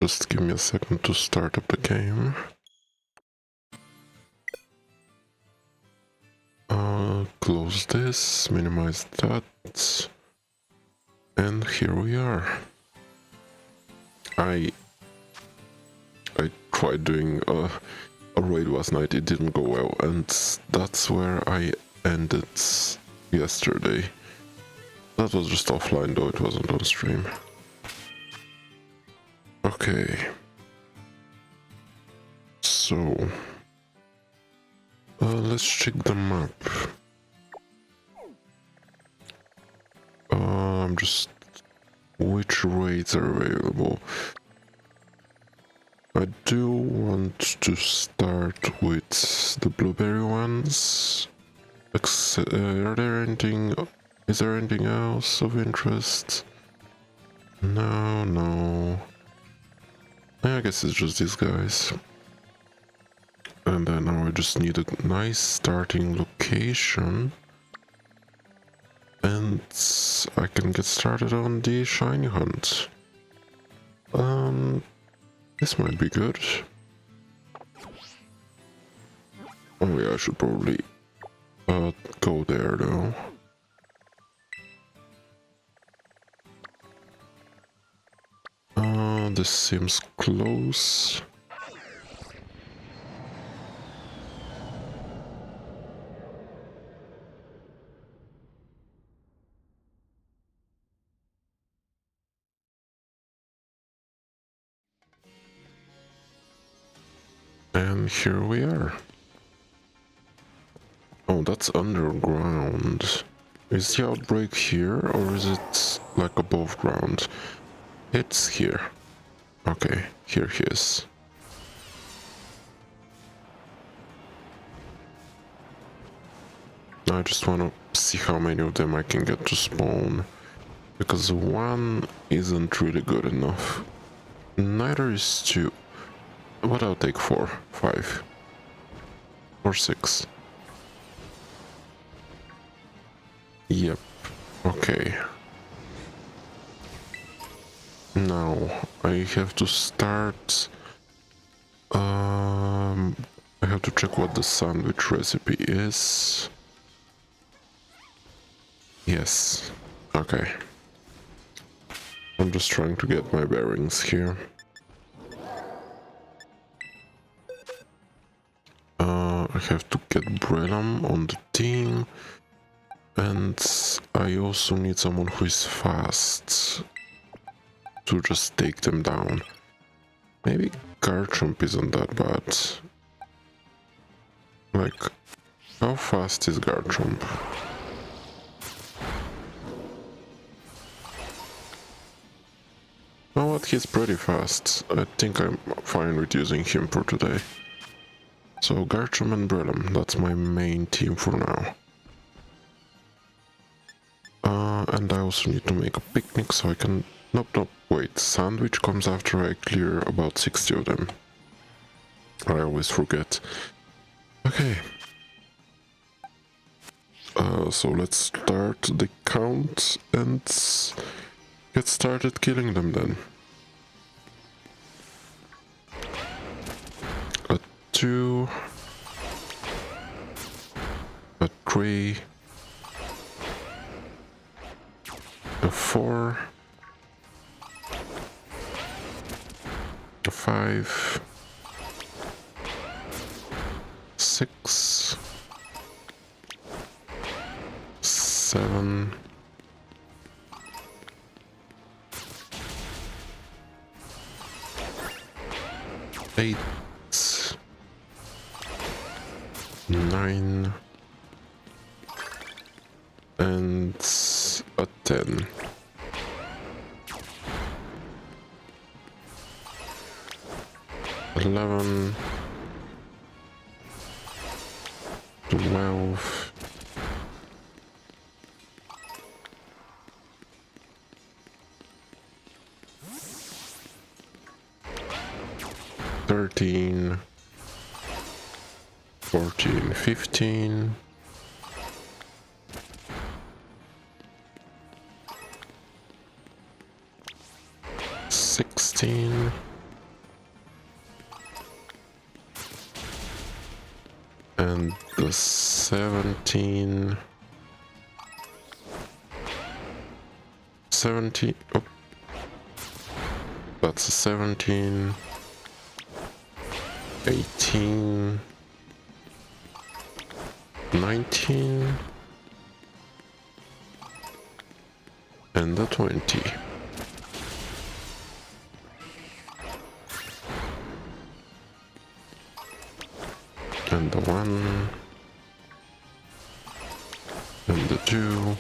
Just give me a second to start up the game. Close this, minimize that, and here we are. I tried doing a raid last night, it didn't go well, and that's where I ended yesterday. That was just offline though, it wasn't on stream. Okay. So... let's check the map. I'm just... which raids are available? I do want to start with the blueberry ones. Are there anything... is there anything else of interest? No. I guess it's just these guys. And then now I just need a nice starting location. And I can get started on the shiny hunt. This might be good. Oh yeah, I should probably go there though. This seems close. And here we are. Oh, that's underground. Is the outbreak here or is it like above ground? It's here. Okay, here he is. I just want to see how many of them I can get to spawn. Because one isn't really good enough. Neither is two. But I'll take 4, 5, or 6. Yep. Okay. Now I have to start. I have to check what the sandwich recipe is. Yes. Okay. I'm just trying to get my bearings here. I have to get Brellam on the team, and I also need someone who is fast to just take them down. Maybe Garchomp isn't that bad. Like, how fast is Garchomp? You know what, he's pretty fast. I think I'm fine with using him for today. So Garchomp and Brellam, that's my main team for now. And I also need to make a picnic so I can... Nope, wait, sandwich comes after I clear about 60 of them. I always forget. Okay. So let's start the count and get started killing them then. A 2, a 3, a 4, a 5, 6, 7, 8, 9, and a 10. 11, 12, 13, 14, 15, 16, 17. 17. Oh. That's a 17. 18. 19. And a 20. And the 1. And the 2.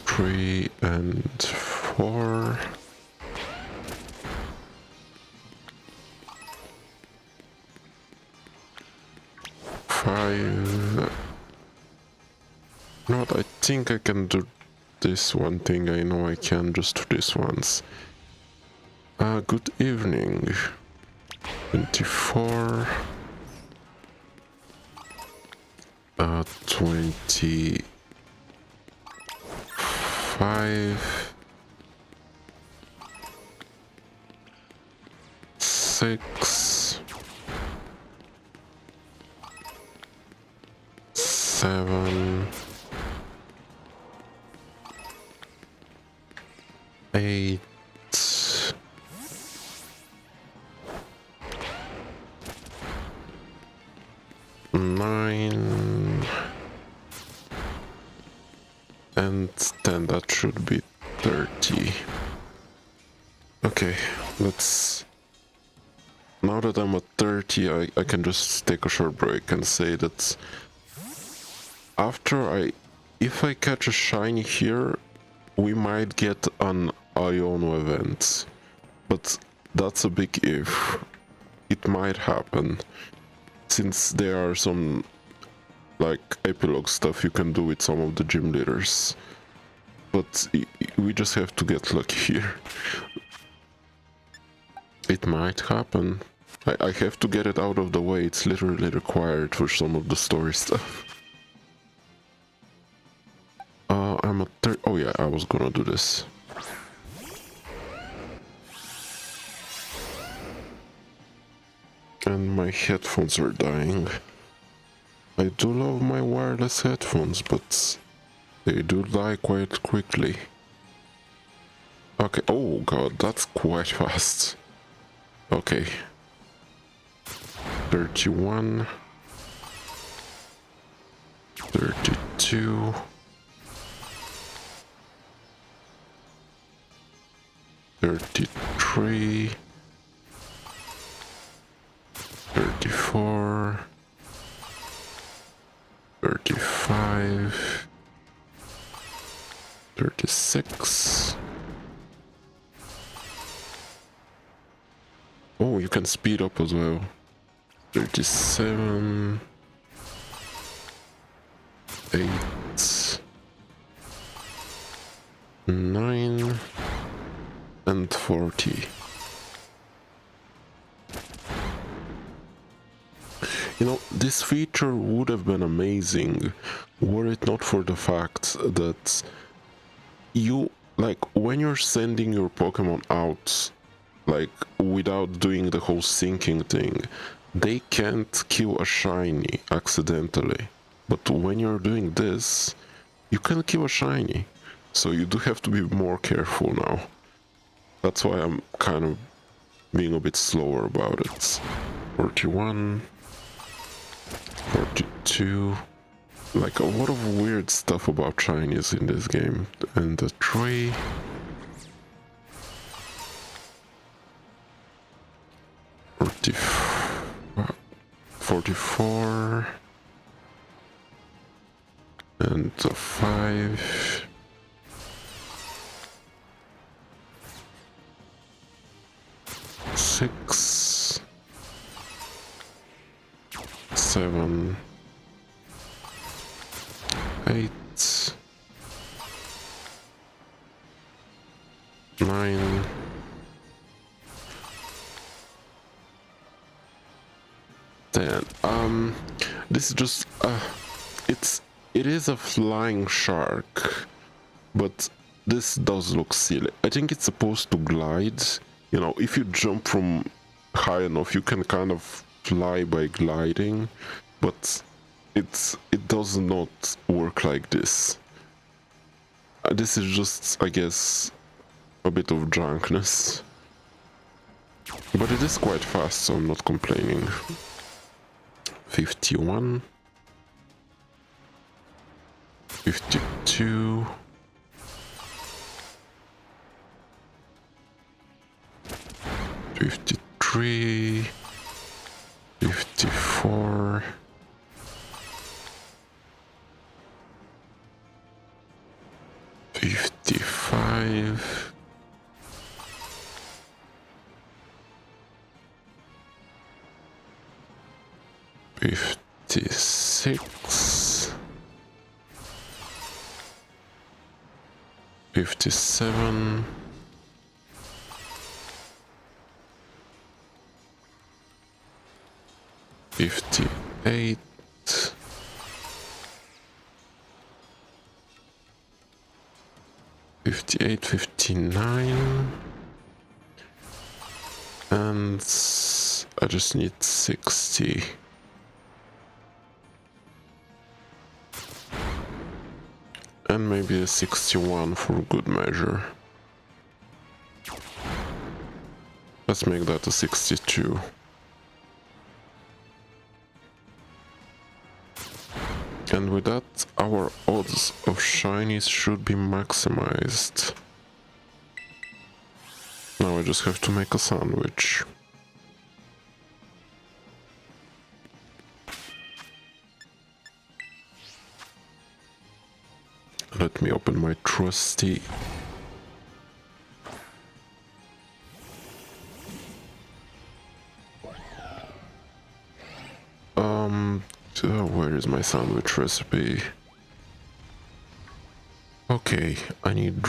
3 and 4. 5. You know what, I think I can do this one thing. I know I can just do this once. Good evening. 24. 25. 6. 7. 8. 9. And then that should be 30. Okay, let's... Now that I'm at 30, I can just take a short break and say that if I catch a shiny here, we might get an Iono event. But that's a big if. It might happen, since there are some like epilogue stuff you can do with some of the gym leaders. But we just have to get lucky here. It might happen. I have to get it out of the way. It's literally required for some of the story stuff. I'm at 30. Oh yeah, I was gonna do this. And my headphones are dying. I do love my wireless headphones, but they do die quite quickly. Okay, oh god, that's quite fast. Okay. 31. 32. 33. 34. 35. 36. Oh, you can speed up as well. 37. 8. 9. And 40. You know, this feature would have been amazing were it not for the fact that you, like, when you're sending your Pokemon out, like, without doing the whole syncing thing, they can't kill a shiny accidentally. But when you're doing this, you can kill a shiny. So you do have to be more careful now. That's why I'm kind of being a bit slower about it. 41. 42. Like, a lot of weird stuff about Chinese in this game. And the 3. 44. And the 5. 6. 7. 8. 9. 10. This is just it is a flying shark, but this does look silly. I think it's supposed to glide, You know, if you jump from high enough, you can kind of fly by gliding, but it does not work like this. This is just, I guess, a bit of drunkenness. But it is quite fast, so I'm not complaining. 51. 52. 53. 54. 55. 56. 57. 58. 58, 59. And I just need 60. And maybe a 61 for good measure. Let's make that a 62. And with that, our odds of shinies should be maximized. Now I just have to make a sandwich. Let me open my trusty where is my sandwich recipe? Okay, I need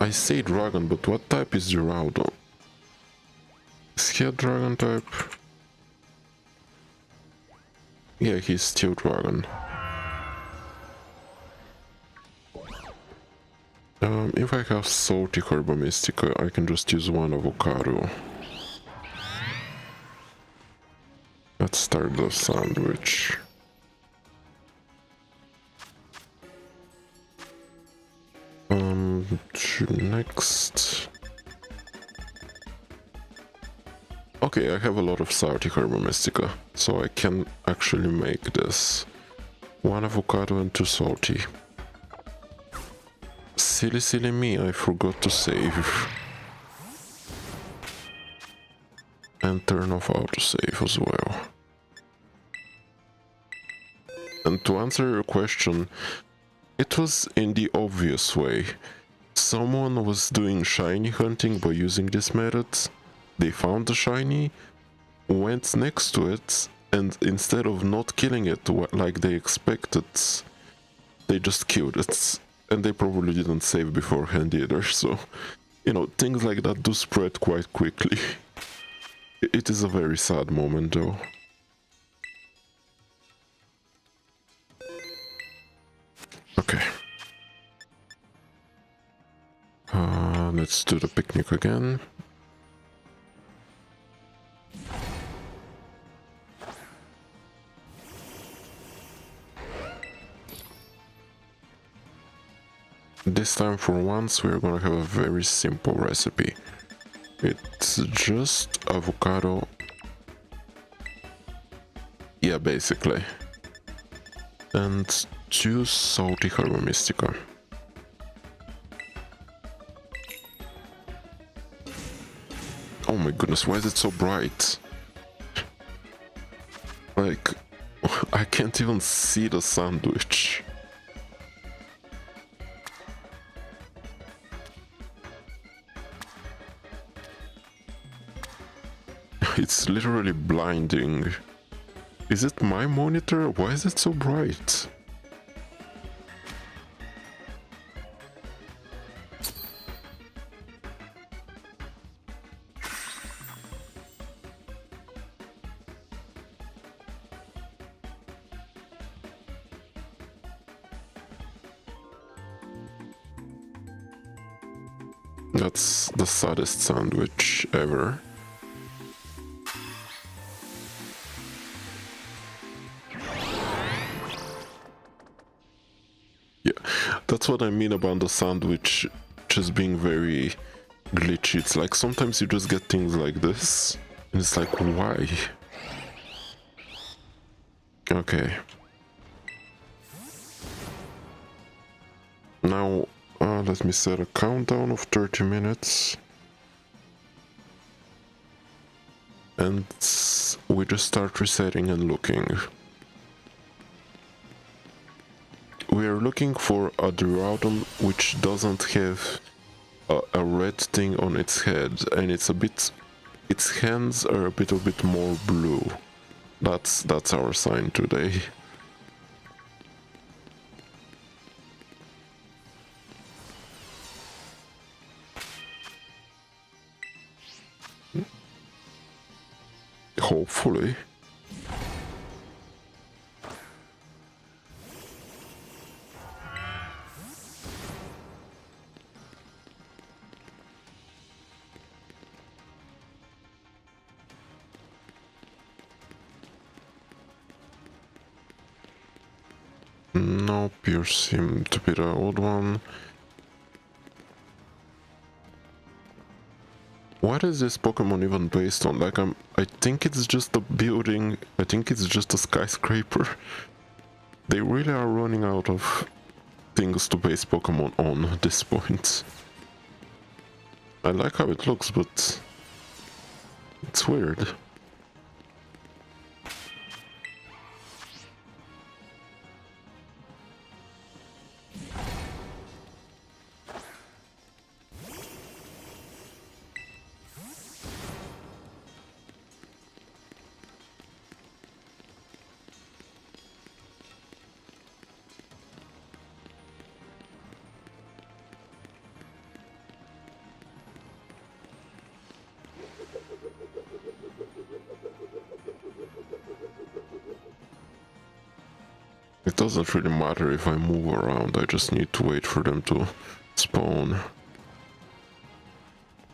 I say dragon, but what type is Geraldo? Is he a dragon type? Yeah, he's still dragon. If I have salty Herba Mystica, I can just use one avocado. Let's start the sandwich. Next. Okay, I have a lot of salty Herba Mystica, so I can actually make this. One avocado and two salty. Silly me, I forgot to save. And turn off autosave as well. And to answer your question, it was in the obvious way. Someone was doing shiny hunting by using this method. They found the shiny, went next to it, and instead of not killing it like they expected, they just killed it. And they probably didn't save beforehand either, so, you know, things like that do spread quite quickly. It is a very sad moment though. Okay. Let's do the picnic again. This time for once we're gonna have a very simple recipe. It's just avocado. Yeah, basically. And two salty Herba Mystica. Oh my goodness, why is it so bright? Like, I can't even see the sandwich. It's literally blinding. Is it my monitor? Why is it so bright? That's the saddest sandwich ever. Yeah, that's what I mean about the sandwich just being very glitchy. It's like sometimes you just get things like this, and it's like, why? Okay. Now, let me set a countdown of 30 minutes. And we just start resetting and looking. We are looking for a Durauton which doesn't have a red thing on its head, and its hands are a bit more blue. That's our sign today. Hopefully. Nope, you seem to be the old one. What is this Pokemon even based on? Like, I think it's just a building. I think it's just a skyscraper. They really are running out of things to base Pokemon on at this point. I like how it looks, but it's weird. It doesn't really matter if I move around, I just need to wait for them to spawn.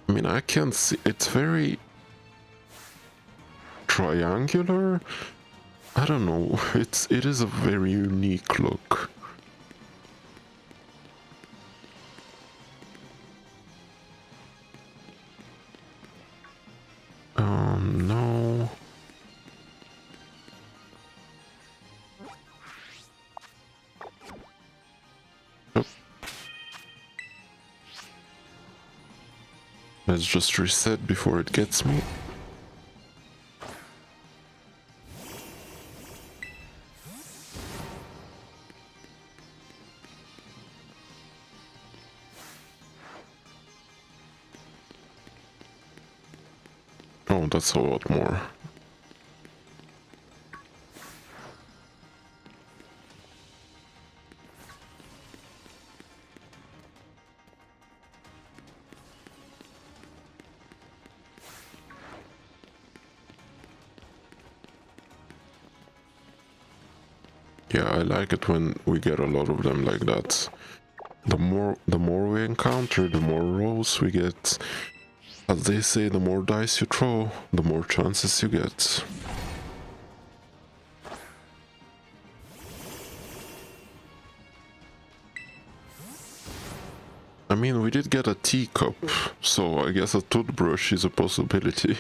I mean, I can see, it's very triangular. I don't know, it is a very unique look. No. Yep. Let's just reset before it gets me. Oh, that's a lot more. Yeah, I like it when we get a lot of them like that. The more we encounter, the more rolls we get. As they say, the more dice you throw, the more chances you get. I mean, we did get a teacup, so I guess a toothbrush is a possibility.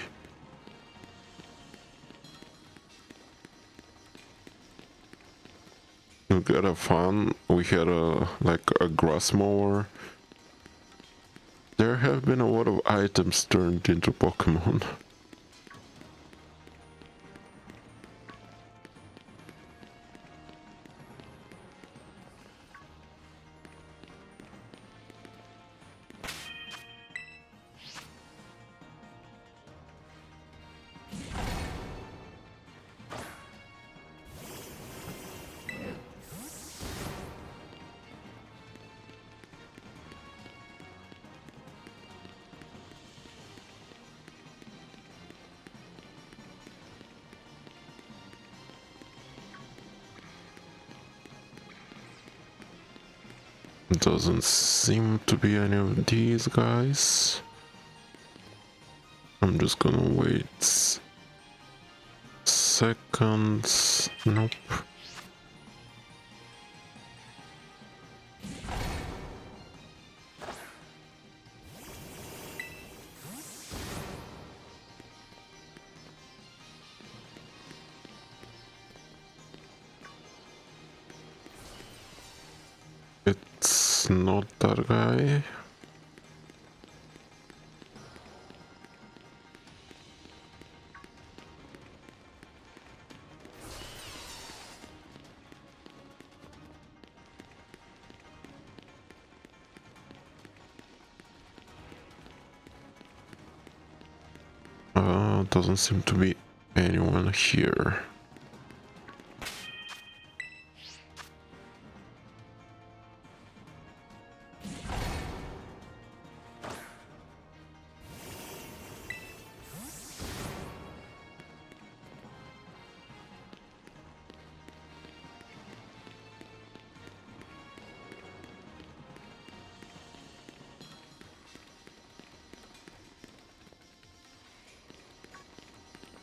We got a fan, we had a grass mower. There have been a lot of items turned into Pokemon. Doesn't seem to be any of these guys. I'm just gonna wait seconds. Nope. It's not that guy. Doesn't seem to be anyone here.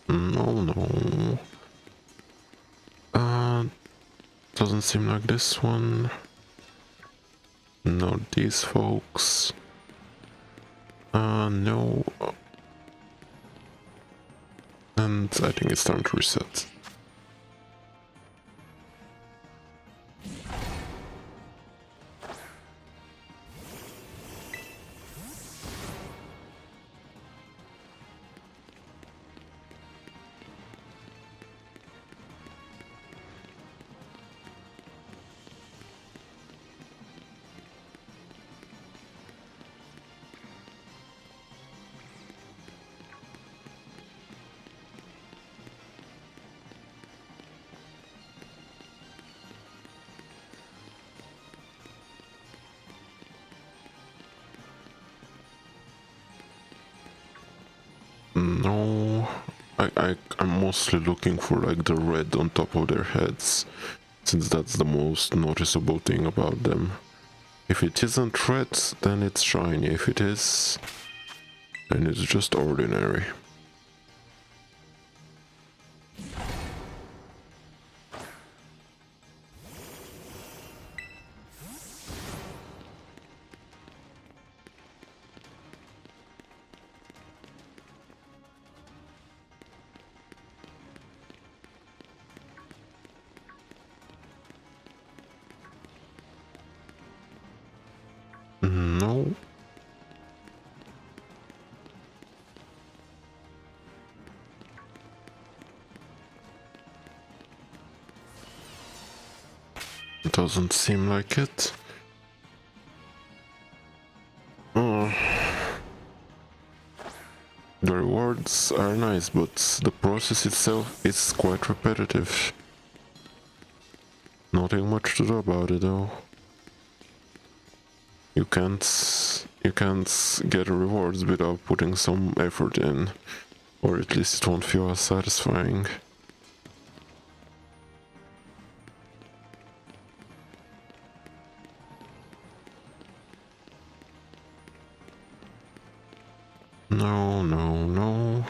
No. Doesn't seem like this one. No, these folks. No. And I think it's time to reset. No, I'm mostly looking for like the red on top of their heads, since that's the most noticeable thing about them. If it isn't red, then it's shiny. If it is, then it's just ordinary. No. Doesn't seem like it. Oh. The rewards are nice, but the process itself is quite repetitive. Nothing much to do about it though. You can't get rewards without putting some effort in, or at least it won't feel as satisfying. No, no, no.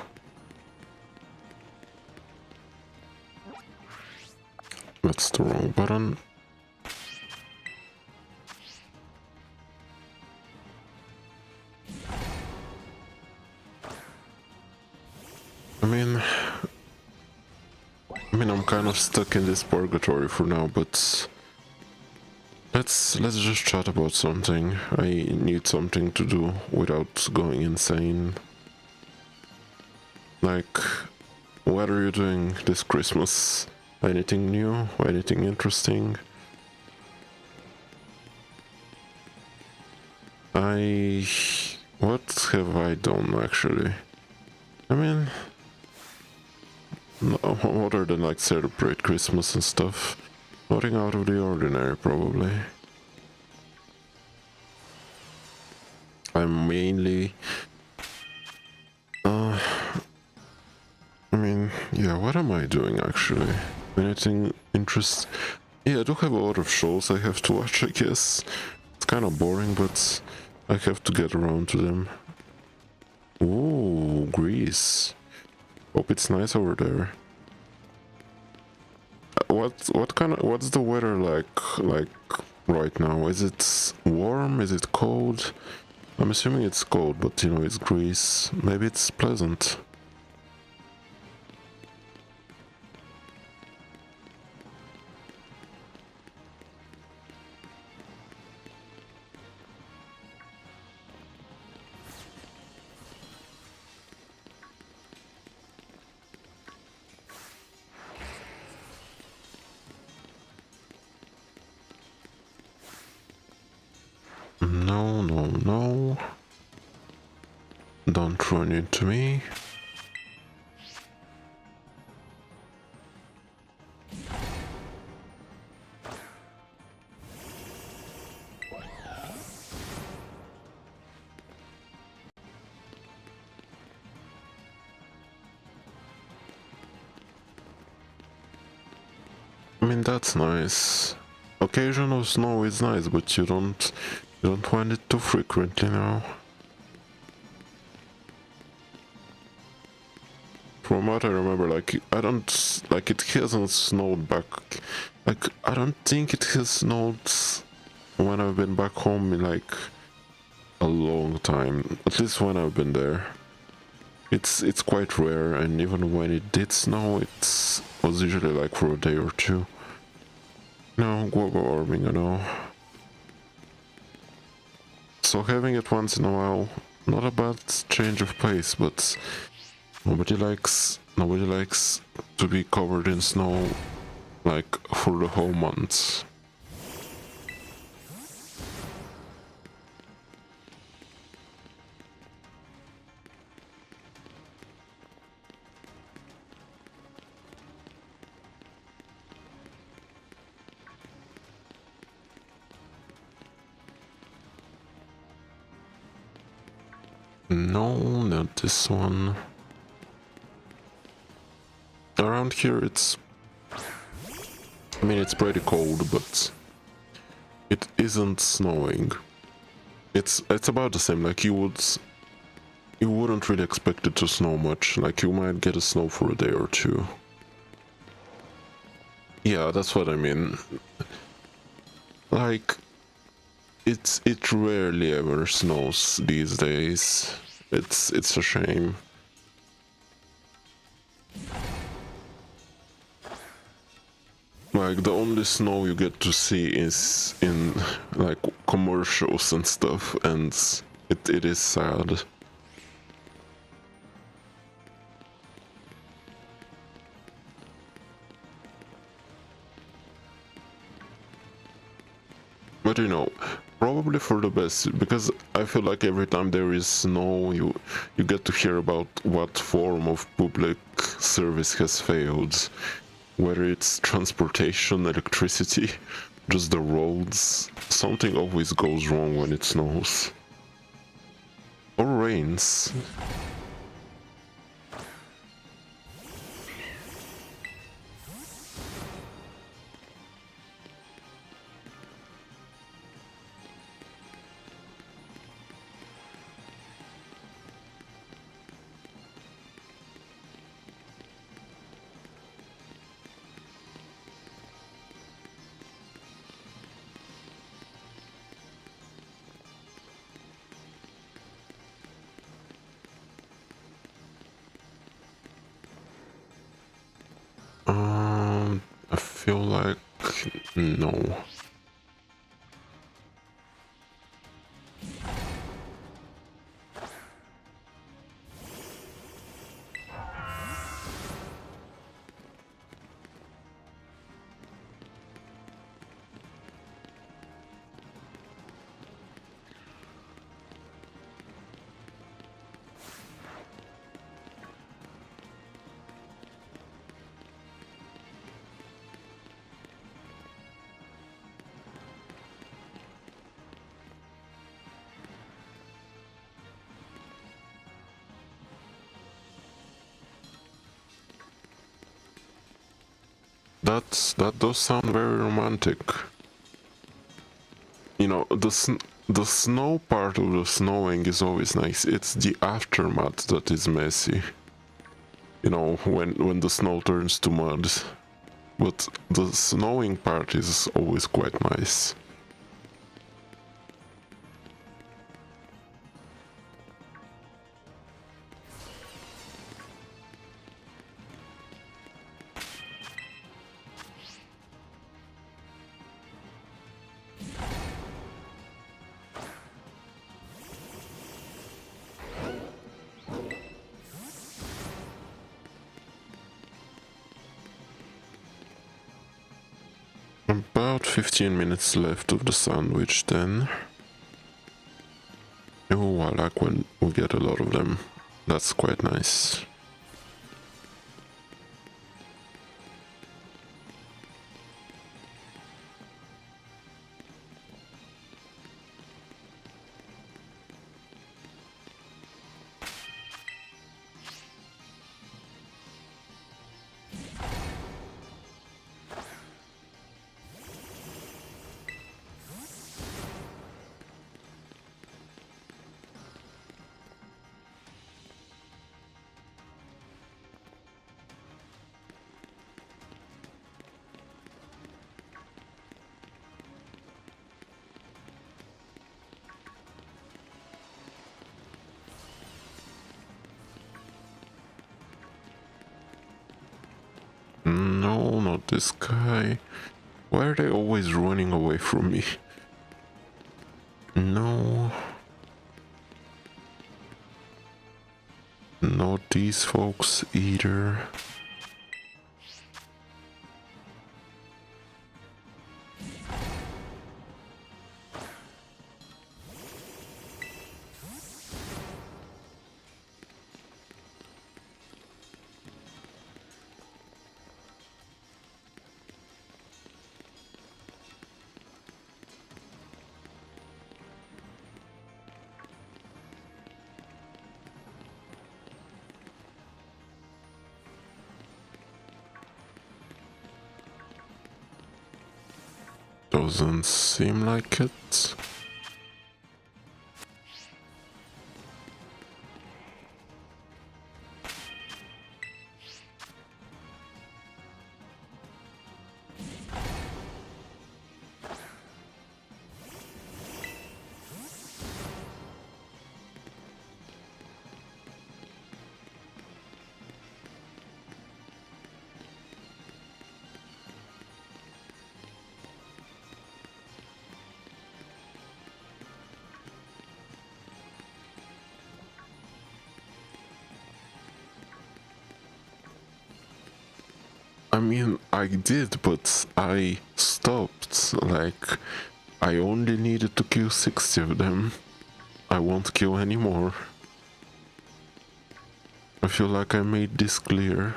That's the wrong button. I mean, I'm kind of stuck in this purgatory for now, but let's just chat about something. I need something to do without going insane. Like, what are you doing this Christmas? Anything new? Anything interesting? What have I done actually? I mean, no, other than like celebrate Christmas and stuff. Nothing out of the ordinary, probably. I'm mainly... I mean, yeah, what am I doing actually? Anything interesting? Yeah, I do have a lot of shows I have to watch, I guess. It's kind of boring, but I have to get around to them. Ooh, Greece. Hope it's nice over there. What's the weather like right now? Is it warm? Is it cold? I'm assuming it's cold, but you know, it's Greece. Maybe it's pleasant. No, no, no. Don't run into me. I mean, that's nice. Occasional snow is nice, but you don't find it too frequently now. From what I remember, like I don't like it hasn't snowed back. Like I don't think it has snowed when I've been back home in like a long time. At least when I've been there. It's quite rare, and even when it did snow, it was usually like for a day or two. No, global warming, you know. So having it once in a while, not a bad change of pace, but nobody likes to be covered in snow like for the whole month. No, not this one. Around here I mean, it's pretty cold, but it isn't snowing. It's about the same. Like you wouldn't really expect it to snow much. Like you might get a snow for a day or two. Yeah, that's what I mean. Like it rarely ever snows these days. It's a shame. Like the only snow you get to see is in like commercials and stuff, and it is sad. But you know, probably for the best, because I feel like every time there is snow, you get to hear about what form of public service has failed. Whether it's transportation, electricity, just the roads, something always goes wrong when it snows. Or rains. I feel like no. That does sound very romantic. You know, the snow part of the snowing is always nice. It's the aftermath that is messy. You know, when the snow turns to mud. But the snowing part is always quite nice. About 15 minutes left of the sandwich then. Oh, I like when we get a lot of them. That's quite nice. No, not this guy. Why are they always running away from me? No. Not these folks either. Doesn't seem like it. I mean, I did, but I stopped. Like, I only needed to kill 60 of them. I won't kill any more. I feel like I made this clear.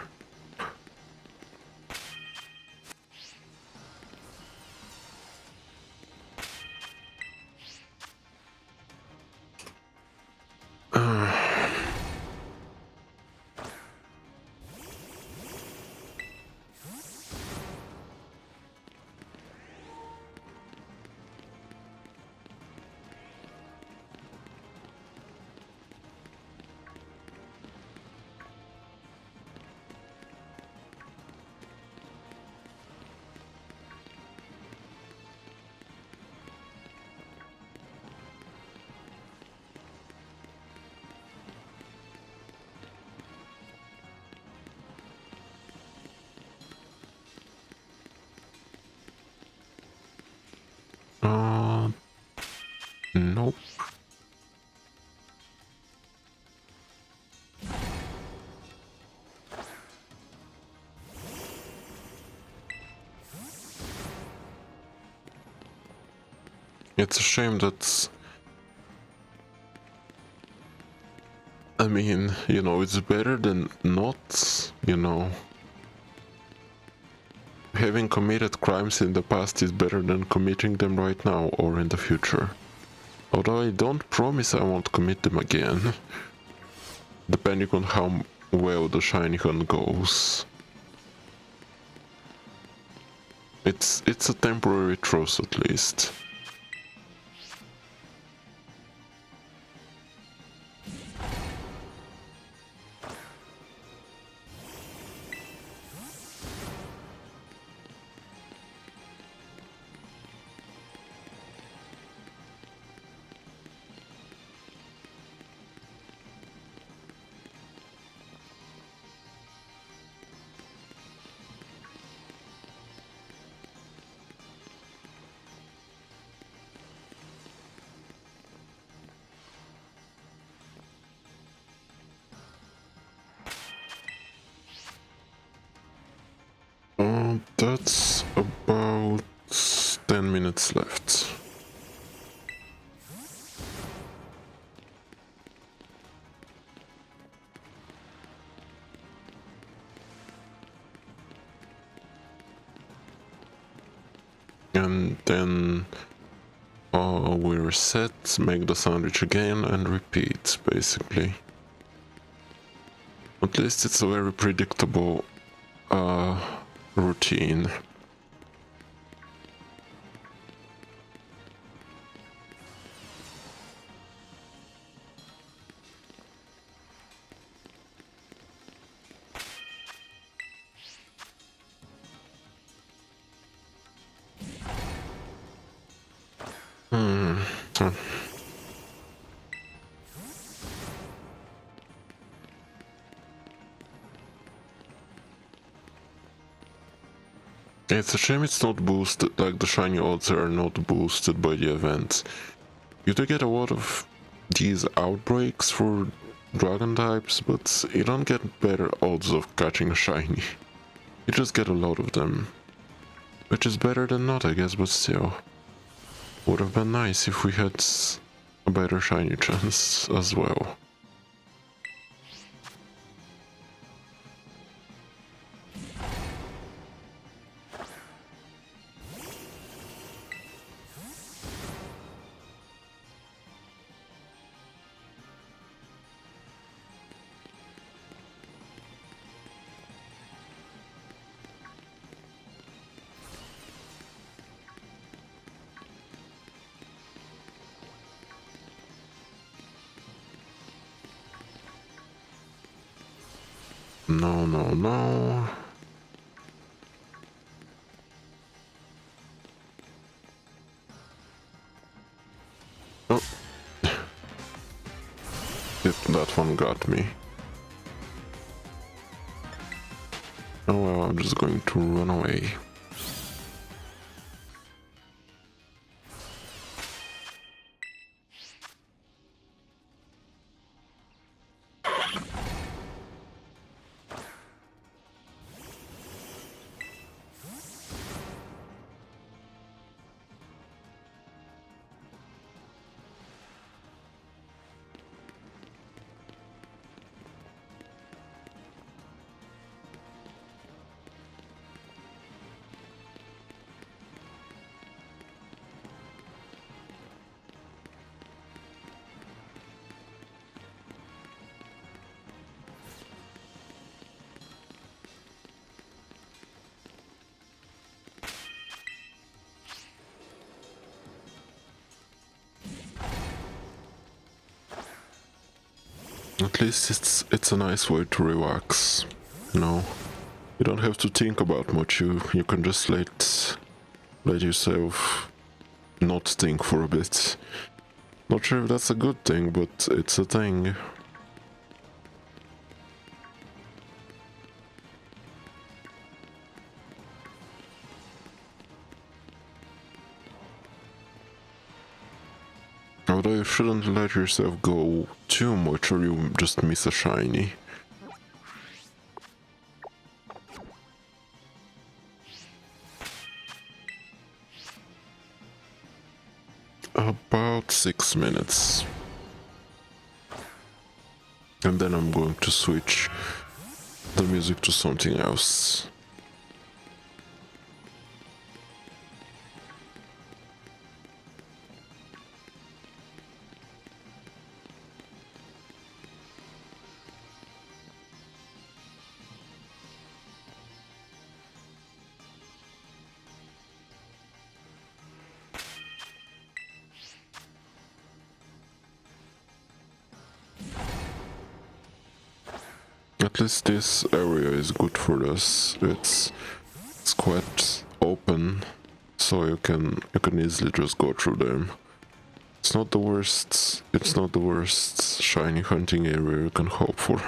Nope. It's a shame that... I mean, you know, it's better than not, you know. Having committed crimes in the past is better than committing them right now or in the future. Although I don't promise I won't commit them again. Depending on how well the shiny hunt goes. It's a temporary truce at least. That's about 10 minutes left. And then we reset, make the sandwich again, and repeat, basically. At least it's a very predictable routine. It's a shame it's not boosted, like the shiny odds are not boosted by the event. You do get a lot of these outbreaks for dragon types, but you don't get better odds of catching a shiny. You just get a lot of them. Which is better than not, I guess, but still. Would have been nice if we had a better shiny chance as well. No, no, no. Oh. That one got me. Oh well, I'm just going to run away. At least it's a nice way to relax, you know. You don't have to think about much. You can just let yourself not think for a bit. Not sure if that's a good thing, but it's a thing. Although you shouldn't let yourself go too much or you just miss a shiny. About 6 minutes. And then I'm going to switch the music to something else. At least this area is good for us. It's quite open, so you can easily just go through them. It's not the worst. It's not the worst shiny hunting area you can hope for.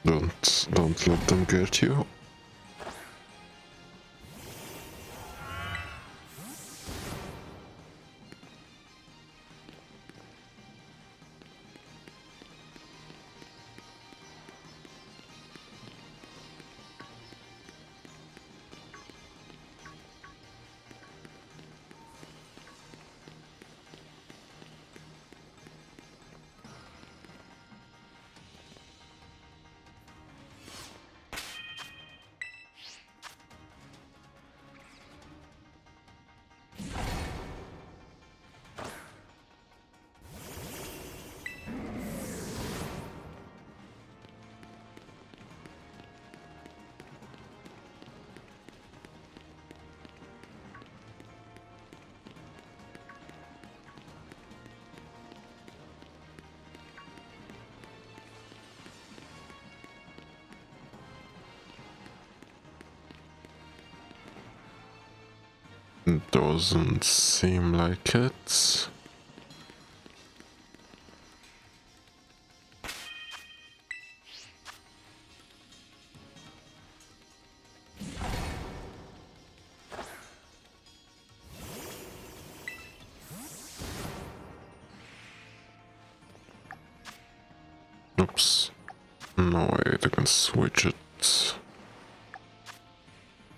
Don't let them get you. Doesn't seem like it. Oops. No way I can switch it.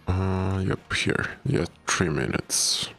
Yep, here. Yeah, 3 minutes.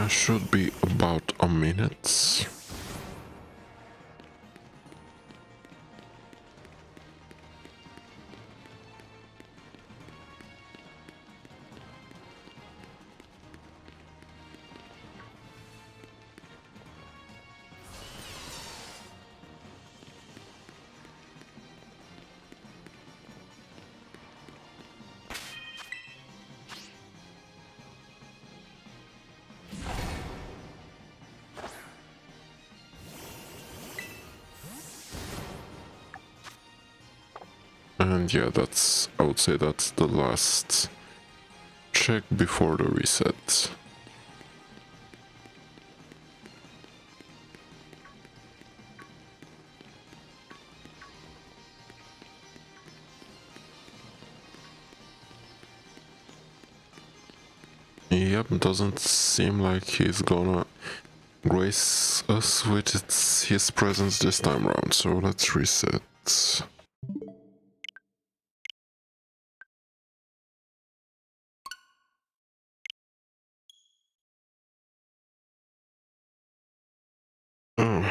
Should be about a minute. And yeah, I would say that's the last check before the reset. Yep, doesn't seem like he's gonna grace us with his presence this time around, so let's reset. Oh,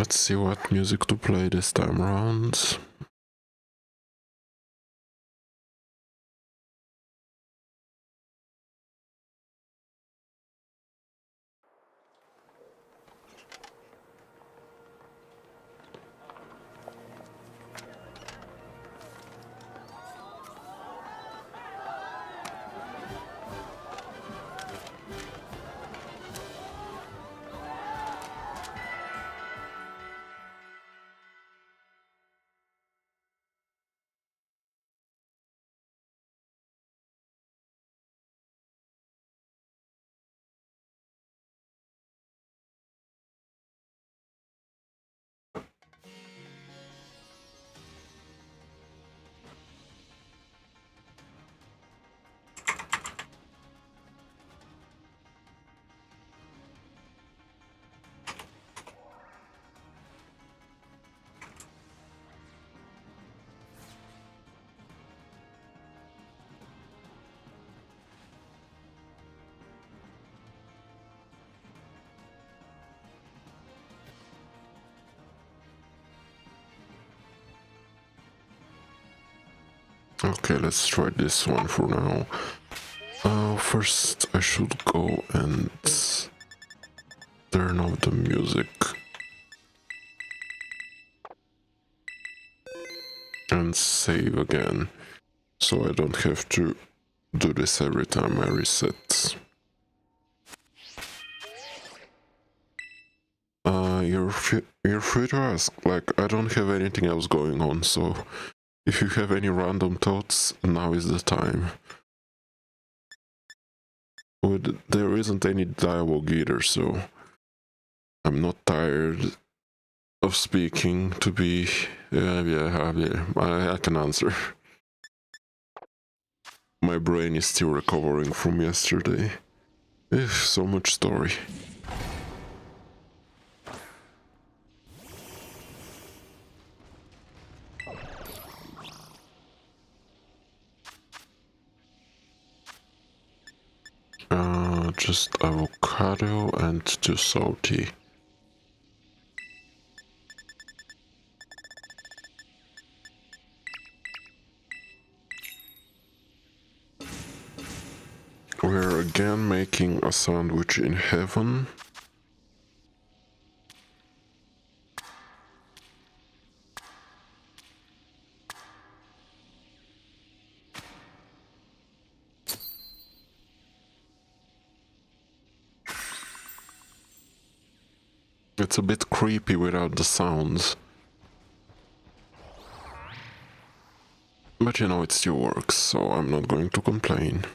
Let's see what music to play this time around. Okay, let's try this one for now. First I should go and turn off the music and save again, so I don't have to do this every time I reset. You're free to ask, like, I don't have anything else going on, so if you have any random thoughts, now is the time. There isn't any dialogue either, so I'm not tired of speaking to be... yeah, I can answer. My brain is still recovering from yesterday. So much story. Just avocado and too salty. We're again making a sandwich in heaven. It's a bit creepy without the sounds. But you know, it still works, so I'm not going to complain.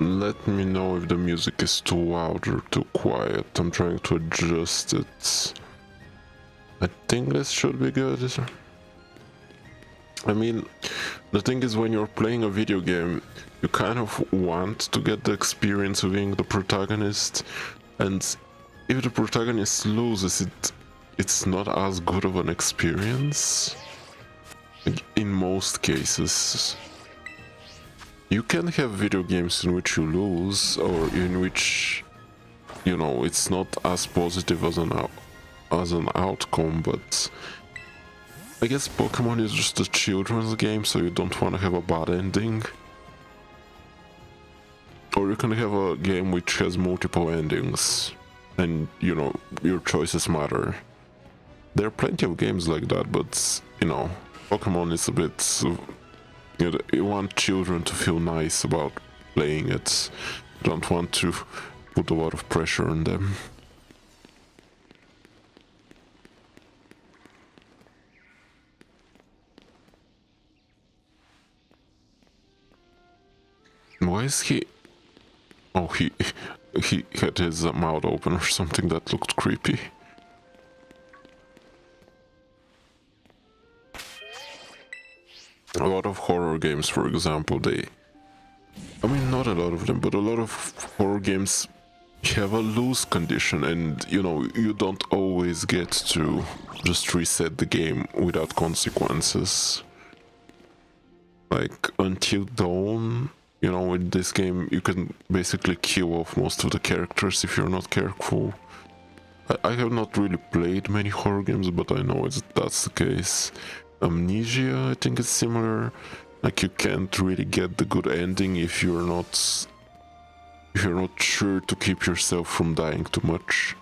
Let me know if the music is too loud or too quiet. I'm trying to adjust it. I think this should be good. I mean, The thing is, when you're playing a video game, you kind of want to get the experience of being the protagonist, and if the protagonist loses, it's not as good of an experience. Like, in most cases. You can have video games in which you lose, or in which, you know, it's not as positive as an outcome, but I guess Pokemon is just a children's game, so you don't want to have a bad ending. Or you can have a game which has multiple endings, and, you know, your choices matter. There are plenty of games like that, but, you know, Pokemon is a bit... You want children to feel nice about playing it. You don't want to put a lot of pressure on them. Why is he... Oh, he had his mouth open or something. That looked creepy. A lot of horror games, for example, I mean, not a lot of them, but a lot of horror games have a lose condition, and, you know, you don't always get to just reset the game without consequences. Like, Until Dawn, you know, in this game, you can basically kill off most of the characters if you're not careful. I have not really played many horror games, but I know that's the case. Amnesia, I think it's similar. Like, you can't really get the good ending if you're not sure to keep yourself from dying too much.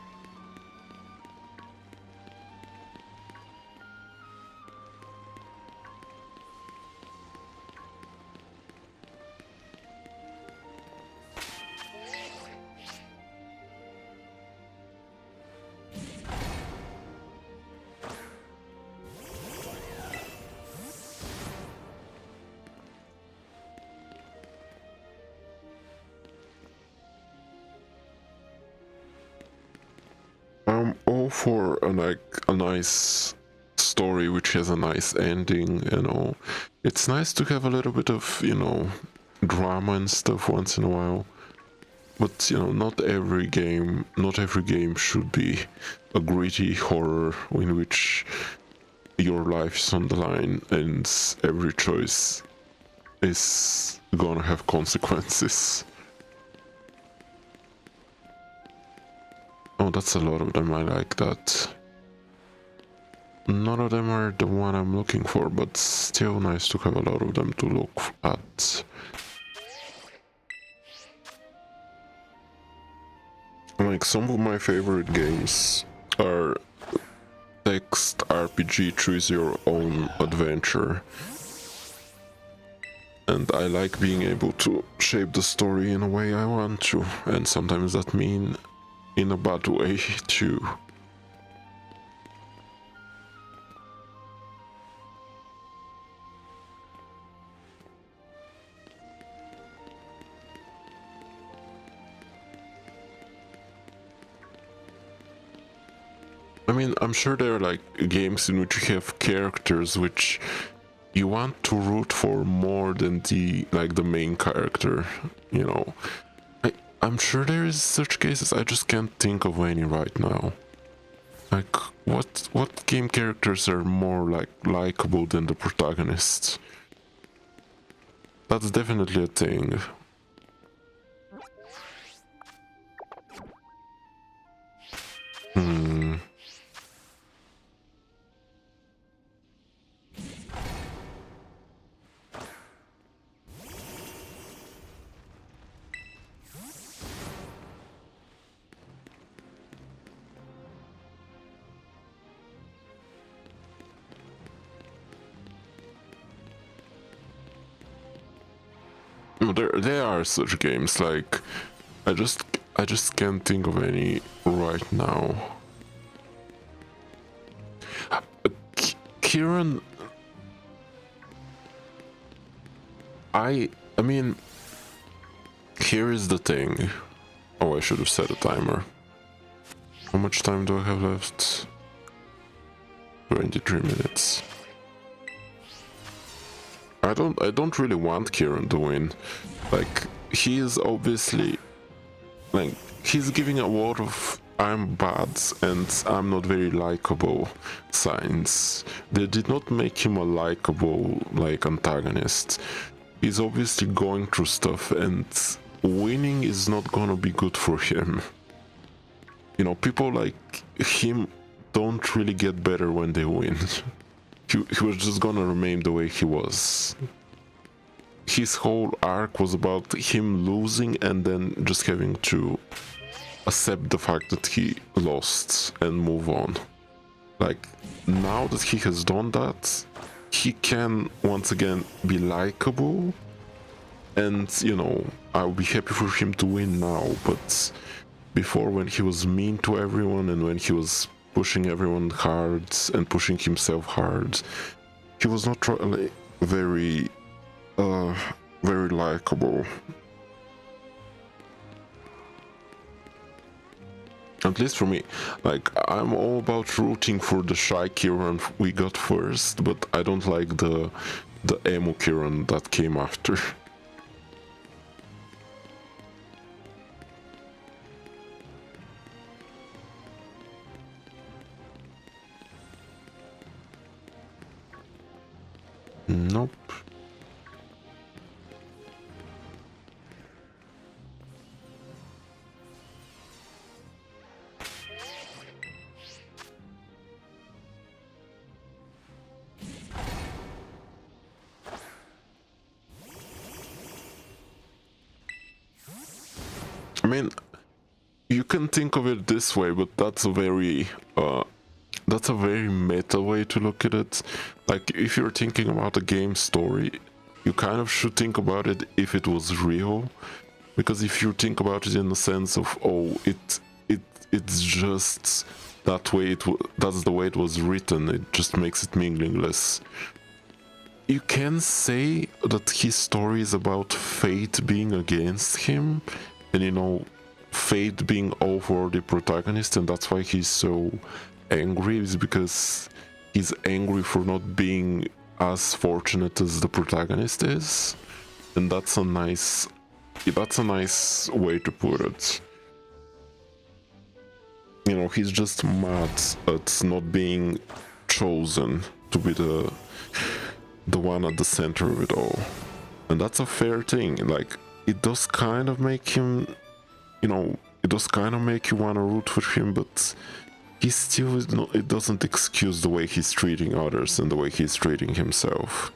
I'm all for a nice story which has a nice ending, you know. It's nice to have a little bit of, you know, drama and stuff once in a while. But, you know, not every game should be a gritty horror in which your life is on the line and every choice is gonna have consequences. Oh, that's a lot of them. I like that. None of them are the one I'm looking for, but still nice to have a lot of them to look at. Like, some of my favorite games are text RPG, choose your own adventure. And I like being able to shape the story in a way I want to, and sometimes that means in a bad way too. I mean, I'm sure there are like games in which you have characters which you want to root for more than the main character, you know. I'm sure there is such cases, I just can't think of any right now. Like, what game characters are more likable than the protagonists? That's definitely a thing. There are such games, like, I just can't think of any right now. Kieran, I mean, here is the thing. Oh, I should have set a timer. How much time do I have left? 23 minutes. I don't really want Kieran to win. Like, he is obviously, like, he's giving a lot of I'm bad and I'm not very likable signs. They did not make him a likable, like, antagonist. He's obviously going through stuff, and winning is not gonna be good for him. You know, people like him don't really get better when they win. He was just gonna remain the way he was. His whole arc was about him losing and then just having to accept the fact that he lost and move on. Like, now that he has done that, he can once again be likable, and you know, I'll be happy for him to win now. But before, when he was mean to everyone and when he was pushing everyone hard and pushing himself hard, he was not really very very likable. At least for me. Like, I'm all about rooting for the shy Kieran we got first, but I don't like the emo Kieran that came after. Nope. I mean, you can think of it this way, but that's a very meta way to look at it. Like, if you're thinking about a game story, you kind of should think about it if it was real, because if you think about it in the sense of, oh, it's just that way, that's the way it was written, it just makes it meaningless. You can say that his story is about fate being against him, and you know, fate being over the protagonist, and that's why he's so angry, is because he's angry for not being as fortunate as the protagonist is. And that's a nice way to put it. You know, he's just mad at not being chosen to be the one at the center of it all. And that's a fair thing. Like, it does kind of make him, you know, it does kind of make you want to root for him, but he still is not, it doesn't excuse the way he's treating others and the way he's treating himself.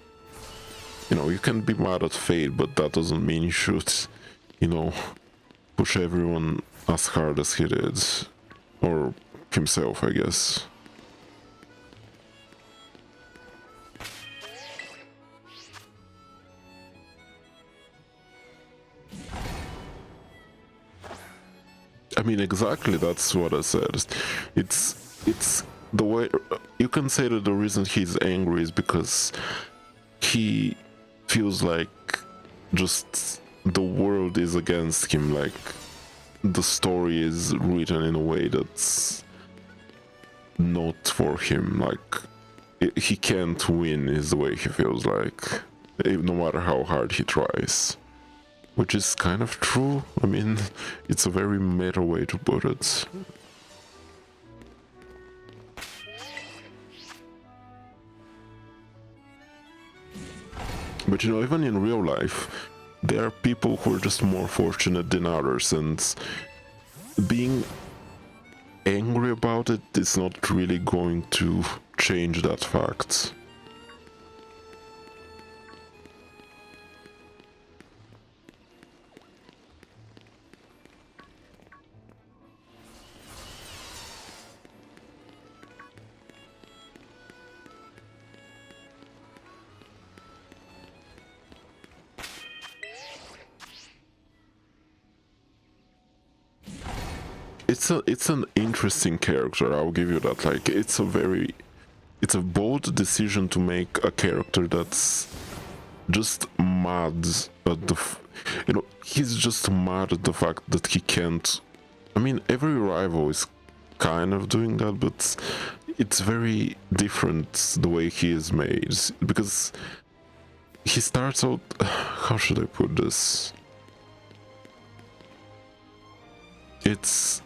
You know, you can be mad at fate, but that doesn't mean you should, you know, push everyone as hard as he did. Or himself, I guess. I mean, exactly, that's what I said. It's the way you can say that the reason he's angry is because he feels like just the world is against him, like the story is written in a way that's not for him, like he can't win is the way he feels like, no matter how hard he tries. Which is kind of true. I mean, it's a very meta way to put it. But you know, even in real life, there are people who are just more fortunate than others, and being angry about it is not really going to change that fact. It's an interesting character, I'll give you that. Like, it's a bold decision to make a character that's just mad at the you know, he's just mad at the fact that he can't. I mean, every rival is kind of doing that, but it's very different the way he is made, because he starts out, how should I put this?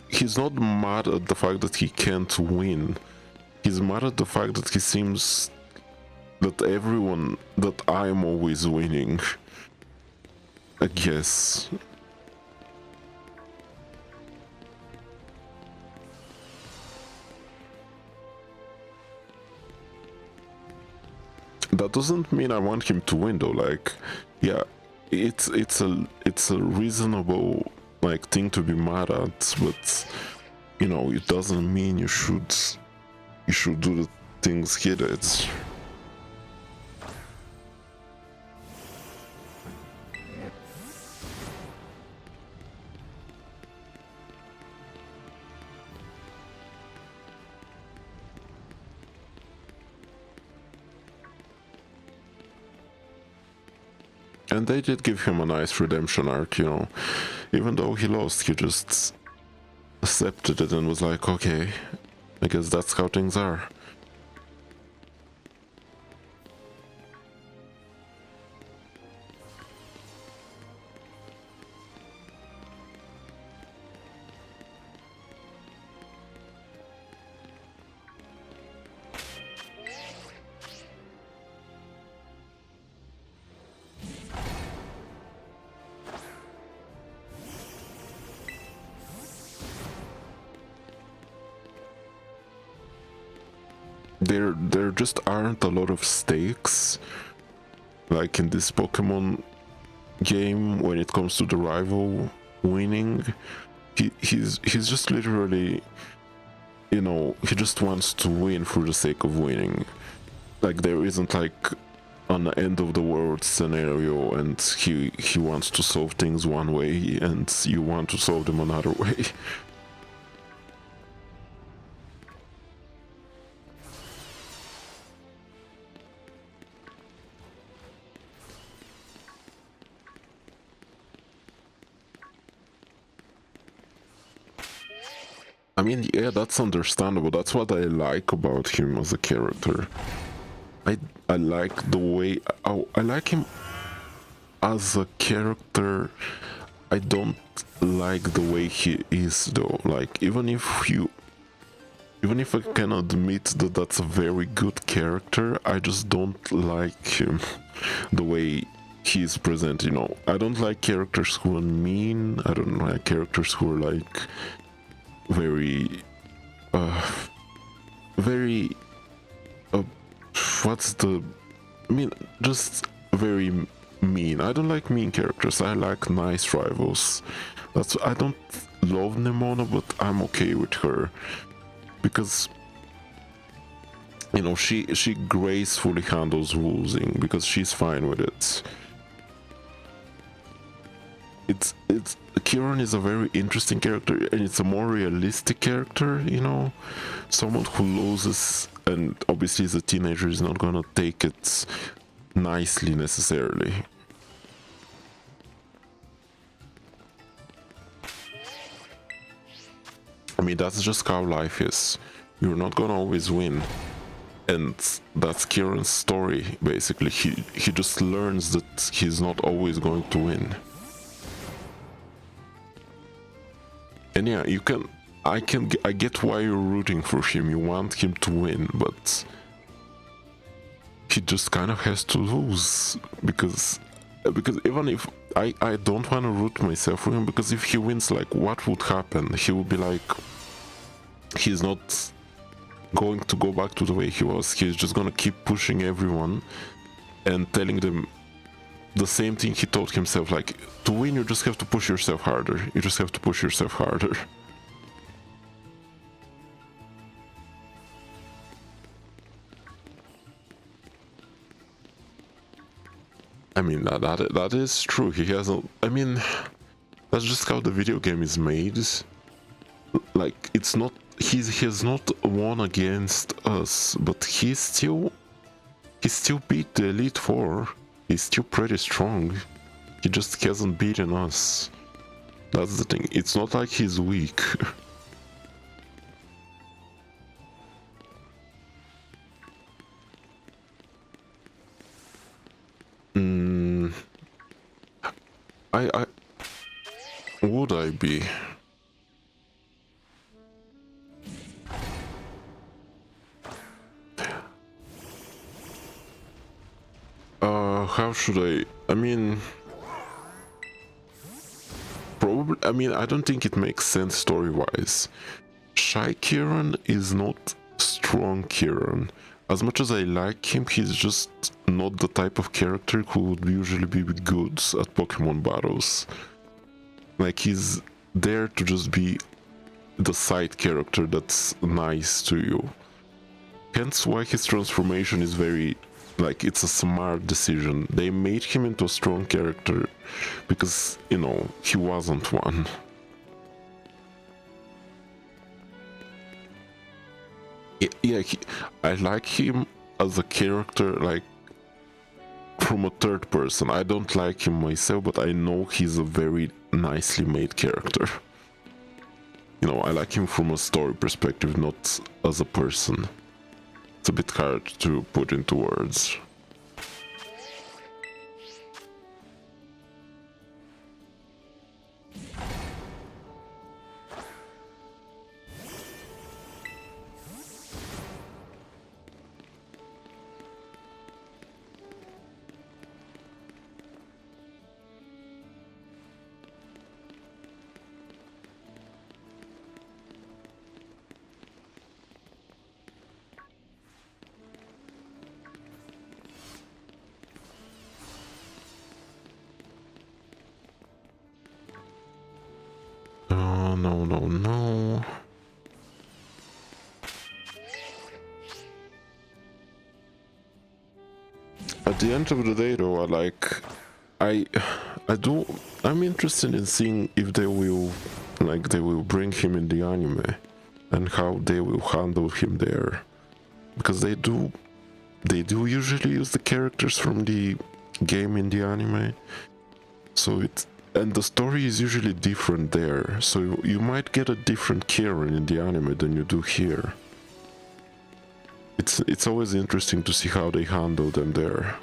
He's not mad at the fact that he can't win. He's mad at the fact that he seems that I'm always winning. I guess. That doesn't mean I want him to win though, like, yeah, it's a reasonable like thing to be mad at, but you know, it doesn't mean you should do the things he did. And they did give him a nice redemption arc, you know. Even though he lost, he just accepted it and was like, okay, I guess that's how things are. There just aren't a lot of stakes like in this Pokemon game when it comes to the rival winning. He's just literally, you know, he just wants to win for the sake of winning. Like there isn't like an end of the world scenario and he wants to solve things one way and you want to solve them another way. I mean, yeah, that's understandable. That's what I like about him as a character. I like the way I like him as a character. I don't like the way he is though. Like even if I can admit that that's a very good character, I just don't like him the way he's present, you know. I don't like characters who are mean. I don't like characters who are like very very what's the I mean, just very mean. I don't like mean characters. I like nice rivals. I don't love Nemona, but I'm okay with her because you know she gracefully handles losing because she's fine with it. It's Kieran is a very interesting character and it's a more realistic character, you know, someone who loses and obviously as a teenager is not gonna take it nicely necessarily. I mean, that's just how life is. You're not gonna always win. And that's Kieran's story, basically. He just learns that he's not always going to win. And yeah, I get why you're rooting for him. You want him to win, but he just kind of has to lose because even if I don't want to root myself for him, because if he wins, like what would happen? He would be like, he's not going to go back to the way he was. He's just gonna keep pushing everyone and telling them the same thing he told himself, like, to win you just have to push yourself harder. You just have to push yourself harder. I mean, that is true. He hasn't. I mean, that's just how the video game is made. Like, it's not. He has not won against us, but he still beat the Elite Four. He's still pretty strong. He just hasn't beaten us. That's the thing. It's not like he's weak. I would I be? How should I mean, probably, I mean, I don't think it makes sense story-wise. Shy Kieran is not strong Kieran. As much as I like him, he's just not the type of character who would usually be good at Pokemon battles. Like, he's there to just be the side character that's nice to you. Hence why his transformation is very, like, it's a smart decision. They made him into a strong character because, you know, he wasn't one. Yeah, I like him as a character, like, from a third person. I don't like him myself, but I know he's a very nicely made character. You know, I like him from a story perspective, not as a person. It's a bit hard to put into words. No. At the end of the day, though, I'm interested in seeing if they will bring him in the anime and how they will handle him there, because they do usually use the characters from the game in the anime, and the story is usually different there, so you might get a different Kieran in the anime than you do here. It's always interesting to see how they handle them there.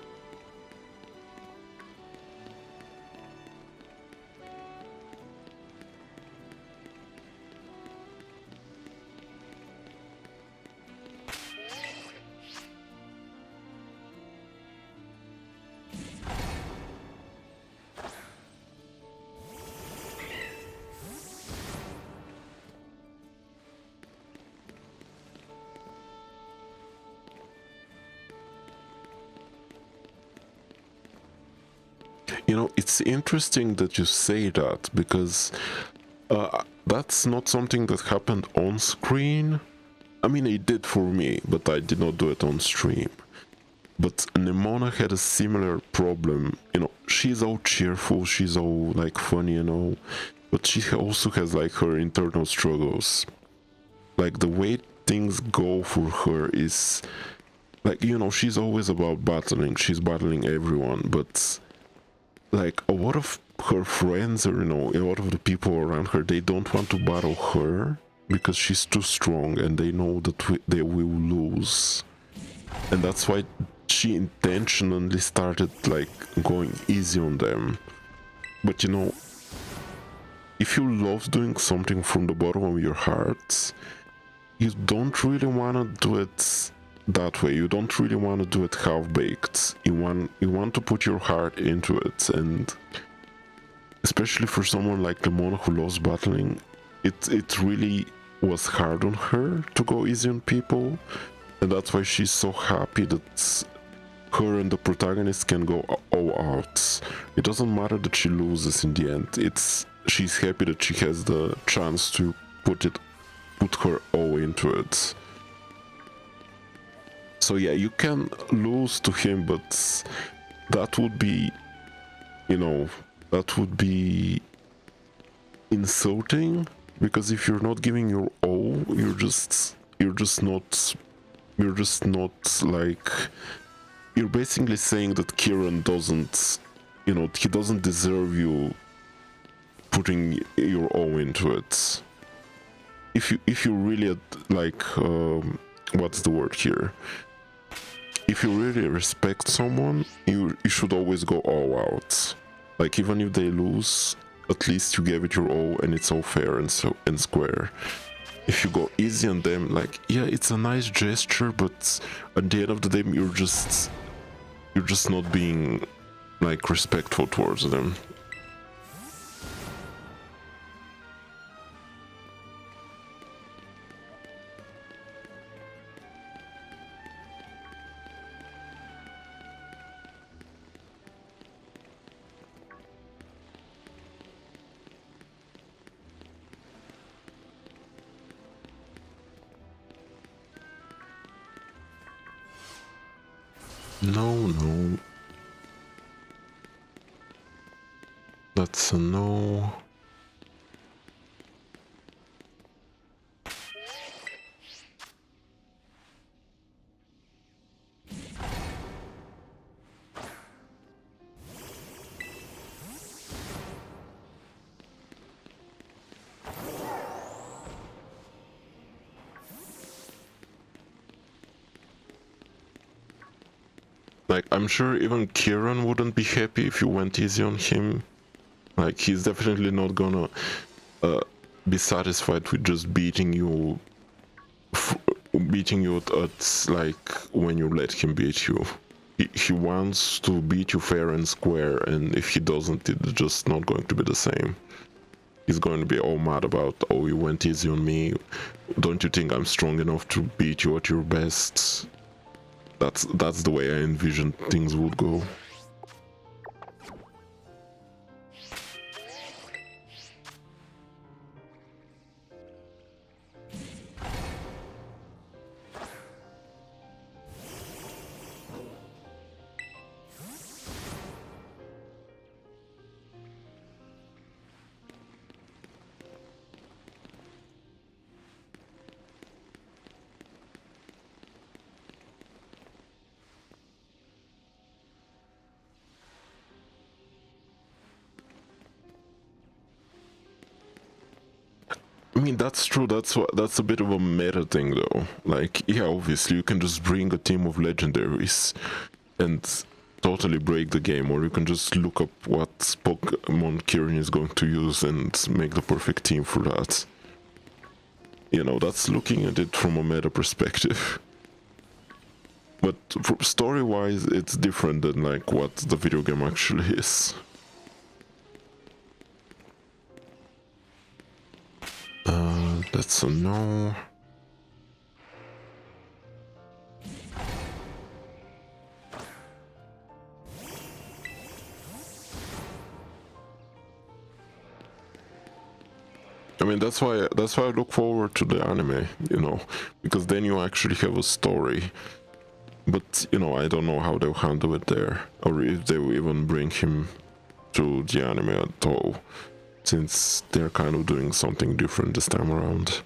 You know, it's interesting that you say that, because that's not something that happened on screen. I mean, it did for me, but I did not do it on stream. But Nemona had a similar problem. You know, she's all cheerful, she's all like funny and all, but she also has like her internal struggles. Like, the way things go for her is like, you know, she's always about battling, she's battling everyone, but like a lot of her friends, or you know, a lot of the people around her, they don't want to battle her because she's too strong, and they know that they will lose, and that's why she intentionally started like going easy on them. But you know, if you love doing something from the bottom of your heart, you don't really want to do it that way. You don't really want to do it half-baked. You want to put your heart into it, and especially for someone like Lemona who loves battling, it really was hard on her to go easy on people, and that's why she's so happy that her and the protagonist can go all out. It doesn't matter that she loses in the end. She's happy that she has the chance to put her all into it. So yeah, you can lose to him, but that would be, you know, that would be insulting, because if you're not giving your all, you're just not like, you're basically saying that Kieran doesn't, you know, he doesn't deserve you putting your all into it. If you really like, what's the word here? If you really respect someone, you should always go all out. Like, even if they lose, at least you gave it your all and it's all fair and square. If you go easy on them, like, yeah, it's a nice gesture, but at the end of the day, you're just not being like respectful towards them. No. That's a no. Like, I'm sure even Kieran wouldn't be happy if you went easy on him. Like, he's definitely not gonna be satisfied with just beating you at like when you let him beat you. He wants to beat you fair and square, and if he doesn't, it's just not going to be the same. He's going to be all mad about, oh, you went easy on me. Don't you think I'm strong enough to beat you at your best? That's the way I envisioned things would go. I mean, that's true. That's a bit of a meta thing, though. Like, yeah, obviously you can just bring a team of legendaries and totally break the game, or you can just look up what Pokemon Kieran is going to use and make the perfect team for that. You know, that's looking at it from a meta perspective. But story-wise, it's different than like what the video game actually is. That's a no. I mean, that's why I look forward to the anime, you know, because then you actually have a story. But, you know, I don't know how they'll handle it there, or if they will even bring him to the anime at all, since they're kind of doing something different this time around.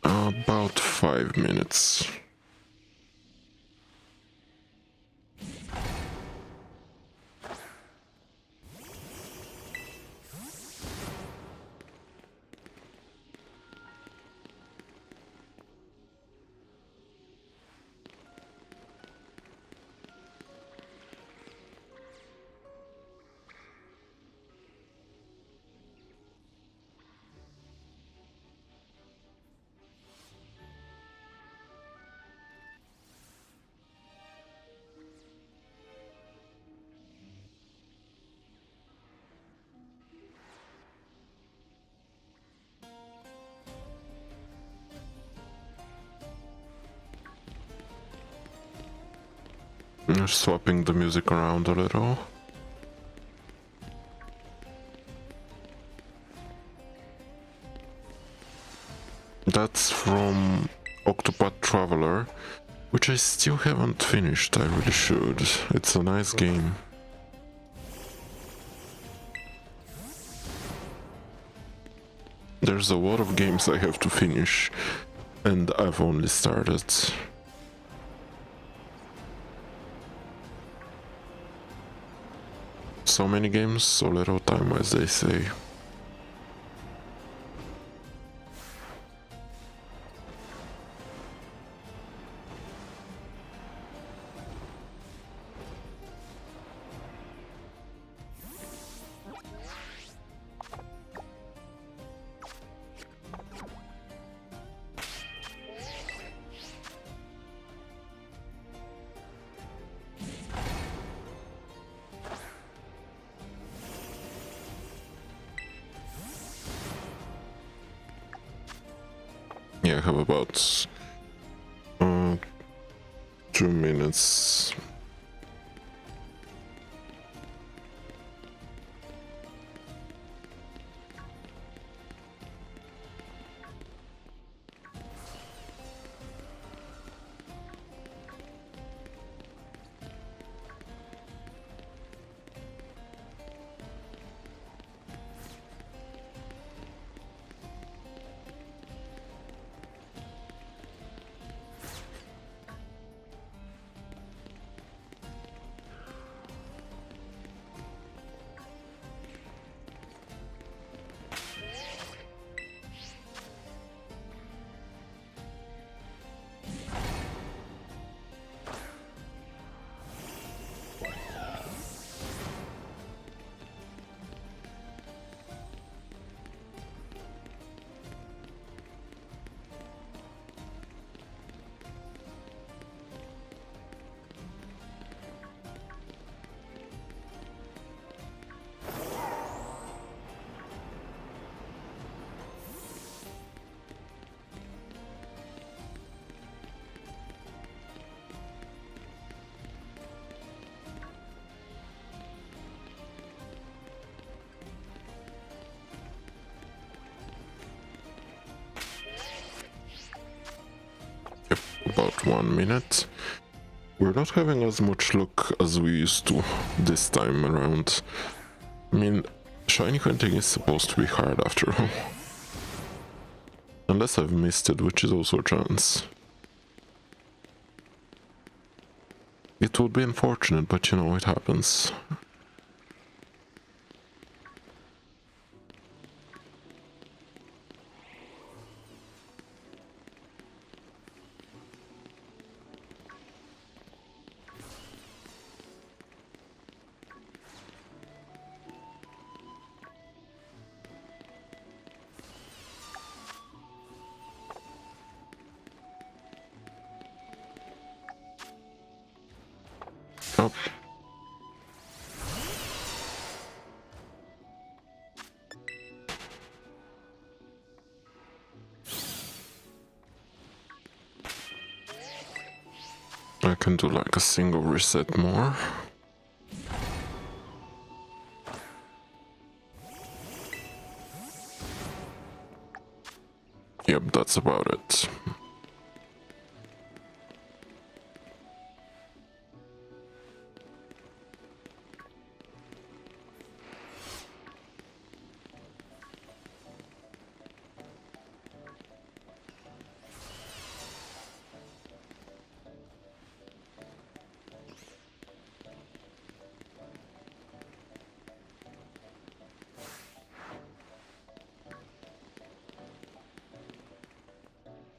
About 5 minutes. Just swapping the music around a little. That's from Octopath Traveler, which I still haven't finished. I really should. It's a nice game. There's a lot of games I have to finish, And I've only started. So many games, so little time, as they say. Yeah, I have about 2 minutes. Yep, about 1 minute. We're not having as much luck as we used to this time around. I mean, shiny hunting is supposed to be hard after all. Unless I've missed it, which is also a chance. It would be unfortunate, but you know, it happens. Oh. I can do like a single reset more. Yep, that's about it.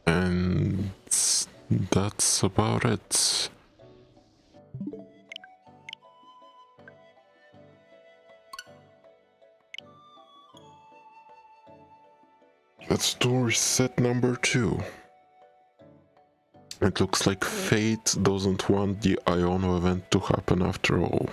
And that's about it. Let's do reset number 2. It looks like fate doesn't want the Iono event to happen after all.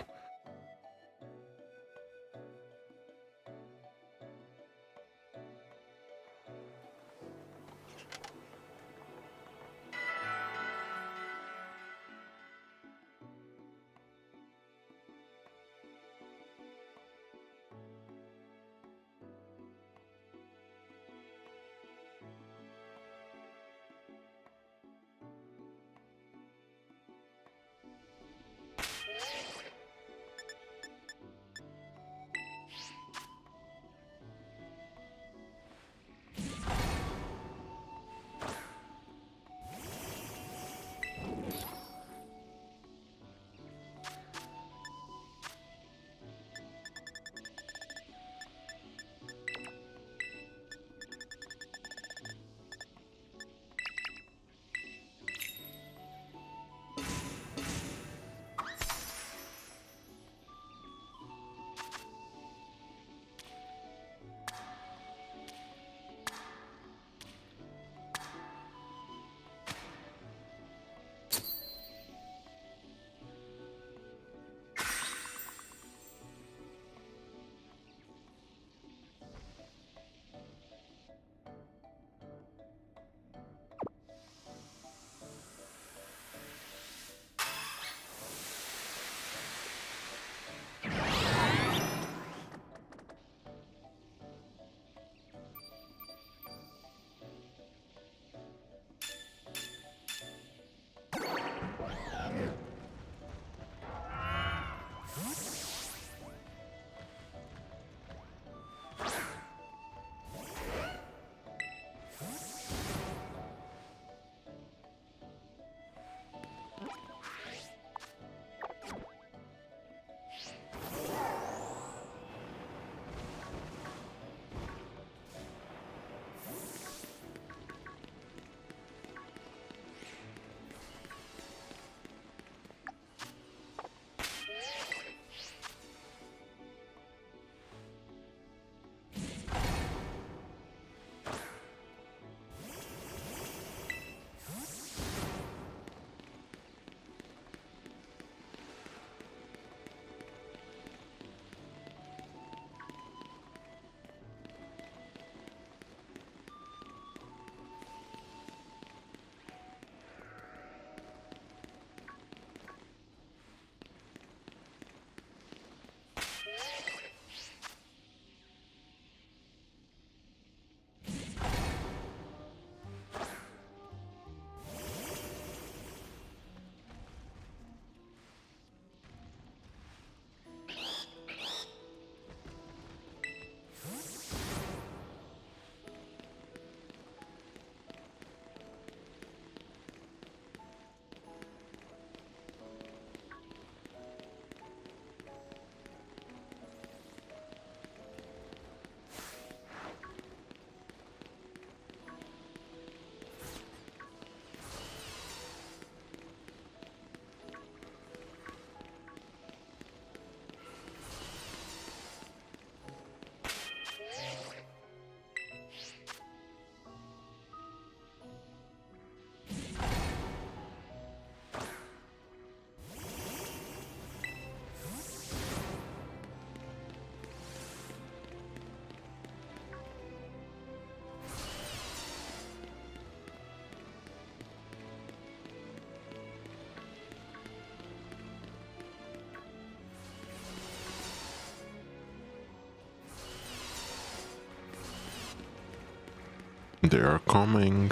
They are coming.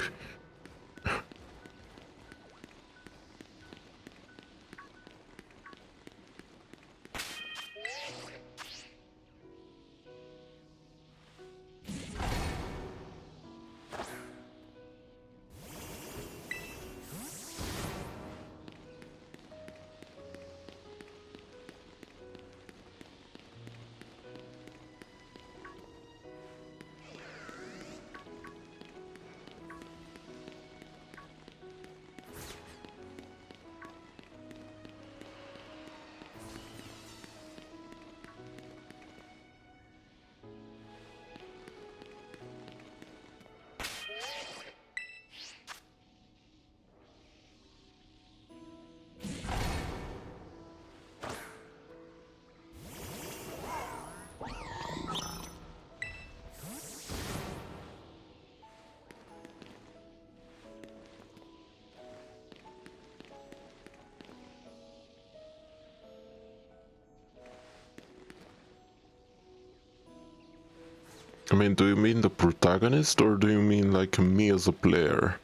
I mean, do you mean the protagonist or do you mean like me as a player?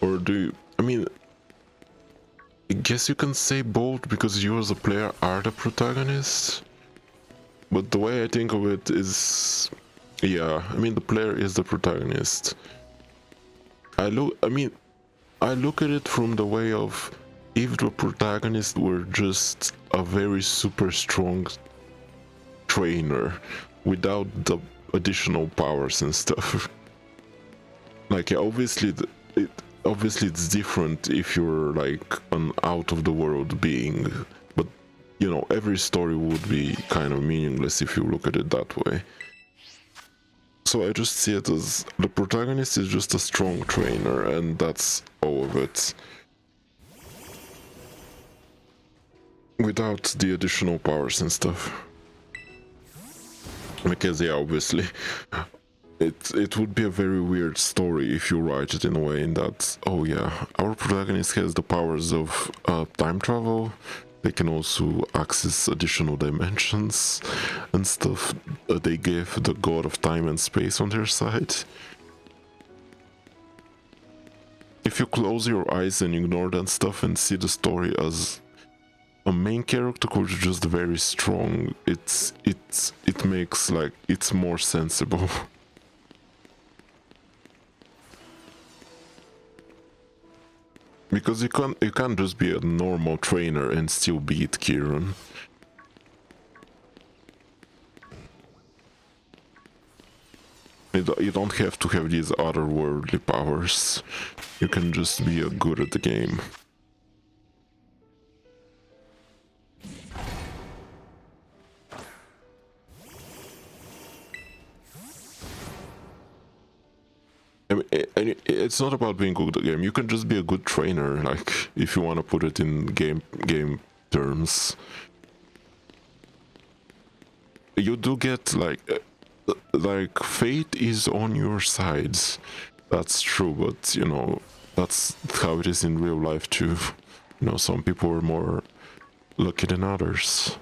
Or do you... I mean, I guess you can say both because you as a player are the protagonist. But the way I think of it is... Yeah, I mean, the player is the protagonist. I look at it from the way of if the protagonist were just a very super strong trainer without the additional powers and stuff. Like, yeah, obviously it's different if you're like an out of the world being, but you know, every story would be kind of meaningless if you look at it that way. So I just see it as the protagonist is just a strong trainer, and that's all of it. Without the additional powers and stuff. Because yeah, obviously, it would be a very weird story if you write it in a way in that, oh yeah, our protagonist has the powers of time travel. They can also access additional dimensions and stuff. They gave the god of time and space on their side. If you close your eyes and ignore that stuff and see the story as a main character who's just very strong, it makes like it's more sensible. Because you can't just be a normal trainer and still beat Kieran. You don't have to have these otherworldly powers. You can just be good at the game. I mean, it's not about being good at the game. You can just be a good trainer, like if you want to put it in game terms. You do get like fate is on your side. That's true, but you know, that's how it is in real life too. You know, some people are more lucky than others.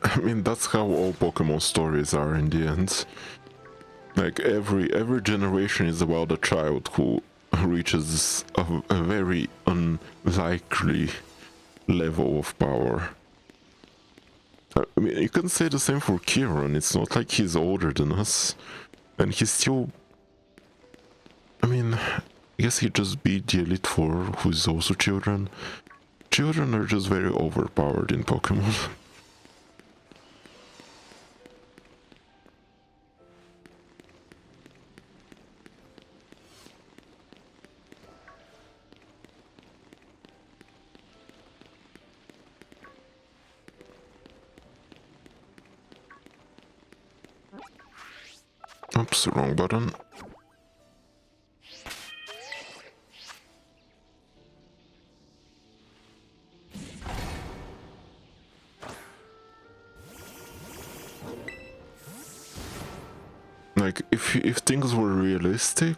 I mean, that's how all Pokemon stories are in the end. Like every generation is about a child who reaches a very unlikely level of power. I mean, you can say the same for Kieran. It's not like he's older than us, and he's still... I mean, I guess he just beat the Elite Four, who's also children. Children are just very overpowered in Pokemon. Oops, wrong button. Like, if things were realistic,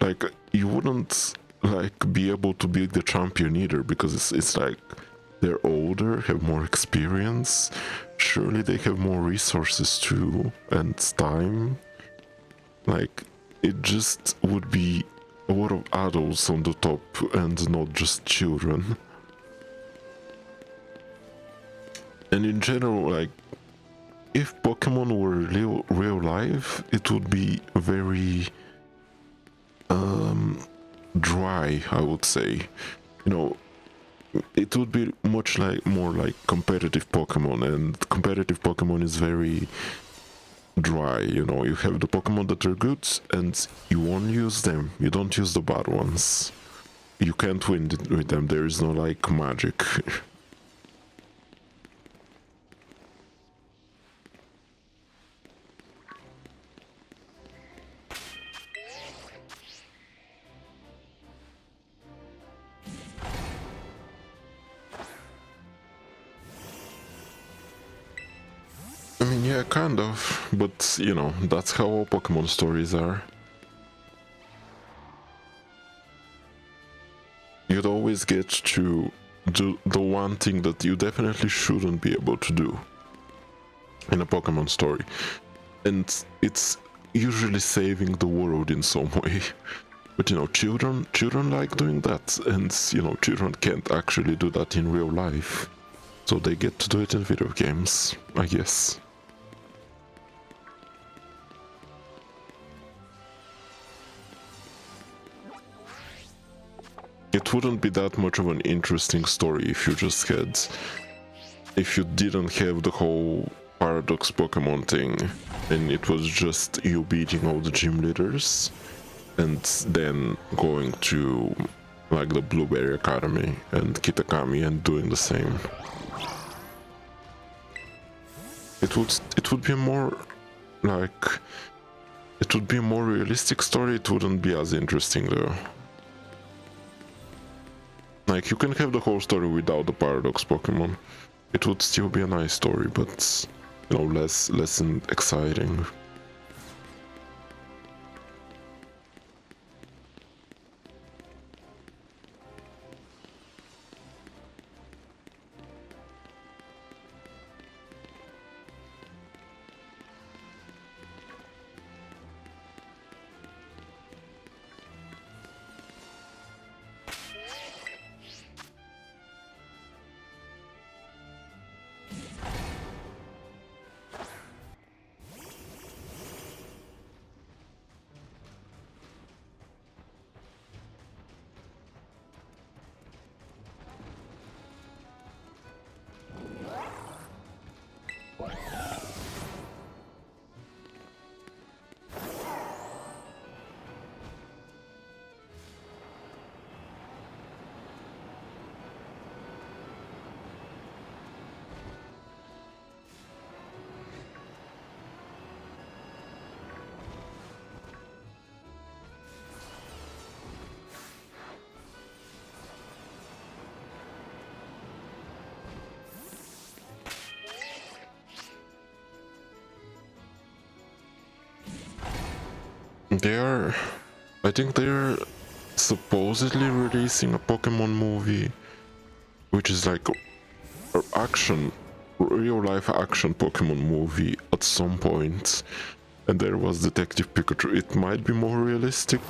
like, you wouldn't, like, be able to be the champion either, because it's like, they're older, have more experience, surely they have more resources too, and time. Like, it just would be a lot of adults on the top and not just children. And in general, like, if Pokemon were real life, it would be very dry, I would say. You know, it would be much like more like competitive Pokemon, and competitive Pokemon is very dry. You know, you have the Pokemon that are good and you won't use them, you don't use the bad ones, you can't win with them, there is no like magic. I mean, yeah, kind of, but you know, that's how all Pokemon stories are. You'd always get to do the one thing that you definitely shouldn't be able to do in a Pokemon story, and it's usually saving the world in some way. But you know, children like doing that, and you know, children can't actually do that in real life, so they get to do it in video games, I guess. It wouldn't be that much of an interesting story if you didn't have the whole paradox Pokemon thing, and it was just you beating all the gym leaders and then going to like the Blueberry Academy and Kitakami and doing the same. It would be more like, it would be a more realistic story. It wouldn't be as interesting though. Like, you can have the whole story without the paradox Pokemon. It would still be a nice story, but you know, less exciting. I think they're supposedly releasing a Pokemon movie, which is like a real life action Pokemon movie at some point. And there was Detective Pikachu. It might be more realistic,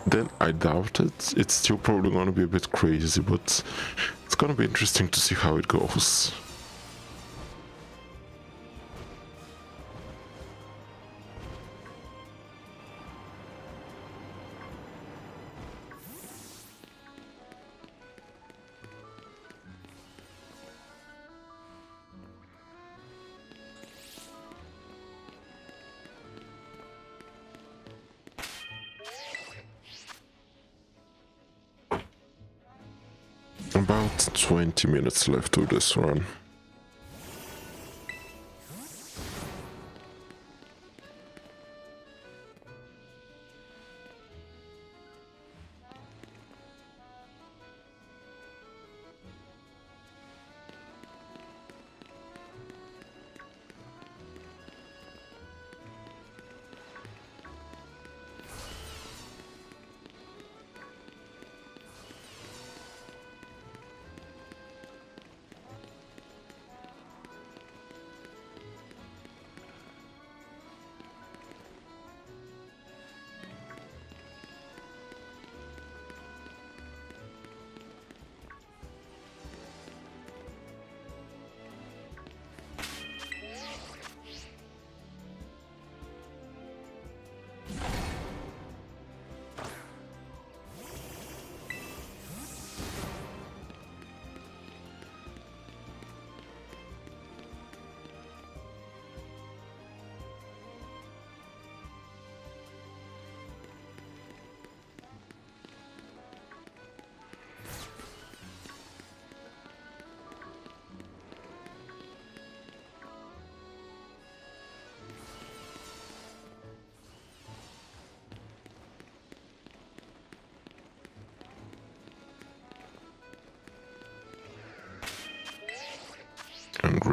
then I doubt it. It's still probably gonna be a bit crazy, but it's gonna be interesting to see how it goes. About 20 minutes left to this run.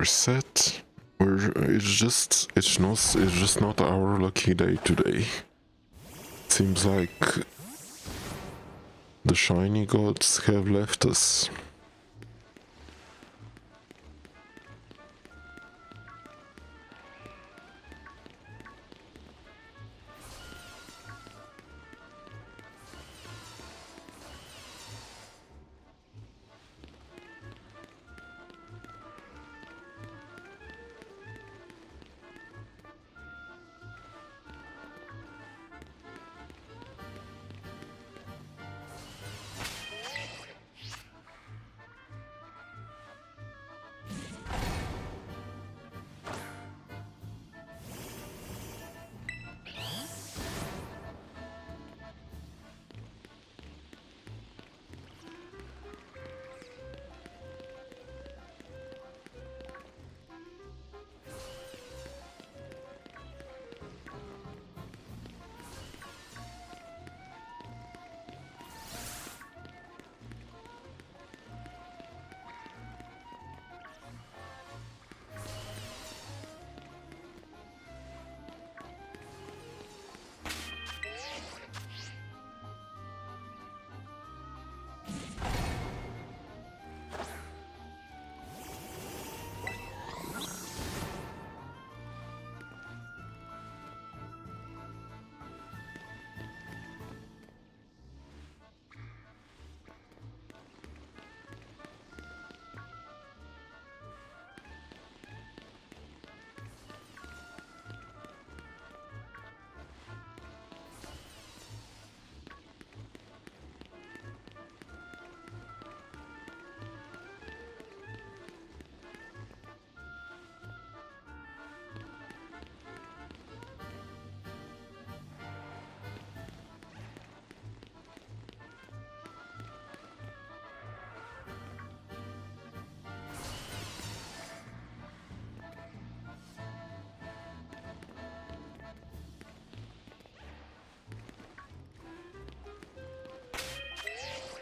reset. It's just not our lucky day today. Seems like the shiny gods have left us.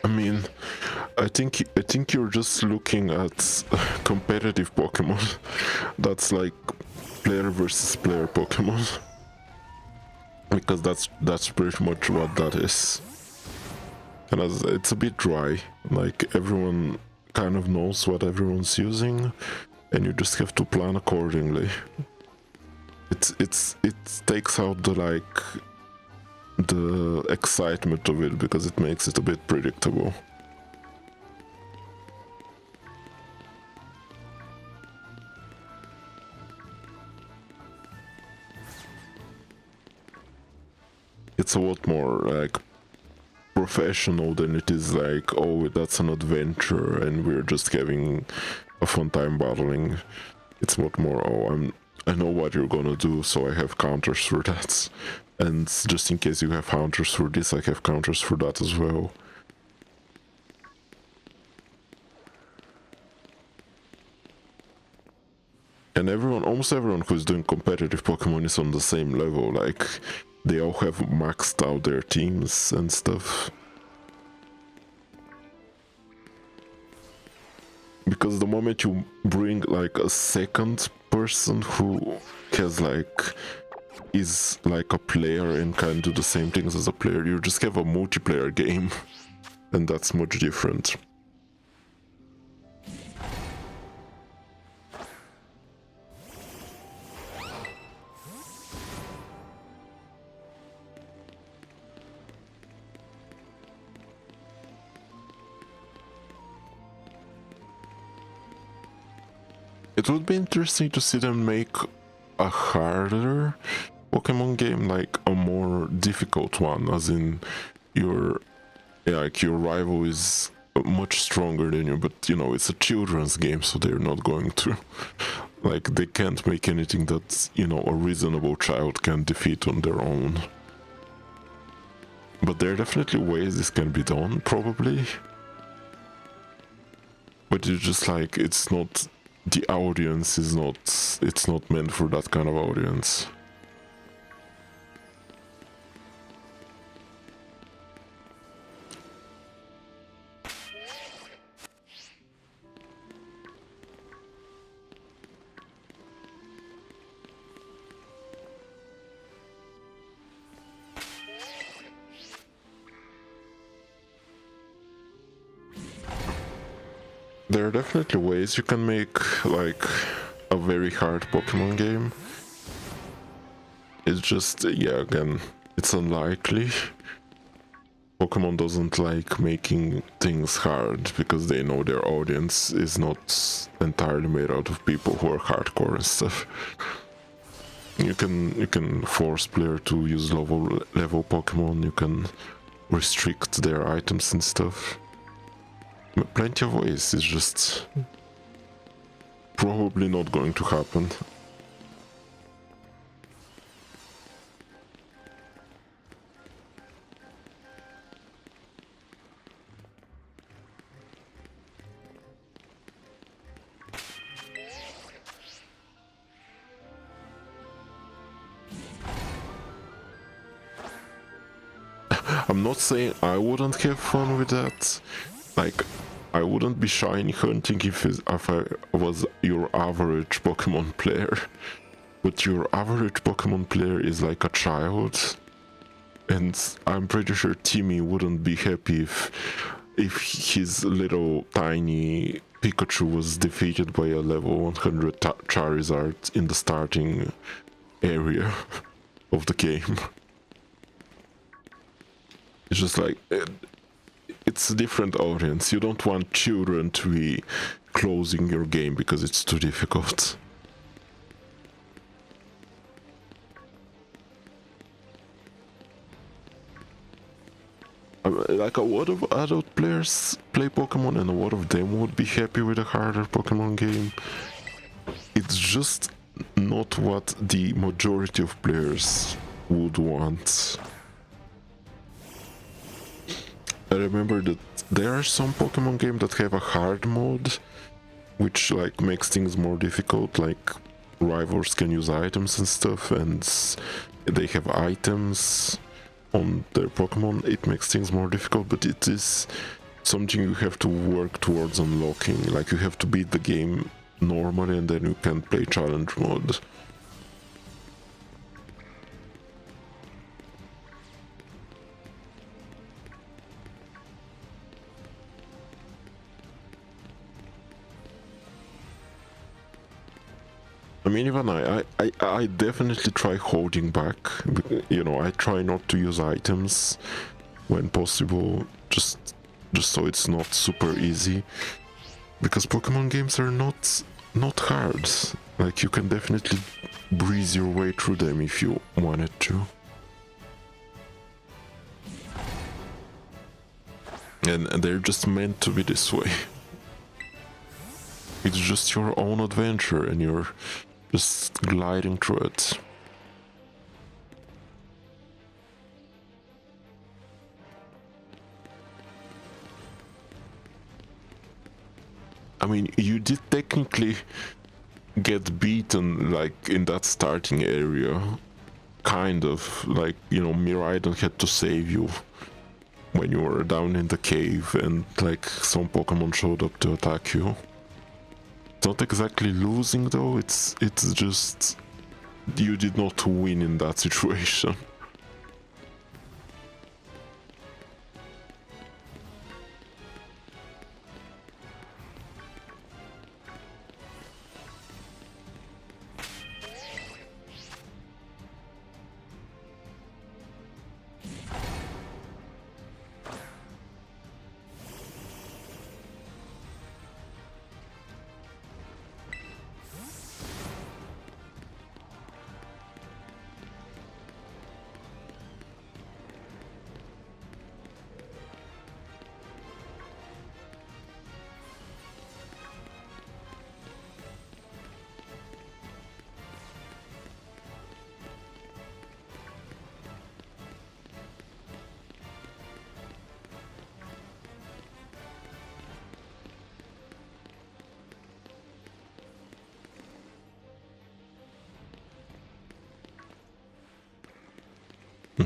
I mean, I think you're just looking at competitive Pokemon. That's like player versus player Pokemon. Because that's pretty much what that is. And as it's a bit dry, like everyone kind of knows what everyone's using, and you just have to plan accordingly. It takes out the excitement of it because it makes it a bit predictable. It's a lot more like professional than it is like, oh, that's an adventure and we're just having a fun time battling. It's a lot more, oh, I know what you're gonna do, so I have counters for that. And just in case you have counters for this, I have counters for that as well. And almost everyone who's doing competitive Pokemon is on the same level, like they all have maxed out their teams and stuff. Because the moment you bring like a second person who has is like a player and can do the same things as a player, you just have a multiplayer game. And that's much different. It would be interesting to see them make a harder Pokemon game, like a more difficult one, as in your rival is much stronger than you, but you know, it's a children's game, so they're not going to like, they can't make anything that, you know, a reasonable child can defeat on their own. But there are definitely ways this can be done, probably. But it's just like, it's not, the audience is not, it's not meant for that kind of audience. There are definitely ways you can make like a very hard Pokemon game. It's just, yeah, again, it's unlikely. Pokemon doesn't like making things hard because they know their audience is not entirely made out of people who are hardcore and stuff. You can force player to use level Pokemon, you can restrict their items and stuff. Plenty of ways, it's just probably not going to happen. I'm not saying I wouldn't have fun with that. Like, I wouldn't be shiny hunting if I was your average Pokemon player. But your average Pokemon player is like a child. And I'm pretty sure Timmy wouldn't be happy if his little tiny Pikachu was defeated by a level 100 Charizard in the starting area of the game. It's just like, it's a different audience. You don't want children to be closing your game because it's too difficult. Like a lot of adult players play Pokemon and a lot of them would be happy with a harder Pokemon game. It's just not what the majority of players would want. I remember that there are some Pokemon games that have a hard mode, which like makes things more difficult, like rivals can use items and stuff, and they have items on their Pokemon. It makes things more difficult, but it is something you have to work towards unlocking. Like, you have to beat the game normally and then you can play challenge mode. I mean, even I definitely try holding back. You know, I try not to use items when possible, just so it's not super easy. Because Pokemon games are not hard. Like, you can definitely breeze your way through them if you wanted to. And they're just meant to be this way. It's just your own adventure and you're just gliding through it. I mean, you did technically get beaten, like, in that starting area. Kind of. Like, you know, Miraidon had to save you when you were down in the cave and, like, some Pokemon showed up to attack you. It's not exactly losing though, it's just you did not win in that situation.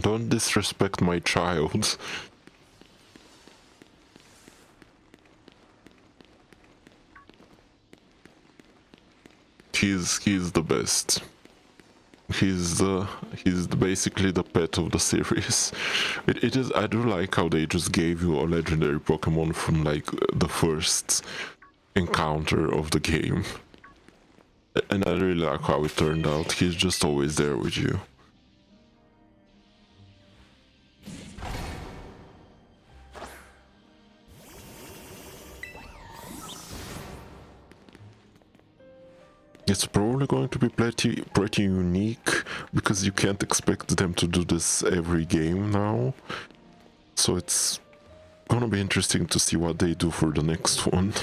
Don't disrespect my child. He's the best. He's basically the pet of the series. It is. I do like how they just gave you a legendary Pokemon from like the first encounter of the game. And I really like how it turned out. He's just always there with you. It's probably going to be pretty unique, because you can't expect them to do this every game now. So it's gonna be interesting to see what they do for the next one.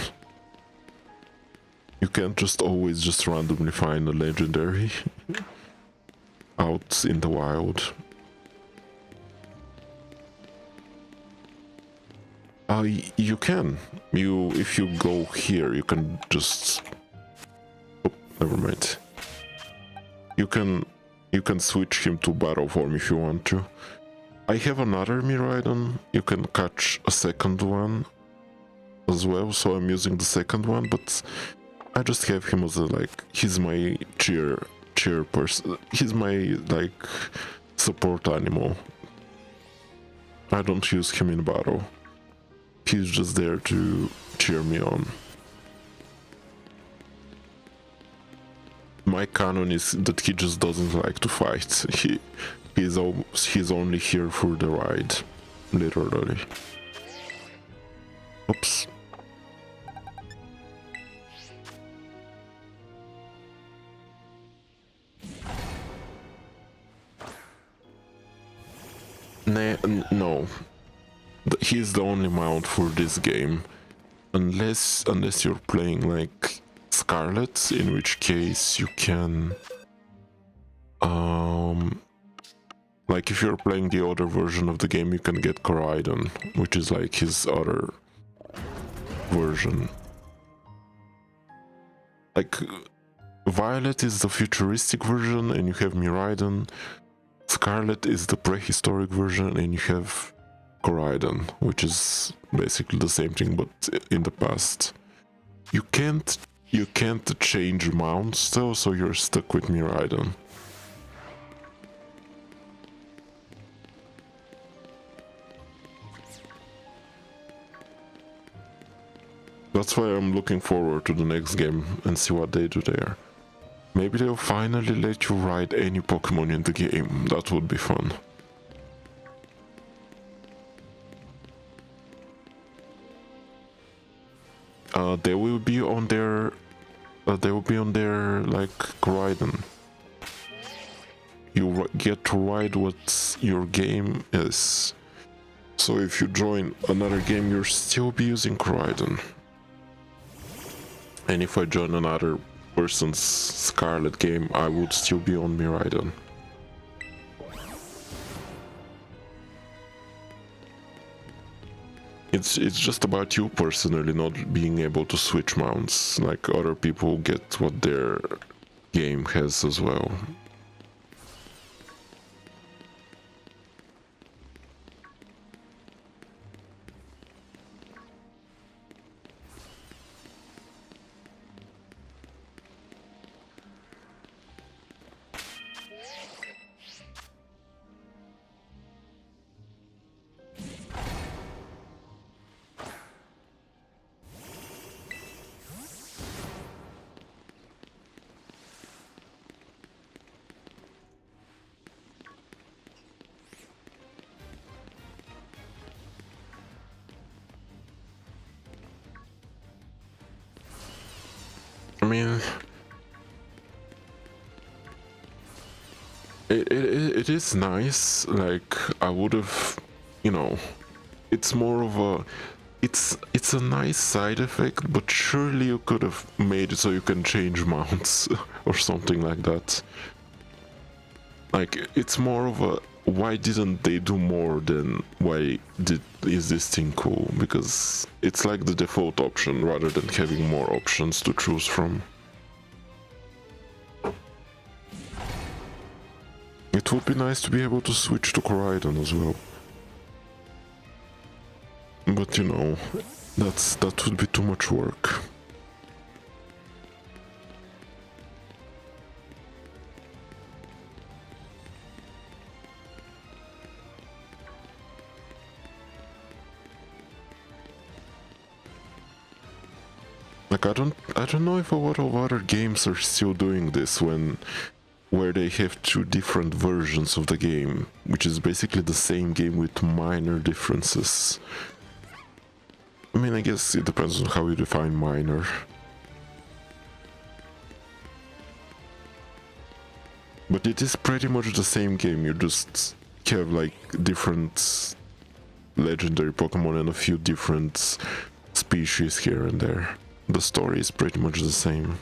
You can't just always just randomly find a legendary out in the wild. You can. If you go here, you can just... Oh, never mind. You can switch him to battle form if you want to. I have another Miraidon. You can catch a second one as well, so I'm using the second one, but I just have him as a, like, he's my cheer person. He's my, like, support animal. I don't use him in battle. He's just there to cheer me on. My canon is that he just doesn't like to fight. He's only here for the ride, literally. Oops. No. He's the only mount for this game. Unless you're playing like Scarlet, in which case you can... like if you're playing the other version of the game, you can get Koraidon, which is like his other version. Like, Violet is the futuristic version and you have Miraidon. Scarlet is the prehistoric version and you have Koraidon, which is basically the same thing but in the past. You can't change mounts though, so you're stuck with Miraidon. That's why I'm looking forward to the next game and see what they do there. Maybe they'll finally let you ride any Pokemon in the game. That would be fun. They will be on their like Koraidon. You get to ride what your game is. So if you join another game, you'll still be using Koraidon. And if I join another person's Scarlet game, I would still be on Miraidon. It's just about you personally not being able to switch mounts, like other people get what their game has as well. I mean, it is nice. Like, I would have, you know, it's more of a, it's a nice side effect, but surely you could have made it so you can change mounts or something like that. Like, it's more of a, why didn't they do more than is this thing cool? Because it's like the default option rather than having more options to choose from. It would be nice to be able to switch to Koraidon as well. But you know, that would be too much work. Like I don't know if a lot of other games are still doing this where they have two different versions of the game, which is basically the same game with minor differences. I mean, I guess it depends on how you define minor. But it is pretty much the same game, you just have like different legendary Pokemon and a few different species here and there. The story is pretty much the same.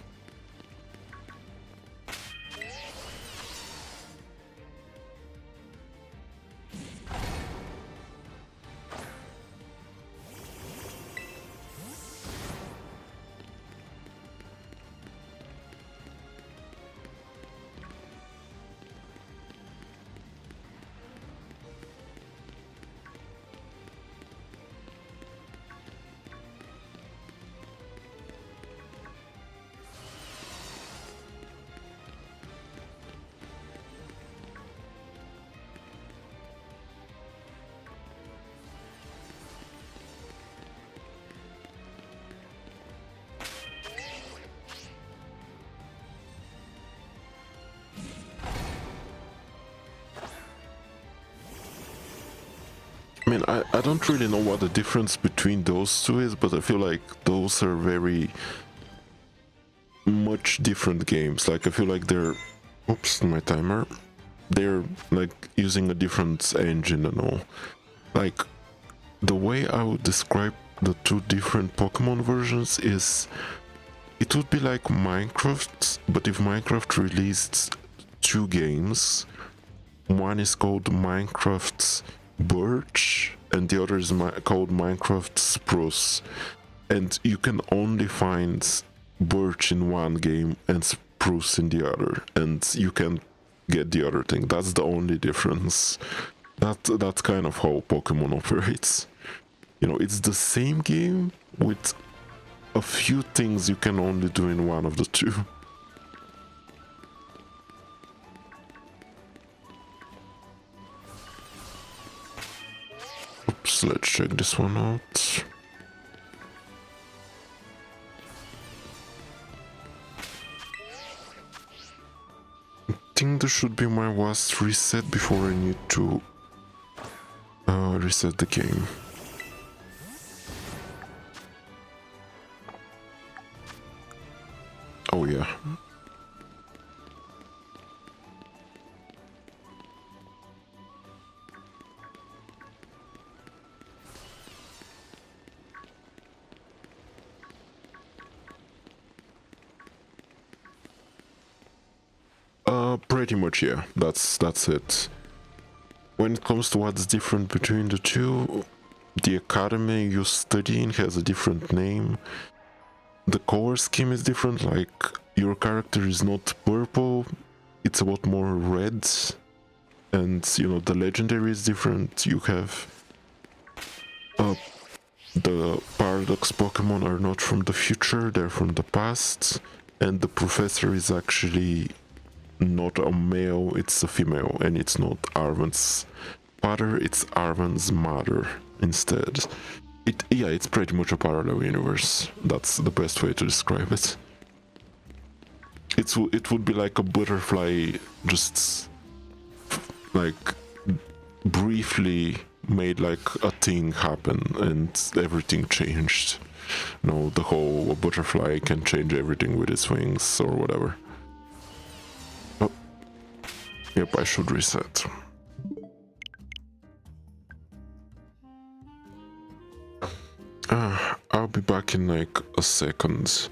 I mean, I don't really know what the difference between those two is, but I feel like those are very much different games. Like, I feel like they're... Oops, my timer. They're, like, using a different engine and all. Like, the way I would describe the two different Pokemon versions is... It would be like Minecraft, but if Minecraft released two games, one is called Minecraft Birch and the other is called Minecraft Spruce, and you can only find Birch in one game and Spruce in the other, and you can get the other thing. That's the only difference. That's kind of how Pokemon operates. You know, it's the same game with a few things you can only do in one of the two. Oops, let's check this one out. I think this should be my last reset before I need to reset the game. Oh yeah. Pretty much, yeah. That's it. When it comes to what's different between the two, the academy you study in has a different name. The color scheme is different, like your character is not purple, it's a lot more red. And, you know, the legendary is different. You have the Paradox Pokemon are not from the future, they're from the past. And the professor is actually not a male, it's a female, and it's not Arven's father, it's Arven's mother instead. Yeah, it's pretty much a parallel universe. That's the best way to describe it. It would be like a butterfly just like briefly made like a thing happen and everything changed. No, the whole butterfly can change everything with its wings or whatever. Oh, yep, I should reset. I'll be back in like a second.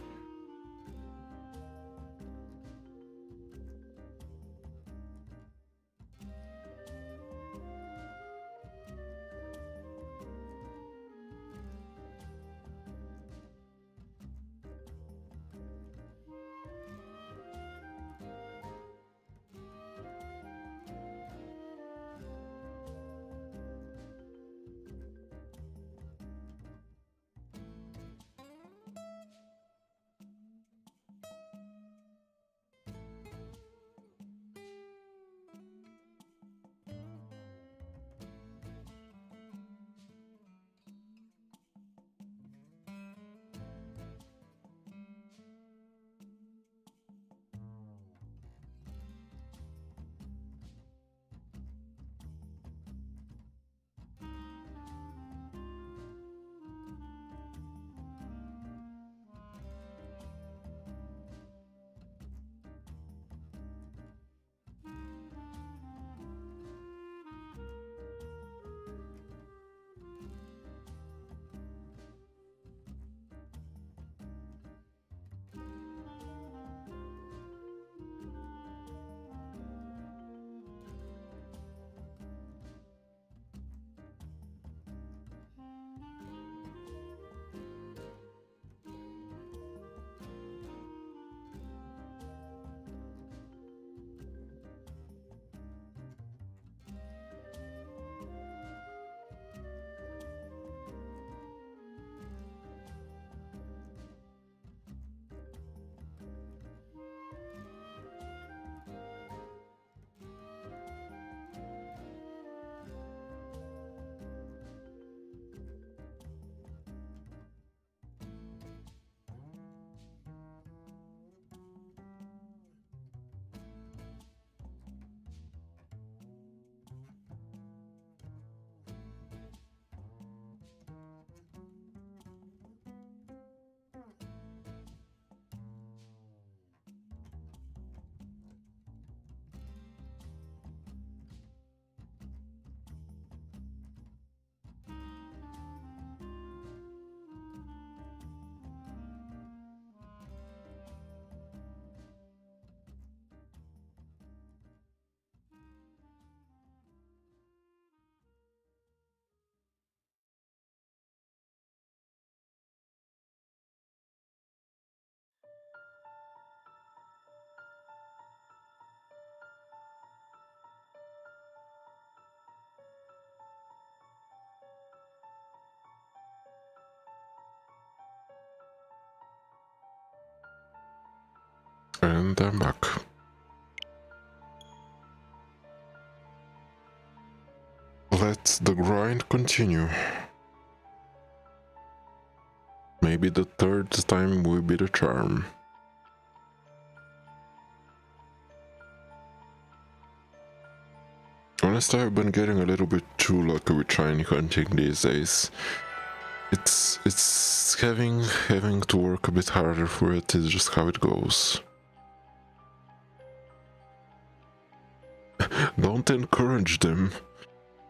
And I'm back. Let the grind continue. Maybe the third time will be the charm. Honestly, I've been getting a little bit too lucky with shiny hunting these days. It's having to work a bit harder for it is just how it goes. Don't encourage them.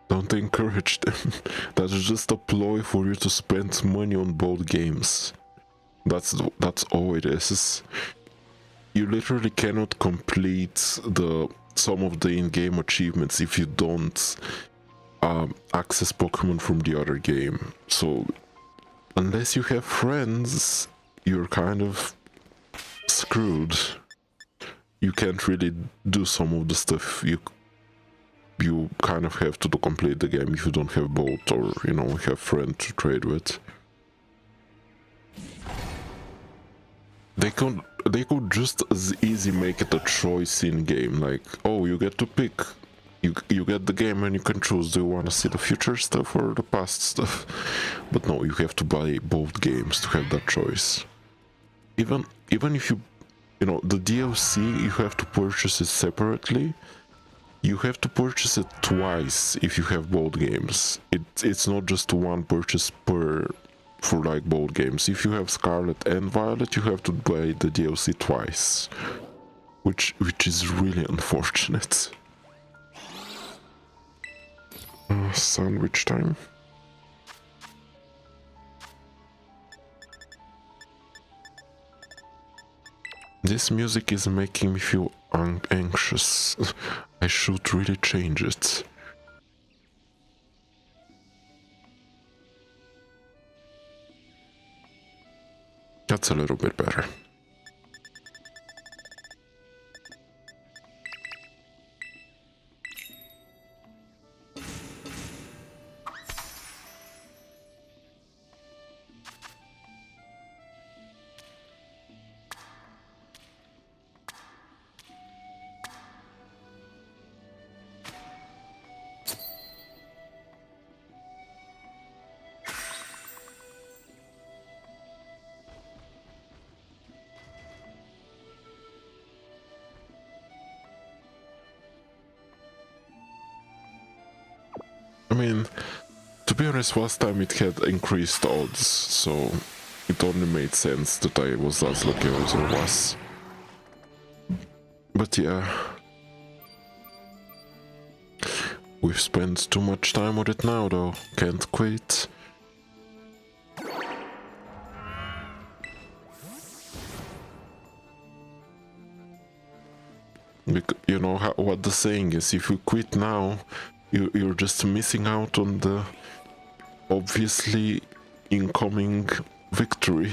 Don't encourage them. That's just a ploy for you to spend money on both games. That's all it is. You literally cannot complete some of the in-game achievements if you don't access Pokemon from the other game. So unless you have friends, you're kind of screwed. You can't really do some of the stuff you kind of have to complete the game if you don't have both, or you know, have friends to trade with. They could just as easy make it a choice in game, like, oh, you get to pick. You get the game and you can choose, do you want to see the future stuff or the past stuff? But no, you have to buy both games to have that choice. Even if you know, the DLC, you have to purchase it separately. You have to purchase it twice if you have both games. It's not just one purchase for like both games. If you have Scarlet and Violet, you have to buy the DLC twice, which is really unfortunate. Sandwich time. This music is making me feel anxious. I should really change it. That's a little bit better. I mean, to be honest, last time it had increased odds, so it only made sense that I was as lucky as I was. But yeah, we've spent too much time on it now though, can't quit. Because, you know what the saying is, if you quit now, you're just missing out on the obviously incoming victory.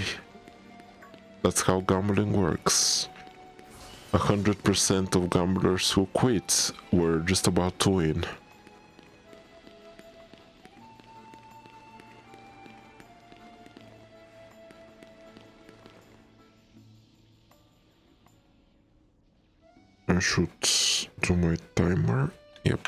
That's how gambling works. 100% of gamblers who quit were just about to win. I should do my timer. Yep.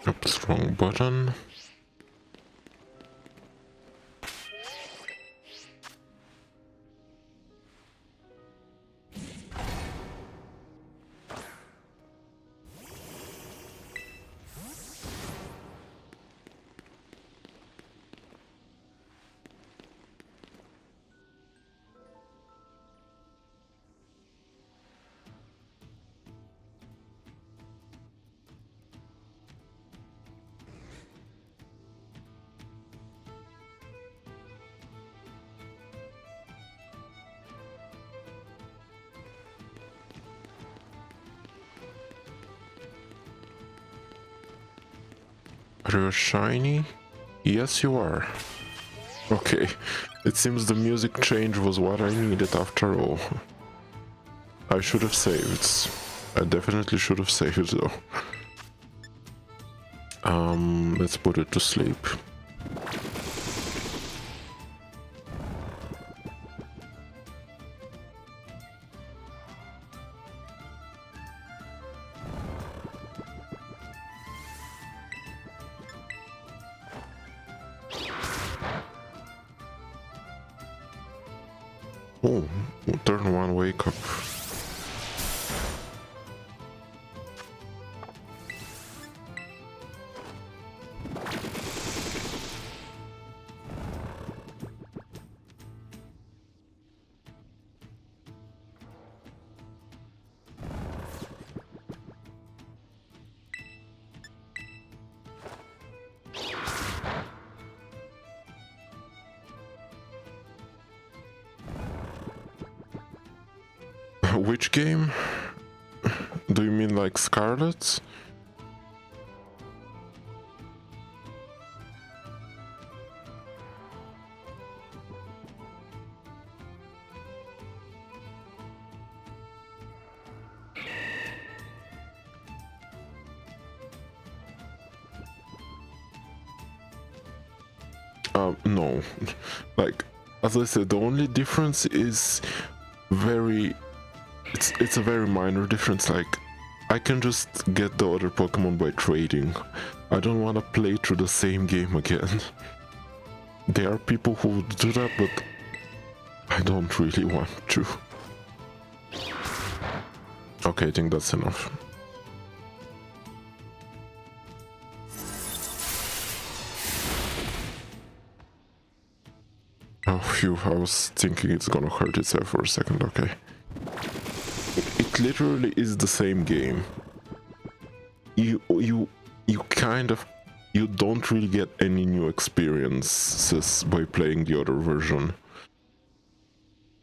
Oops, wrong button. Are you shiny? Yes, you are. Okay, it seems the music change was what I needed after all. I should have saved. I definitely should have saved though. Let's put it to sleep. Oh, turn one, wake up. Which game? Do you mean like Scarlet? No. Like, as I said, the only difference is it's a very minor difference. Like, I can just get the other Pokemon by trading. I don't want to play through the same game again. There are people who would do that, but I don't really want to. Okay, I think that's enough. Oh, phew, I was thinking it's gonna hurt itself for a second, okay. It literally is the same game. You don't really get any new experiences by playing the other version.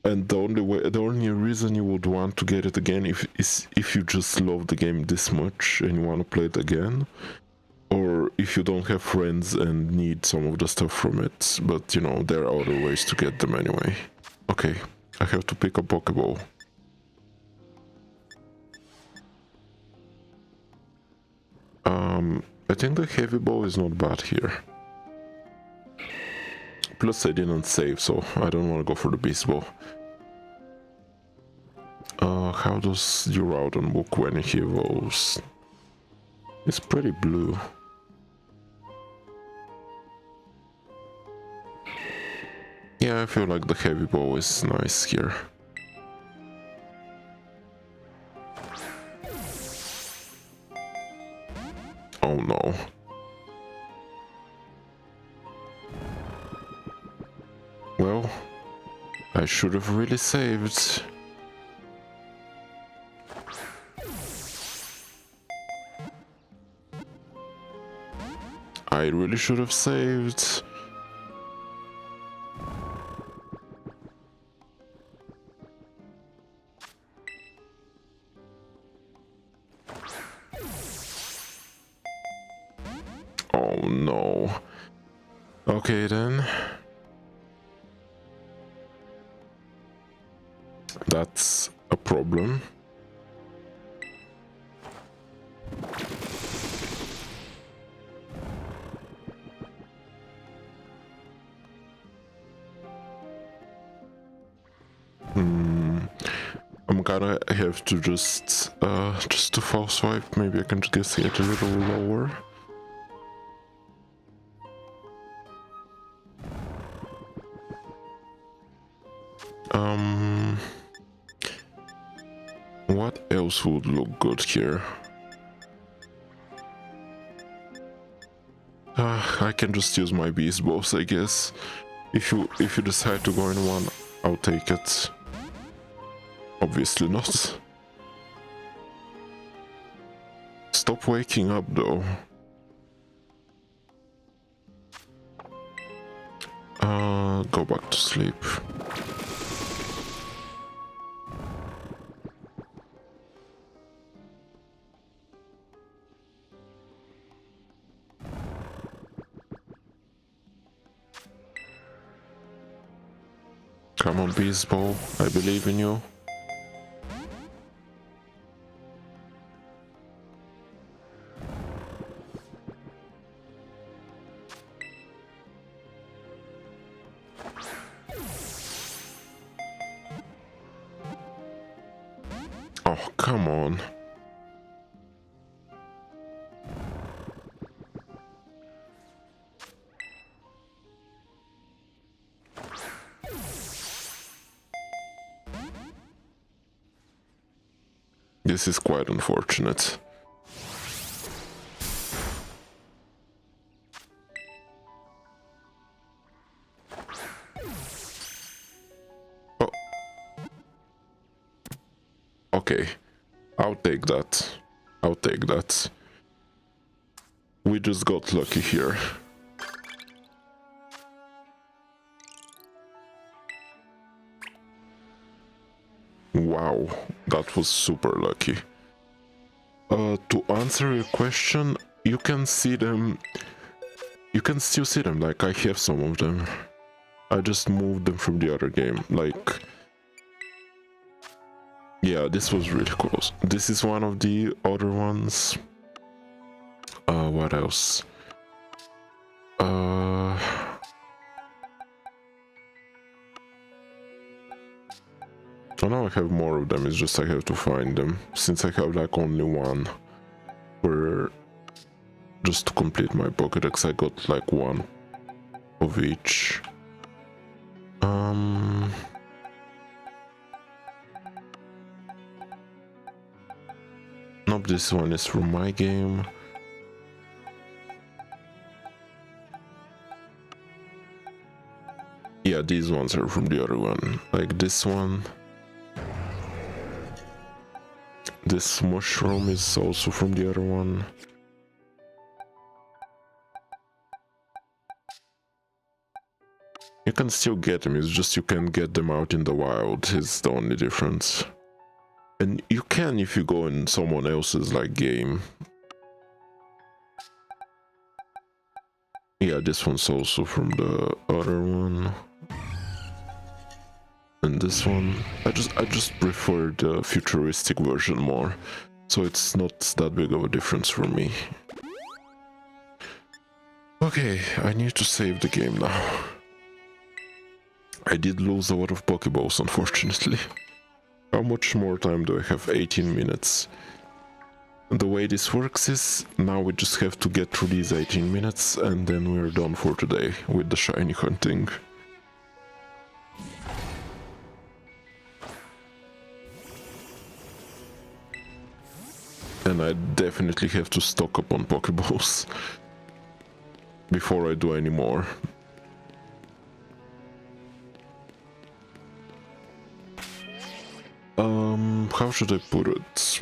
And the only reason you would want to get it again is if you just love the game this much and you want to play it again, or if you don't have friends and need some of the stuff from it. But you know, there are other ways to get them anyway. Okay, I have to pick a Pokeball. I think the heavy ball is not bad here. Plus I didn't save, so I don't want to go for the beast ball. How does Duraludon look when he evolves? It's pretty blue. Yeah, I feel like the heavy ball is nice here. Oh no. Well, I should have really saved. I really should have saved. Oh no. Okay then. That's a problem. I'm gonna have to just to false swipe. Maybe I can just get a little lower. What else would look good here? I can just use my beast bows, I guess. If you decide to go in one, I'll take it. Obviously not. Stop waking up though. Go back to sleep. Come on, beast bow, I believe in you. Oh, come on. This is quite unfortunate. Oh. Okay. I'll take that. I'll take that. We just got lucky here. Wow, that was super lucky. To answer your question, you can see them. You can still see them, like I have some of them. I just moved them from the other game, like... Yeah, this was really close. This is one of the other ones. What else? Oh, now I have more of them, it's just I have to find them. Since I have like only one. For just to complete my Pokédex, I got like one of each. Nope, this one is from my game. Yeah, these ones are from the other one. Like this one. This mushroom is also from the other one. You can still get them, it's just you can get them out in the wild, is the only difference. And you can if you go in someone else's like game. Yeah, this one's also from the other one. And this one, I just prefer the futuristic version more, so it's not that big of a difference for me. Okay, I need to save the game now. I did lose a lot of Pokeballs, unfortunately. How much more time do I have? 18 minutes. The way this works is, now we just have to get through these 18 minutes and then we're done for today with the shiny hunting. And I definitely have to stock up on Pokeballs before I do any more. How should I put it?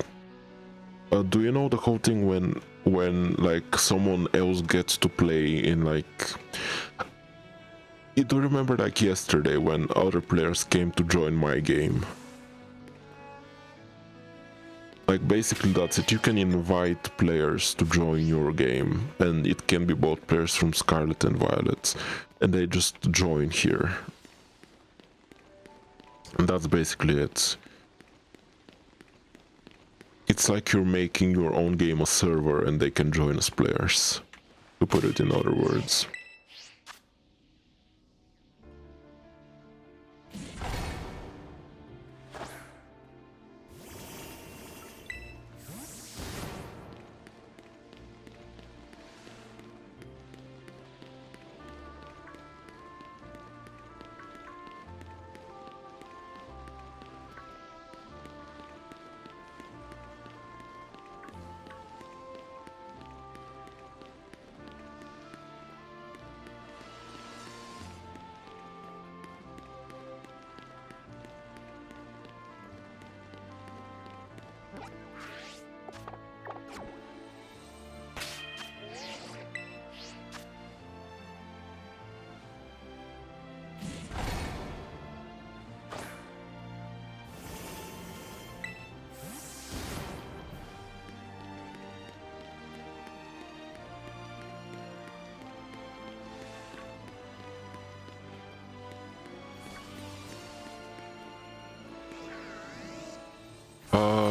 Do you know the whole thing when like someone else gets to play in like? You do remember like yesterday when other players came to join my game? Like basically that's it. You can invite players to join your game, and it can be both players from Scarlet and Violet, and they just join here. And that's basically it. It's like you're making your own game a server and they can join as players, to put it in other words.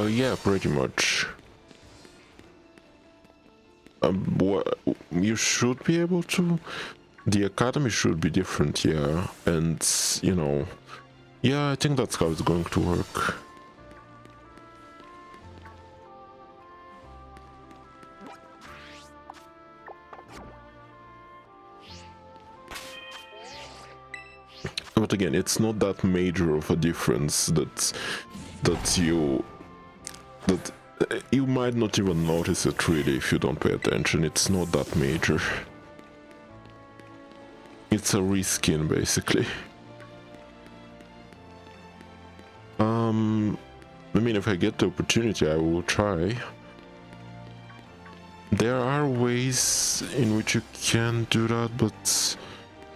Yeah, pretty much. What you should be able to. The academy should be different, yeah, and you know, yeah, I think that's how it's going to work. But again, it's not that major of a difference that you might not even notice it really if you don't pay attention. It's not that major. It's a reskin basically. I mean, if I get the opportunity, I will try. There are ways in which you can do that, but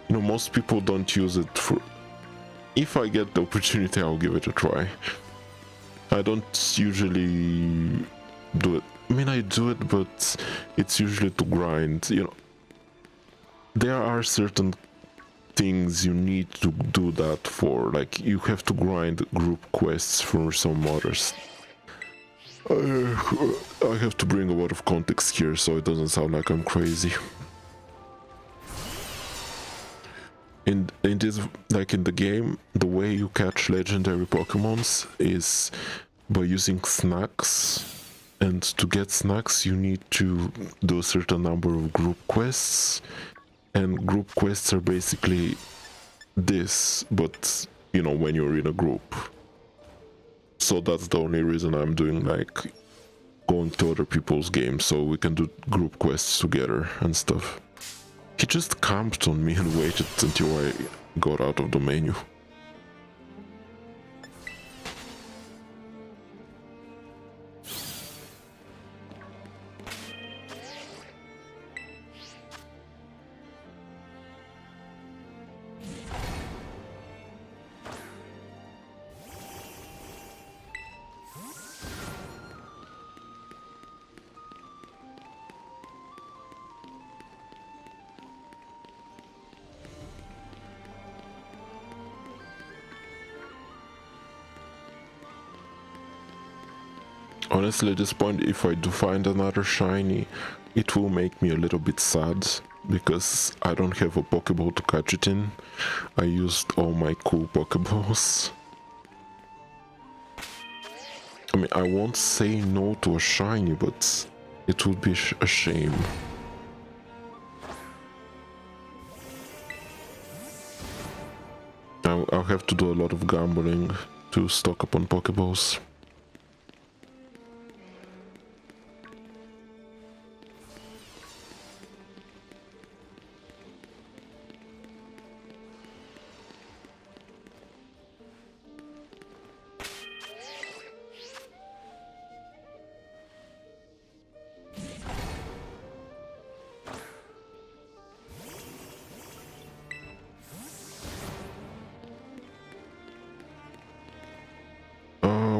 you know, most people don't use it for. If I get the opportunity, I'll give it a try. I don't usually do it. I mean, I do it, but it's usually to grind, you know. There are certain things you need to do that for, like you have to grind group quests for some others. I have to bring a lot of context here so it doesn't sound like I'm crazy. In this, like in the game, the way you catch legendary Pokemons is by using snacks, and to get snacks you need to do a certain number of group quests, and group quests are basically this, but you know, when you're in a group. So that's the only reason I'm doing, like going to other people's games so we can do group quests together and stuff. He just camped on me and waited until I got out of the menu. Honestly, at this point, if I do find another shiny, it will make me a little bit sad, because I don't have a Pokeball to catch it in. I used all my cool Pokeballs. I mean, I won't say no to a shiny, but it would be a shame. I'll have to do a lot of gambling to stock up on Pokeballs.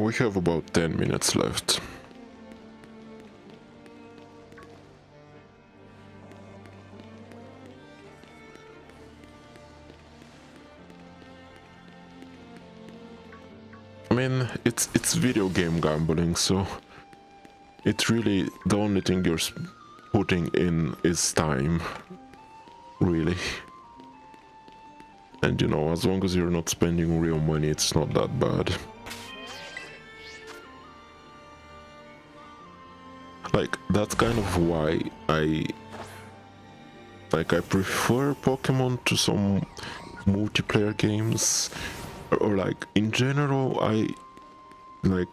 we have about 10 minutes left. I mean, it's video game gambling, so it's really the only thing you're putting in is time, really. And you know, as long as you're not spending real money, it's not that bad. Like, that's kind of why I prefer Pokemon to some multiplayer games, or like in general. I like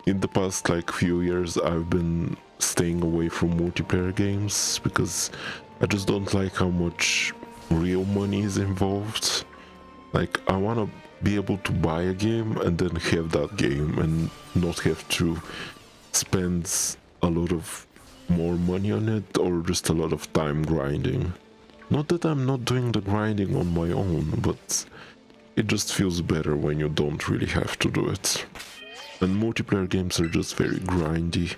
in the past like few years I've been staying away from multiplayer games because I just don't like how much real money is involved. Like, I want to be able to buy a game and then have that game and not have to spend a lot of more money on it or just a lot of time grinding. Not that I'm not doing the grinding on my own, but it just feels better when you don't really have to do it. And multiplayer games are just very grindy,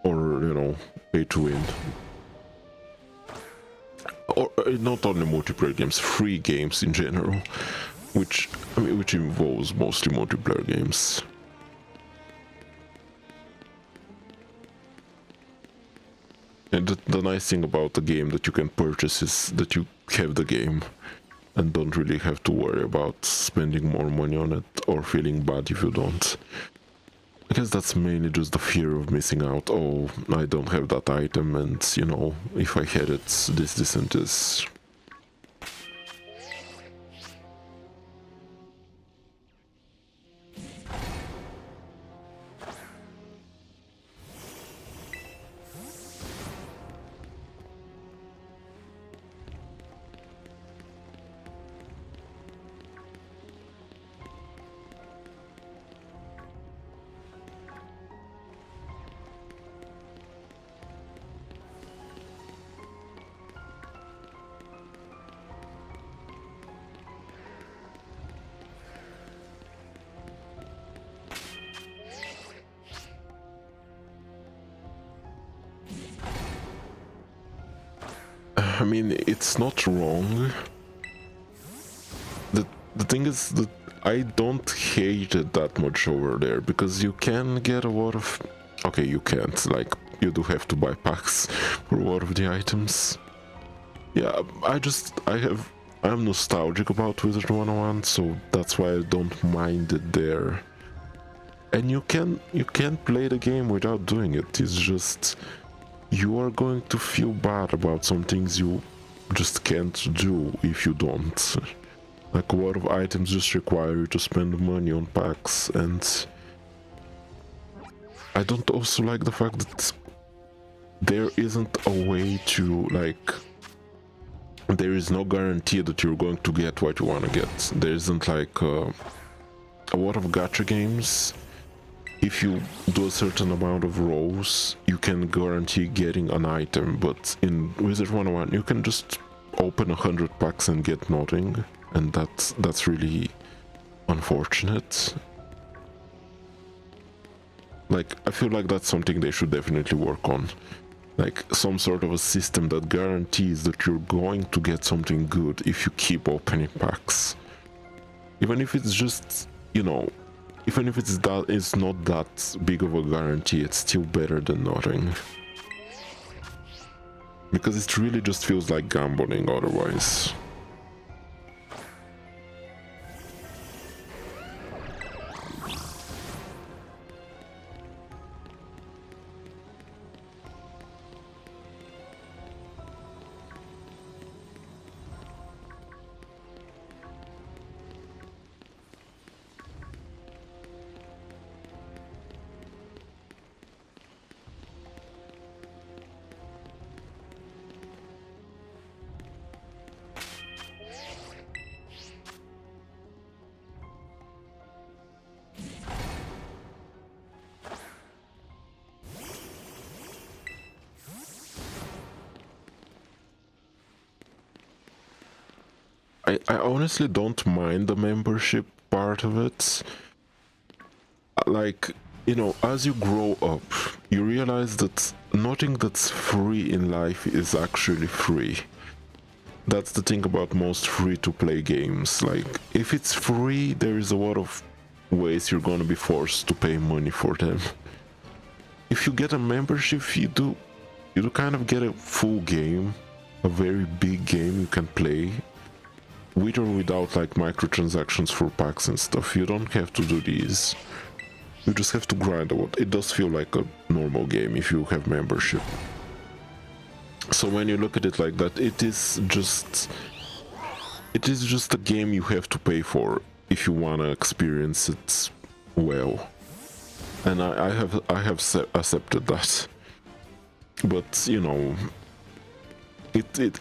or, you know, pay to win. Or not only multiplayer games, free games in general, which involves mostly multiplayer games. And the nice thing about the game that you can purchase is that you have the game and don't really have to worry about spending more money on it or feeling bad if you don't. I guess that's mainly just the fear of missing out. Oh, I don't have that item, and you know, if I had it, this and this. I mean, it's not wrong. The thing is that I don't hate it that much over there, because you can get a lot of... Okay, you can't, like, you do have to buy packs for a lot of the items. Yeah, I'm nostalgic about Wizard 101, so that's why I don't mind it there. And you can play the game without doing it. It's just you are going to feel bad about some things you just can't do if you don't. Like, a lot of items just require you to spend money on packs, and I don't also like the fact that there isn't a way to, like, there is no guarantee that you're going to get what you want to get. There isn't like a lot of gacha games. If you do a certain amount of rolls, you can guarantee getting an item, but in Wizard 101 you can just open 100 packs and get nothing, and that's really unfortunate. Like, I feel like that's something they should definitely work on. Like, some sort of a system that guarantees that you're going to get something good if you keep opening packs. Even if it's just, you know, even if it's not that big of a guarantee, it's still better than nothing. Because it really just feels like gambling otherwise. I honestly don't mind the membership part of it. like, you know, as you grow up, you realize that nothing that's free in life is actually free. That's the thing about most free-to-play games. Like, if it's free, there is a lot of ways you're gonna be forced to pay money for them. If you get a membership, you do kind of get a full game, a very big game you can play, with or without like microtransactions for packs and stuff. You don't have to do these. You just have to grind a lot. It does feel like a normal game if you have membership. So when you look at it like that, it is just a game you have to pay for if you wanna experience it well. And I have accepted that. But you know,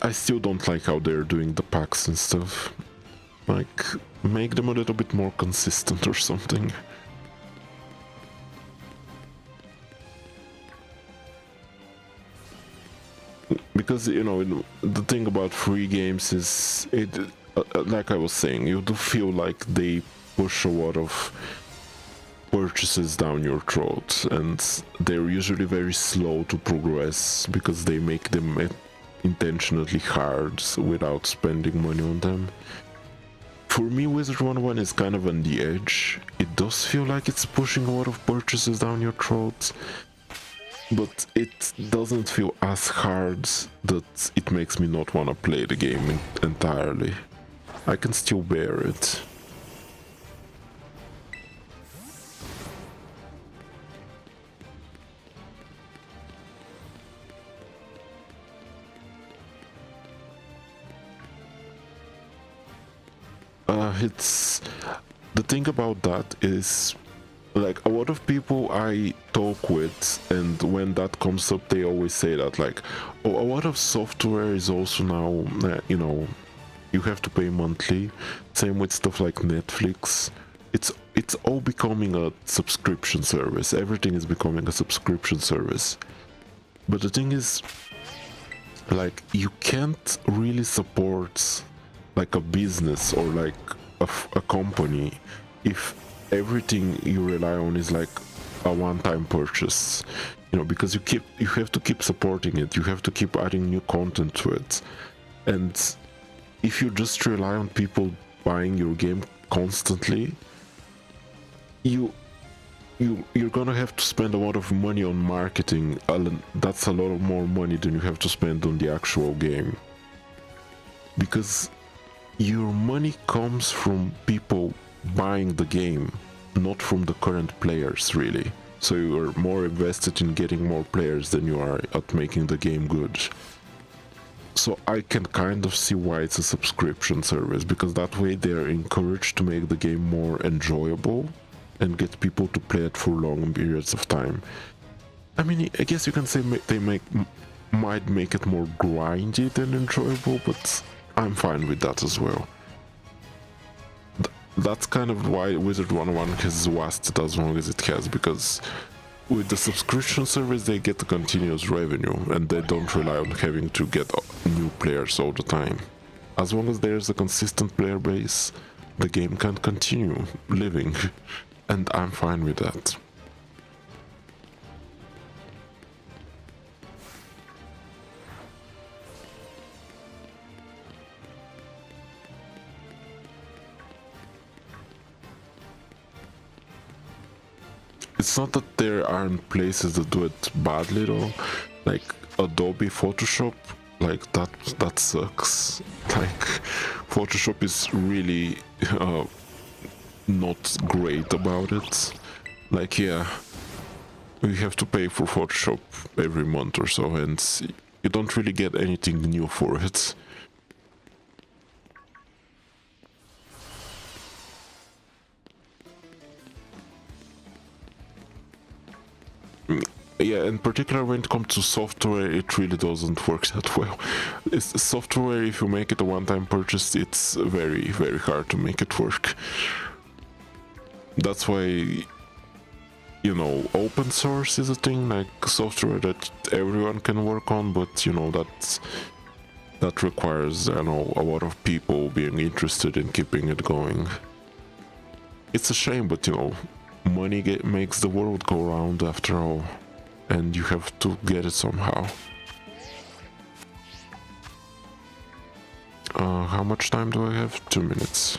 I still don't like how they're doing the packs and stuff. Like, make them a little bit more consistent or something. Because, you know, the thing about free games is, like I was saying, you do feel like they push a lot of purchases down your throat, and they're usually very slow to progress because they make them intentionally hard without spending money on them. For me, Wizard 101 is kind of on the edge. It does feel like it's pushing a lot of purchases down your throat, but it doesn't feel as hard that it makes me not want to play the game entirely. I can still bear it. It's the thing about that is, like, a lot of people I talk with, and when that comes up, they always say that, like, oh, a lot of software is also now, you know, you have to pay monthly. Same with stuff like Netflix. It's all becoming a subscription service. Everything is becoming a subscription service. But the thing is, like, you can't really support like a business or like a company if everything you rely on is like a one-time purchase, you know, because you have to keep supporting it, you have to keep adding new content to it. And if you just rely on people buying your game constantly, you're gonna have to spend a lot of money on marketing. That's a lot more money than you have to spend on the actual game, because your money comes from people buying the game, not from the current players, really. So you are more invested in getting more players than you are at making the game good. So I can kind of see why it's a subscription service, because that way they're encouraged to make the game more enjoyable and get people to play it for long periods of time. I mean, I guess you can say they might make it more grindy than enjoyable, but I'm fine with that as well. That's kind of why Wizard 101 has lasted as long as it has, because with the subscription service they get a continuous revenue and they don't rely on having to get new players all the time. As long as there's a consistent player base, the game can continue living, and I'm fine with that. It's not that there aren't places that do it badly though, like Adobe Photoshop, like that sucks. Like, Photoshop is really not great about it. Like, yeah, we have to pay for Photoshop every month or so, and you don't really get anything new for it. Yeah, in particular when it comes to software, it really doesn't work that well. It's software, if you make it a one-time purchase, it's very, very hard to make it work. That's why, you know, open source is a thing, like software that everyone can work on, but you know, that requires, I know, a lot of people being interested in keeping it going. It's a shame, but you know, money makes the world go round after all, and you have to get it somehow. How much time do I have? 2 minutes.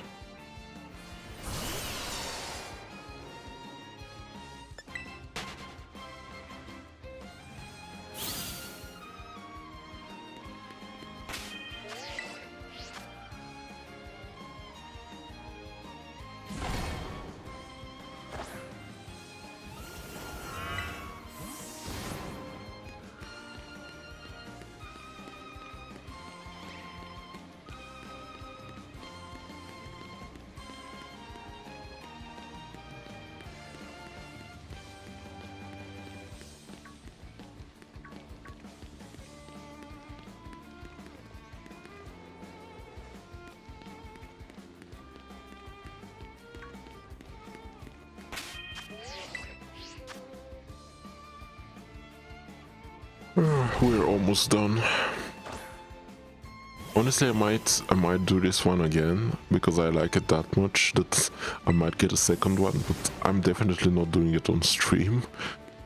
We're almost done. Honestly, I might do this one again because I like it that much that I might get a second one, but I'm definitely not doing it on stream,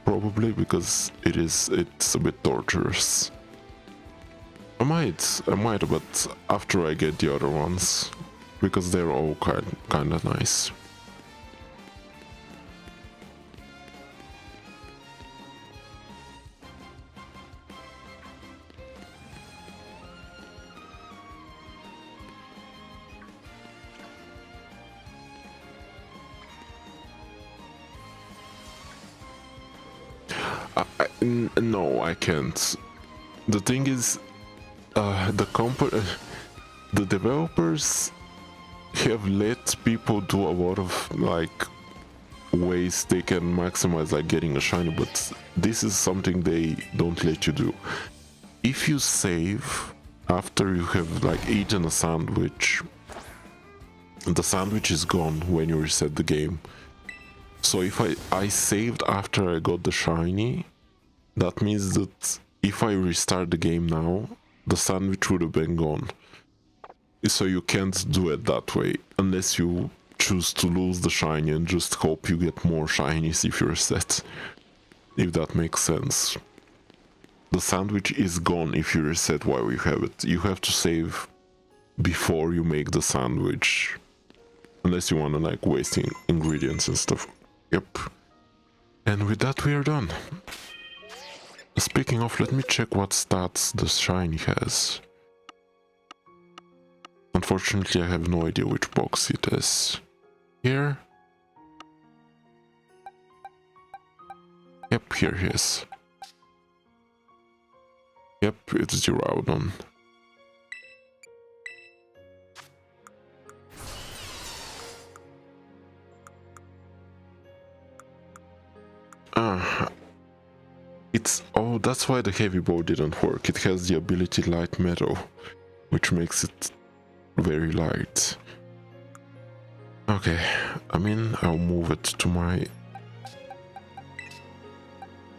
probably because it's a bit torturous. I might, but after I get the other ones, because they're all kinda nice. No, I can't. The thing is, the developers have let people do a lot of like ways they can maximize like getting a shiny, but this is something they don't let you do. If you save after you have like eaten a sandwich, the sandwich is gone when you reset the game. So if I saved after I got the shiny, that means that if I restart the game now, the sandwich would have been gone. So you can't do it that way, unless you choose to lose the shiny and just hope you get more shinies if you reset. If that makes sense. The sandwich is gone if you reset while you have it. You have to save before you make the sandwich. Unless you wanna like wasting ingredients and stuff. Yep. And with that we are done. Speaking of, let me check what stats the shiny has. Unfortunately, I have no idea which box it is. Here? Yep, here he is. Yep, it's Giraudon. Oh, that's why the heavy bow didn't work. It has the ability light metal, which makes it very light. Okay, I mean, I'll move it to my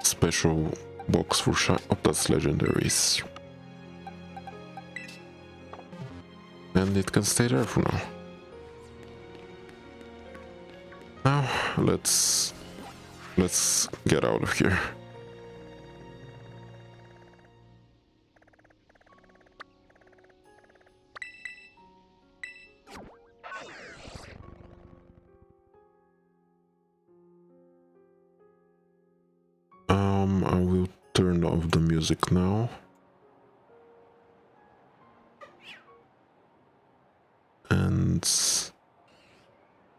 special box for shine. Oh, that's legendaries. And it can stay there for now. Now, let's get out of here. I will turn off the music now. And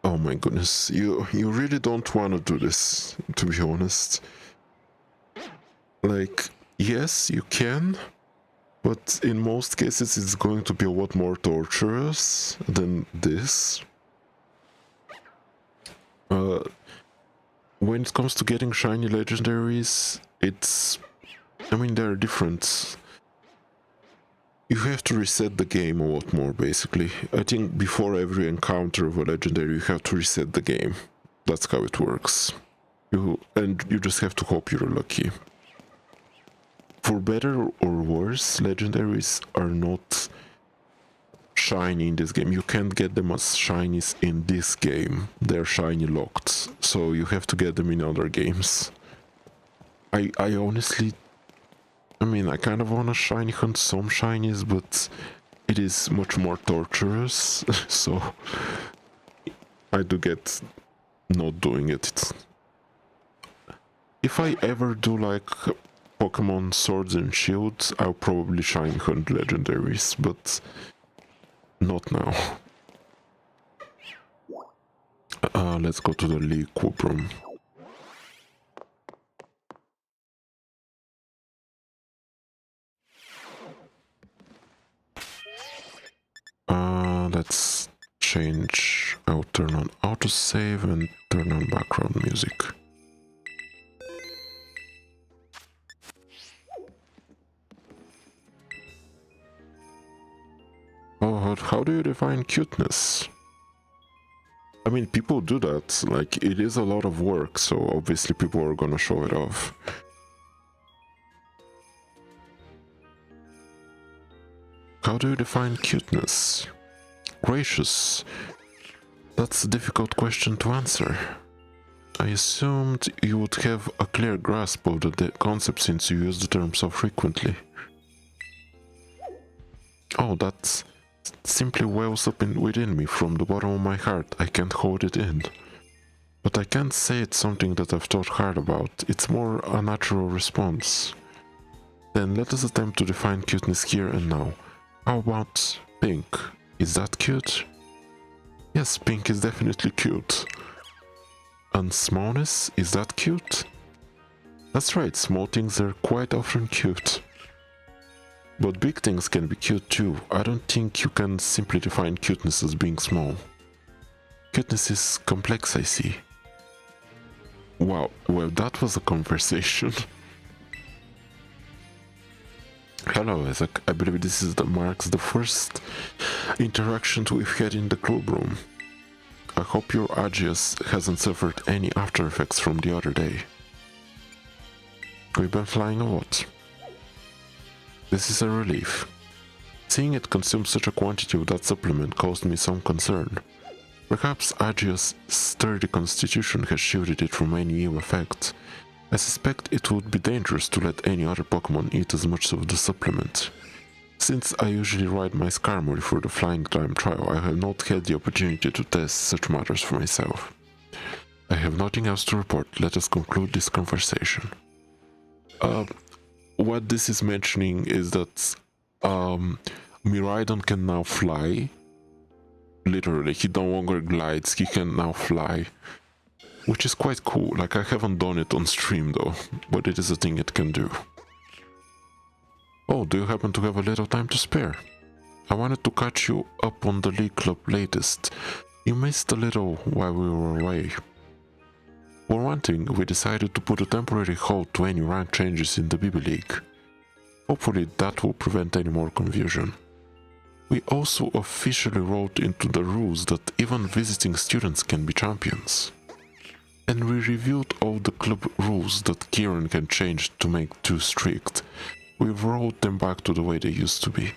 oh my goodness, you really don't want to do this, to be honest. Like, yes, you can, but in most cases it's going to be a lot more torturous than this. When it comes to getting shiny legendaries, I mean, they're different. You have to reset the game a lot more, basically. I think before every encounter of a legendary, you have to reset the game. That's how it works. You just have to hope you're lucky. For better or worse, legendaries are not shiny in this game. You can't get them as shinies in this game. They're shiny locked, so you have to get them in other games. I honestly, I mean, I kind of want to shiny hunt some shinies, but it is much more torturous, so I do get not doing it. If I ever do like Pokemon Swords and Shields, I'll probably shiny hunt legendaries, but not now. Let's go to the Liquid room. Let's change. I'll turn on autosave and turn on background music. Oh, how do you define cuteness? I mean, people do that. Like, it is a lot of work, so obviously people are gonna show it off. How do you define cuteness? Gracious. That's a difficult question to answer. I assumed you would have a clear grasp of the concept since you use the term so frequently. Oh, that simply wells up within me from the bottom of my heart. I can't hold it in. But I can't say it's something that I've thought hard about. It's more a natural response. Then let us attempt to define cuteness here and now. How about pink? Is that cute? Yes, pink is definitely cute. And smallness, is that cute? That's right, small things are quite often cute. But big things can be cute too. I don't think you can simply define cuteness as being small. Cuteness is complex, I see. Wow, well, that was a conversation. Hello, Isaac. I believe this marks the first interaction we've had in the clubroom. I hope your Agios hasn't suffered any after effects from the other day. We've been flying a lot. This is a relief. Seeing it consume such a quantity of that supplement caused me some concern. Perhaps Agios' sturdy constitution has shielded it from any ill effect. I suspect it would be dangerous to let any other Pokemon eat as much of the supplement. Since I usually ride my Skarmory for the flying time trial, I have not had the opportunity to test such matters for myself. I have nothing else to report. Let us conclude this conversation. What this is mentioning is that Miraidon can now fly. Literally, he no longer glides, he can now fly. Which is quite cool. Like, I haven't done it on stream though, but it is a thing it can do. Oh, do you happen to have a little time to spare? I wanted to catch you up on the League Club latest. You missed a little while we were away. For one thing, we decided to put a temporary halt to any rank changes in the BB League. Hopefully that will prevent any more confusion. We also officially wrote into the rules that even visiting students can be champions. And we reviewed all the club rules that Kieran can change to make too strict. We've rolled them back to the way they used to be.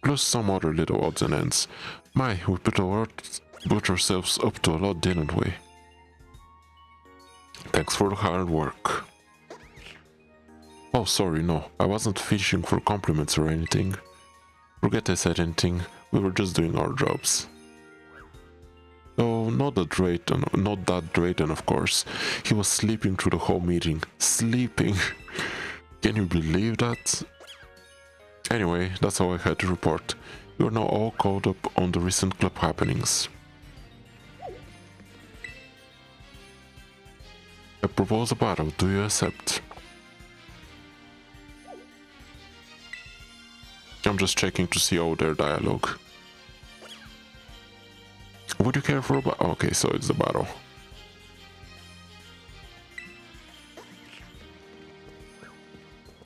Plus some other little odds and ends. My, we put ourselves up to a lot, didn't we? Thanks for the hard work. Oh, sorry, no, I wasn't fishing for compliments or anything. Forget I said anything, we were just doing our jobs. Oh, not that Drayton, of course. He was sleeping through the whole meeting. Sleeping! Can you believe that? Anyway, that's all I had to report. You are now all caught up on the recent club happenings. I propose a battle, do you accept? I'm just checking to see all their dialogue. Would you care for a battle? Okay, so it's the battle.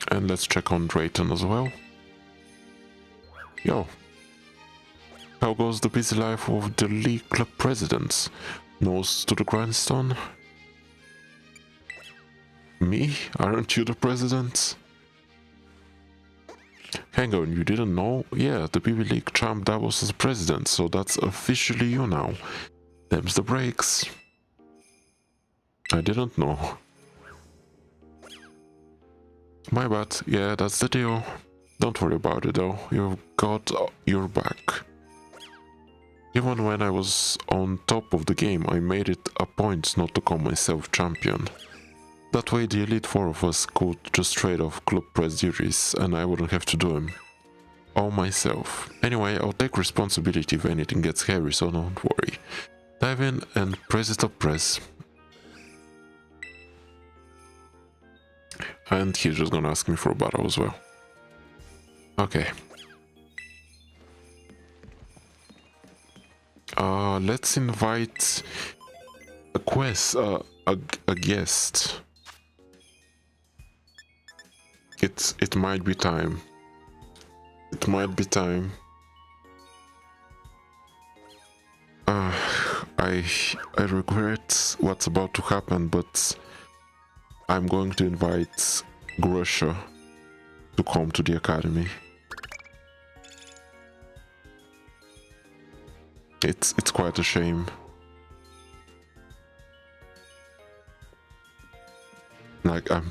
And let's check on Drayton as well. Yo. How goes the busy life of the League Club presidents? Nose to the grindstone? Me? Aren't you the president? Hang on, you didn't know? Yeah, the BB League charmed Davos as president, so that's officially you now. Them's the breaks. I didn't know. My bad. Yeah, that's the deal. Don't worry about it though. You've got your back. Even when I was on top of the game, I made it a point not to call myself champion. That way the elite four of us could just trade off club press duties and I wouldn't have to do them all myself. Anyway, I'll take responsibility if anything gets hairy, so don't worry. Dive in and press it up press. And he's just gonna ask me for a battle as well. Okay. Let's invite a a guest. It might be time. It might be time. I regret what's about to happen, but I'm going to invite Grusha to come to the academy. It's quite a shame. Like I'm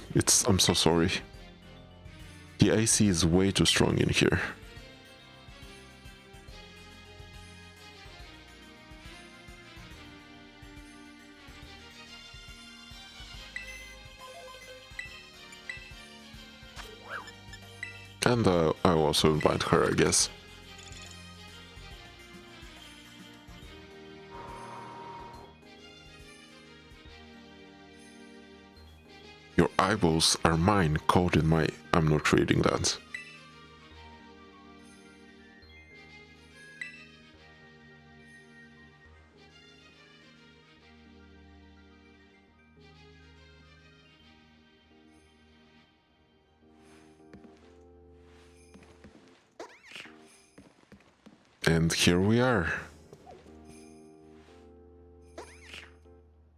so sorry. The AC is way too strong in here. And I'll also invite her, I guess. Your eyeballs are mine, code in my... I'm not reading that. And here we are.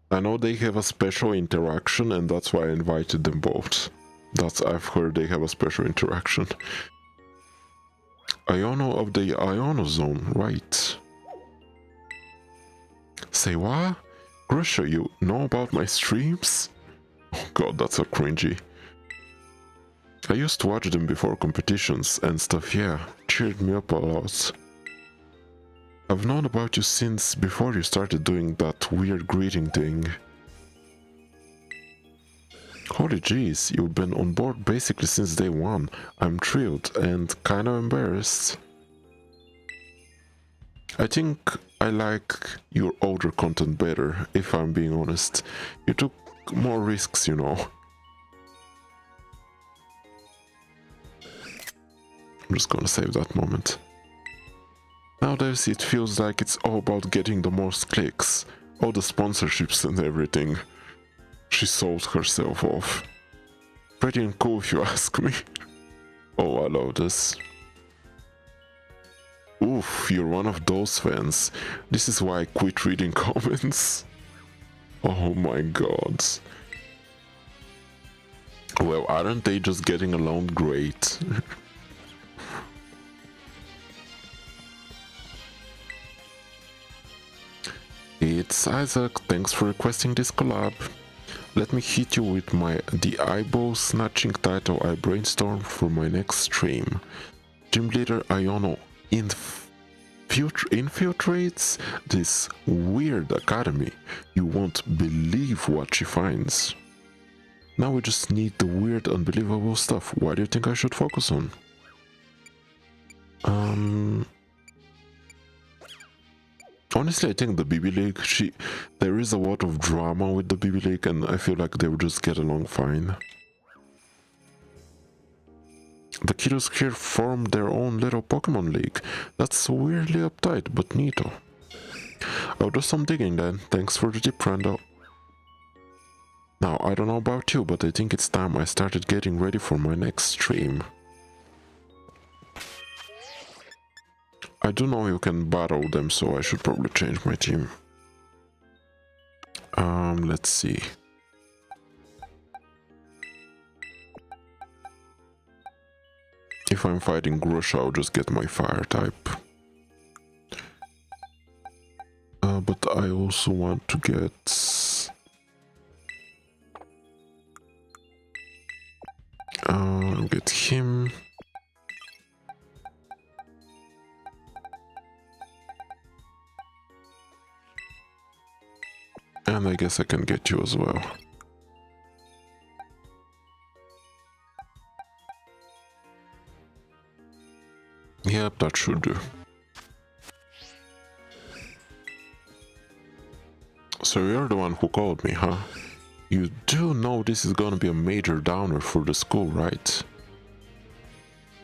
I know they have a special interaction and that's why I invited them both. I've heard they have a special interaction. Iono of the Iono Zone, right. Say what? Grusha, you know about my streams? Oh god, that's so cringy. I used to watch them before competitions and stuff, yeah. Cheered me up a lot. I've known about you since before you started doing that weird greeting thing. Holy jeez, you've been on board basically since day one. I'm thrilled and kinda embarrassed. I think I like your older content better, if I'm being honest. You took more risks, you know. I'm just gonna save that moment. Nowadays it feels like it's all about getting the most clicks, all the sponsorships and everything. She sold herself off. Pretty uncool if you ask me. Oh, I love this. Oof, you're one of those fans. This is why I quit reading comments. Oh my god. Well, aren't they just getting along great? It's Isaac, thanks for requesting this collab. Let me hit you with the eyeball snatching title I brainstormed for my next stream. Gym leader Iono infiltrates this weird academy. You won't believe what she finds. Now we just need the weird, unbelievable stuff. What do you think I should focus on? Honestly, I think the BB League, there is a lot of drama with the BB League and I feel like they would just get along fine. The kiddos here form their own little Pokemon League. That's weirdly uptight, but neato. I'll do some digging then. Thanks for the tip, Randall. Now, I don't know about you, but I think it's time I started getting ready for my next stream. I do know you can battle them, so I should probably change my team. Let's see. If I'm fighting Grusha, I'll just get my fire type. But I also want to get... I'll get him. And I guess I can get you as well. Yep, that should do. So you're the one who called me, huh? You do know this is gonna be a major downer for the school, right?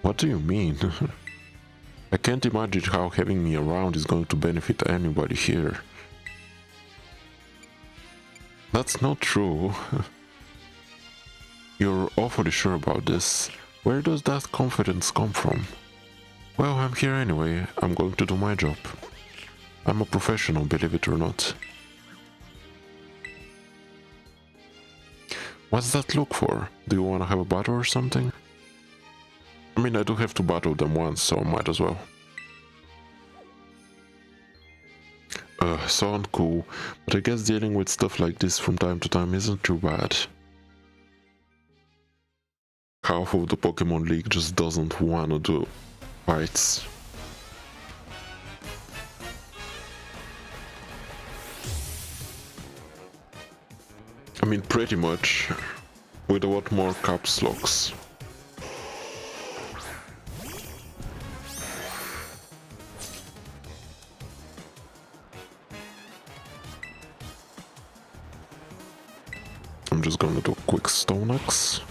What do you mean? I can't imagine how having me around is going to benefit anybody here. That's not true. You're awfully sure about this. Where does that confidence come from? Well, I'm here anyway. I'm going to do my job. I'm a professional, believe it or not. What's that look for? Do you want to have a battle or something? I mean, I do have to battle them once, so might as well. So uncool, but I guess dealing with stuff like this from time to time isn't too bad. Half of the Pokemon League just doesn't want to do fights. I mean, pretty much, with a lot more caps locks. I'm just gonna do a quick Stone Axe.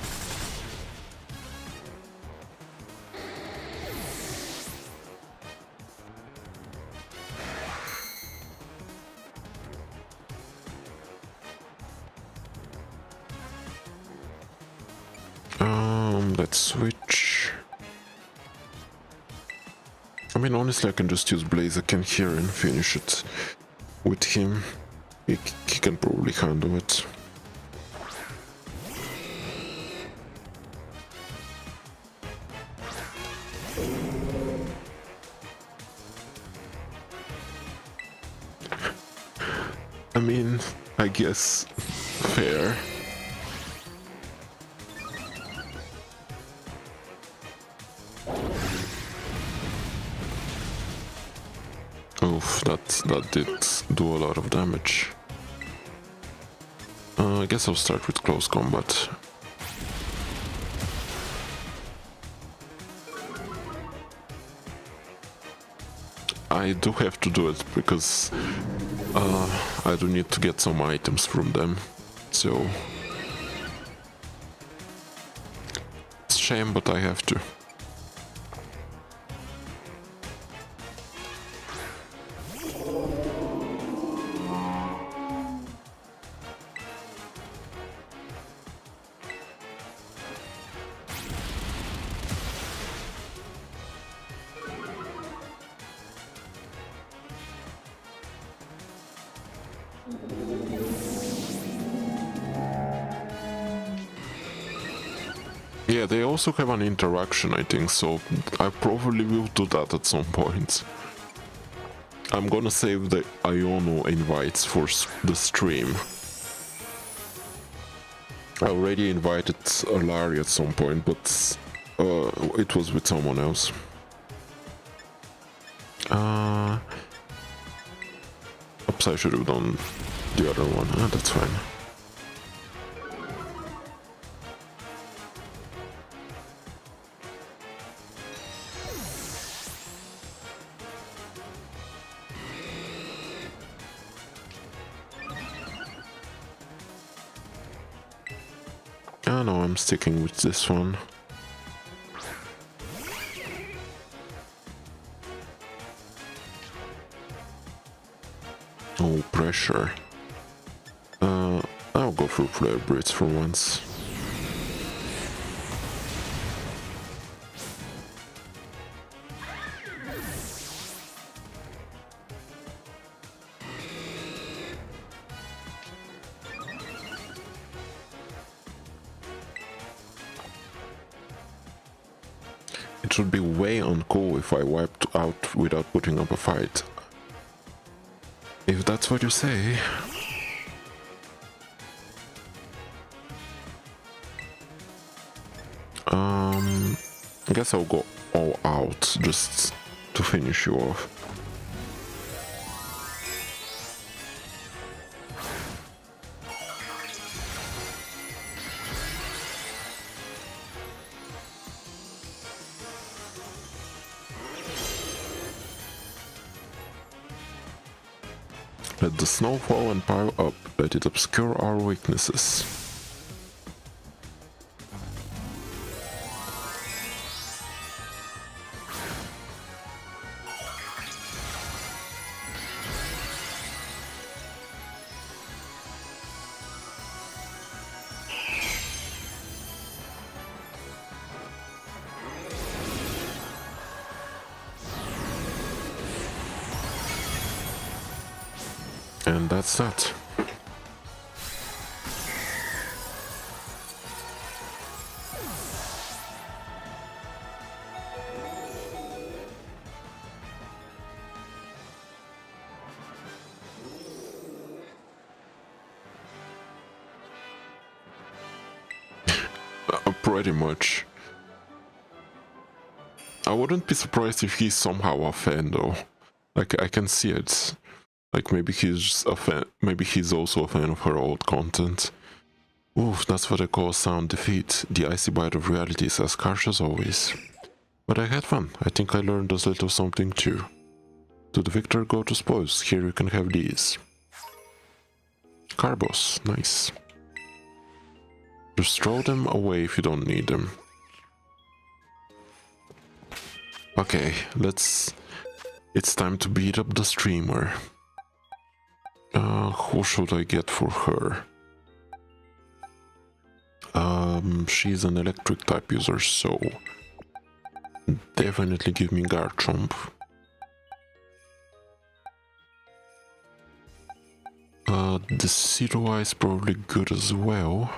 Let's switch. I mean, honestly, I can just use Blaziken here and finish it with him. He can probably handle it. I mean, I guess fair. Oof, that did do a lot of damage. I guess I'll start with close combat. I do have to do it because I do need to get some items from them, so it's a shame, but I have to. Yeah, they also have an interaction, I think, so I probably will do that at some point. I'm gonna save the Iono invites for the stream. I already invited Larry at some point, but it was with someone else. Oops, I should have done the other one. That's fine. No, I'm sticking with this one. Oh, pressure. I'll go for Flare Blitz for once. it would be way uncool if I wiped out without putting up a fight. If that's what you say. I guess I'll go all out just to finish you off. Let the snow fall and pile up, let it obscure our weaknesses. And that's that. Pretty much. I wouldn't be surprised if he's somehow a fan though. Like, I can see it. Like, maybe he's a fan, maybe he's also a fan of her old content. Oof, that's what I call a sound defeat. The icy bite of reality is as harsh as always. But I had fun. I think I learned a little something too. To the victor go to spoils. Here you can have these. Carbos, nice. Just throw them away if you don't need them. Okay, it's time to beat up the streamer. Who should I get for her? She's an electric type user, so definitely give me Garchomp. The Zero is probably good as well.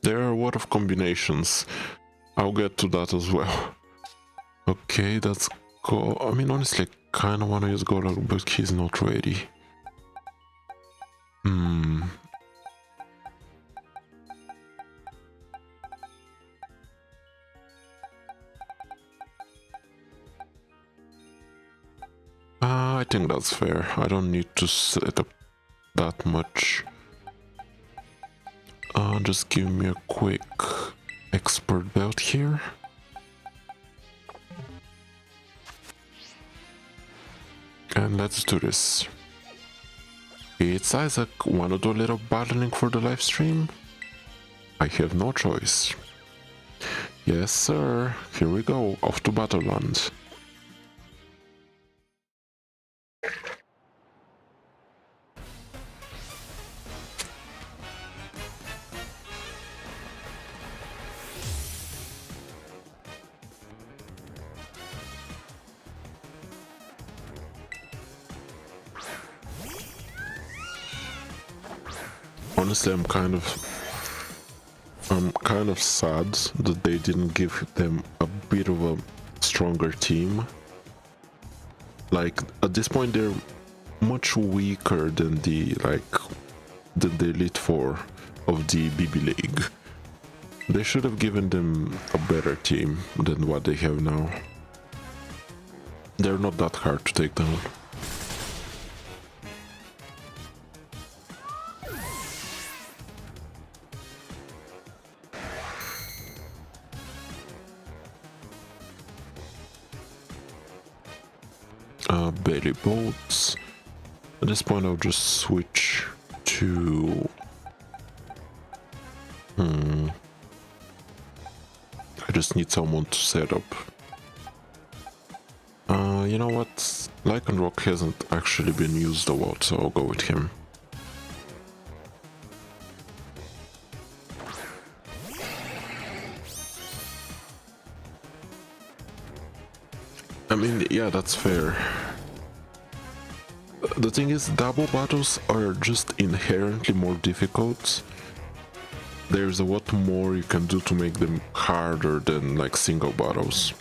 There are a lot of combinations. I'll get to that as well. Okay, that's cool. I mean, honestly, I kinda wanna use Golok, but he's not ready. I think that's fair. I don't need to set up that much. Just give me a quick expert belt here. And let's do this. It's Isaac. Wanna do a little battling for the live stream? I have no choice. Yes, sir. Here we go. Off to Battleland. Honestly, I'm kind of sad that they didn't give them a bit of a stronger team. Like, at this point they're much weaker than the Elite Four of the BB League. They should have given them a better team than what they have now. They're not that hard to take down. Belly bolts. At this point I'll just switch to I just need someone to set up. You know what? Lycanroc hasn't actually been used a lot, so I'll go with him. I mean, yeah, that's fair. The thing is, double battles are just inherently more difficult. There's a lot more you can do to make them harder than like single battles.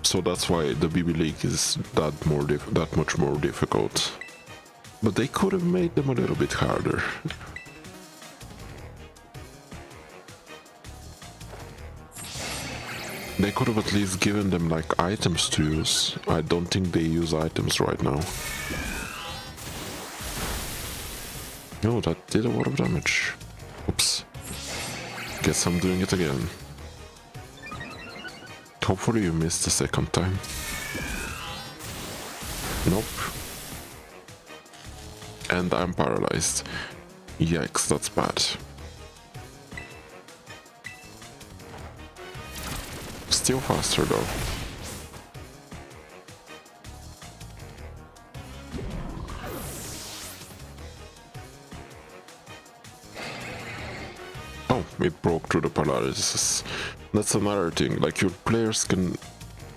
So that's why the BB League is that much more difficult. But they could have made them a little bit harder. They could have at least given them like items to use. I don't think they use items right now. No, that did a lot of damage. Oops. Guess I'm doing it again. Hopefully you missed the second time. Nope. And I'm paralyzed. Yikes, that's bad. Still faster though. Oh, it broke through the paralysis. That's another thing, like your players can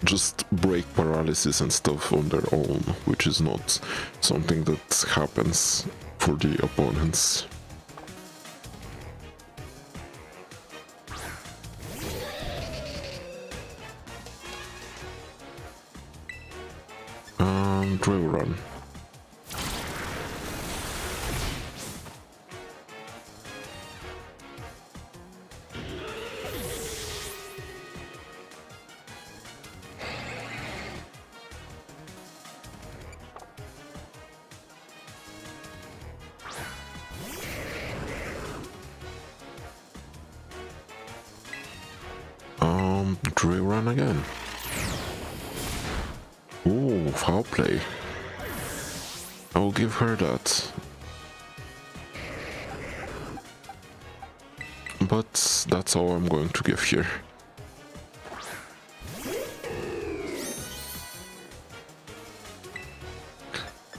just break paralysis and stuff on their own, which is not something that happens for the opponents. Drill run. Drill run again. Ooh, foul play. I will give her that. But that's all I'm going to give here.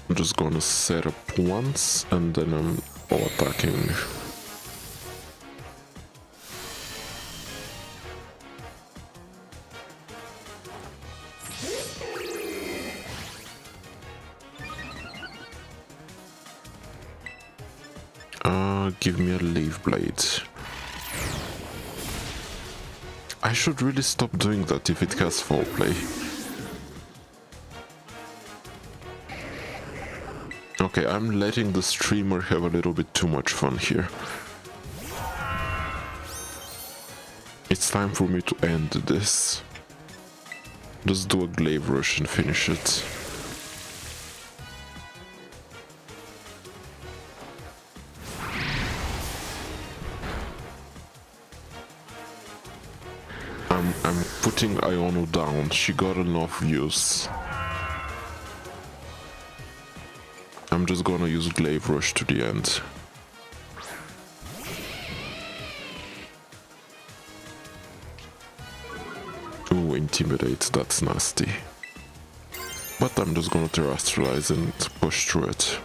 I'm just gonna set up once and then I'm all attacking. Give me a leaf blade. I should really stop doing that if it has foul play. Okay, I'm letting the streamer have a little bit too much fun here. It's time for me to end this. Just do a glaive rush and finish it. I'm putting Iono down. She got enough use. I'm just gonna use glaive rush to the end. Ooh, intimidate, that's nasty. But I'm just gonna terrestrialize and push through it.